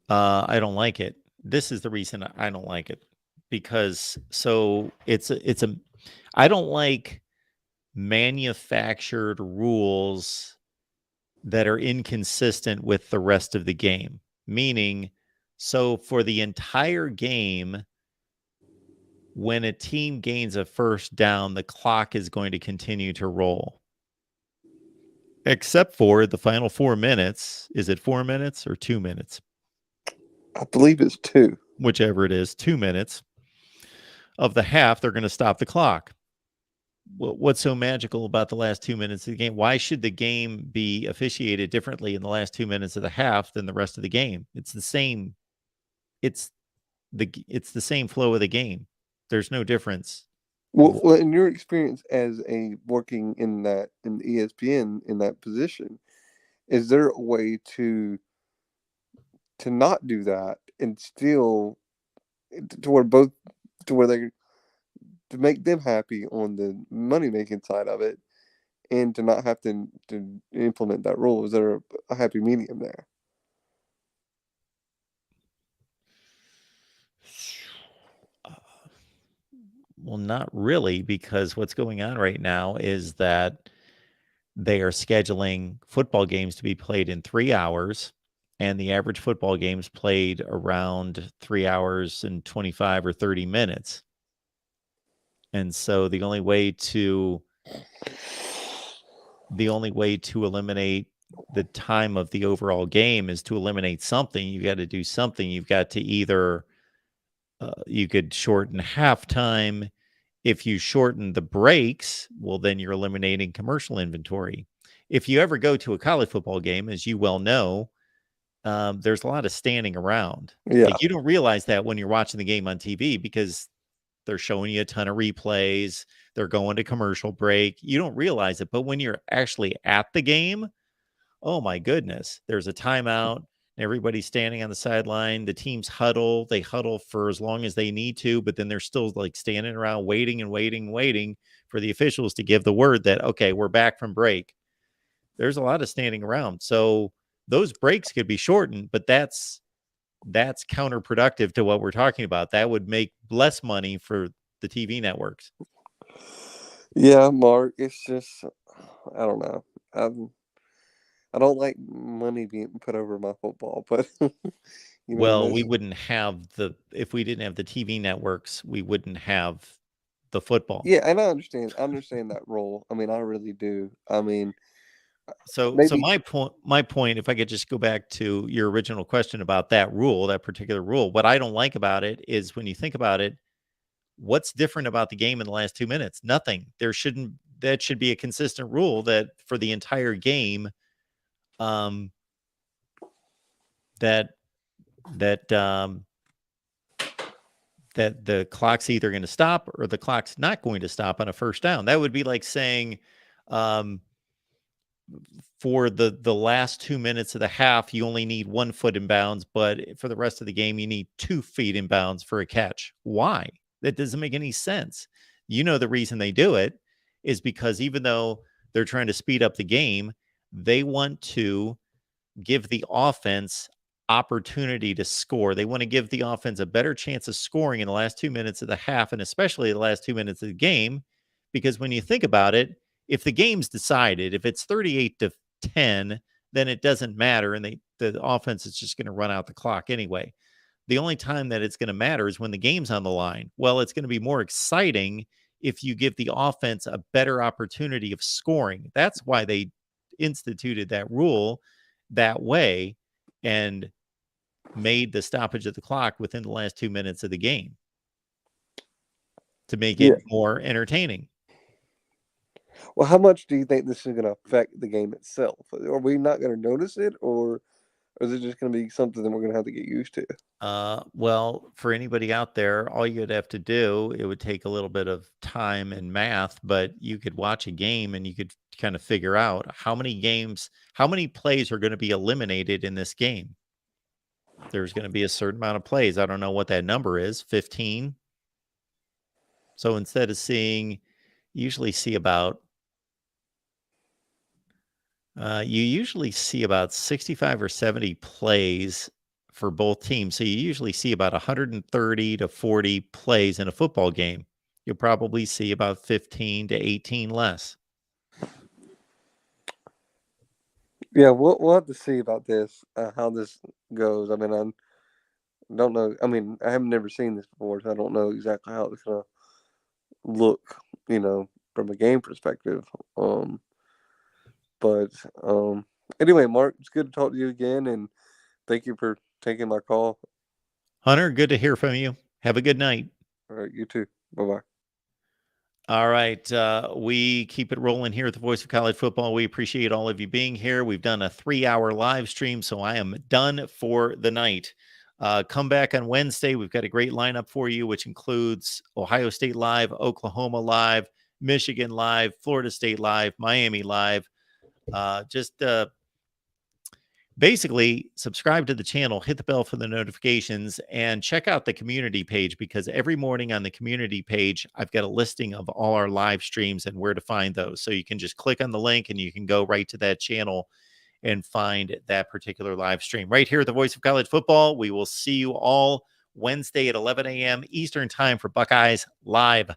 I don't like it. This is the reason I don't like it, because I don't like manufactured rules that are inconsistent with the rest of the game. Meaning, so for the entire game, when a team gains a first down, the clock is going to continue to roll. Except for the final 4 minutes. Is it 4 minutes or 2 minutes? I believe it's 2. Whichever it is, 2 minutes of the half, they're going to stop the clock. What's so magical about the last 2 minutes of the game? Why should the game be officiated differently in the last 2 minutes of the half than the rest of the game? It's the same. It's the same flow of the game. There's no difference. Well, in your experience as working in the ESPN in that position, is there a way to not do that and still to make them happy on the money making side of it, and to not have to implement that rule? Is there a happy medium there? Well, not really, because what's going on right now is that they are scheduling football games to be played in 3 hours, and the average football game's played around 3 hours and 25 or 30 minutes. And so the only way to eliminate the time of the overall game is to eliminate something. You got to do something. You've got to either you could shorten halftime. If you shorten the breaks, well, then you're eliminating commercial inventory. If you ever go to a college football game, as you well know, there's a lot of standing around. Yeah. Like, you don't realize that when you're watching the game on TV, because they're showing you a ton of replays. They're going to commercial break. You don't realize it. But when you're actually at the game, oh my goodness, there's a timeout. Everybody's standing on the sideline. The teams huddle. They huddle for as long as they need to, but then they're still like standing around waiting for the officials to give the word that, okay, we're back from break. There's a lot of standing around. So those breaks could be shortened, but that's counterproductive to what we're talking about. That would make less money for the TV networks. Yeah, Mark, it's just, I don't know. I don't like money being put over my football, but we wouldn't have if we didn't have the TV networks, we wouldn't have the football. Yeah, and I understand that role. I mean, I really do. I mean, so my point, if I could just go back to your original question about that particular rule, what I don't like about it is, when you think about it, what's different about the game in the last 2 minutes? Nothing. That should be a consistent rule that for the entire game, that the clock's either going to stop or the clock's not going to stop on a first down. That would be like saying, for the last 2 minutes of the half, you only need 1 foot in bounds, but for the rest of the game, you need 2 feet in bounds for a catch. Why? That doesn't make any sense. The reason they do it is because even though they're trying to speed up the game, they want to give the offense opportunity to score. They want to give the offense a better chance of scoring in the last 2 minutes of the half, and especially the last 2 minutes of the game, because when you think about it, if the game's decided, if it's 38-10, then it doesn't matter, and the offense is just going to run out the clock anyway. The only time that it's going to matter is when the game's on the line. Well, it's going to be more exciting if you give the offense a better opportunity of scoring. That's why they instituted that rule that way and made the stoppage of the clock within the last 2 minutes of the game to make it more entertaining. Well, how much do you think this is going to affect the game itself? Are we not going to notice it, or Or is it just going to be something that we're going to have to get used to? Well, for anybody out there, all you'd have to do, it would take a little bit of time and math, but you could watch a game and you could kind of figure out how many plays are going to be eliminated in this game. There's going to be a certain amount of plays. I don't know what that number is, 15. So instead of you usually see about 65 or 70 plays for both teams. So you usually see about 130 to 40 plays in a football game. You'll probably see about 15 to 18 less. Yeah, we'll have to see about this, how this goes. I mean, I don't know. I mean, I have never seen this before, so I don't know exactly how it's going to look, from a game perspective. But anyway, Mark, it's good to talk to you again, and thank you for taking my call. Hunter, good to hear from you. Have a good night. All right, you too. Bye-bye. All right. We keep it rolling here at the Voice of College Football. We appreciate all of you being here. We've done a 3-hour live stream, so I am done for the night. Come back on Wednesday. We've got a great lineup for you, which includes Ohio State Live, Oklahoma Live, Michigan Live, Florida State Live, Miami Live. Basically subscribe to the channel, hit the bell for the notifications, and check out the community page, because every morning on the community page, I've got a listing of all our live streams and where to find those. So you can just click on the link and you can go right to that channel and find that particular live stream right here at the Voice of College Football. We will see you all Wednesday at 11 a.m. Eastern time for Buckeyes Live.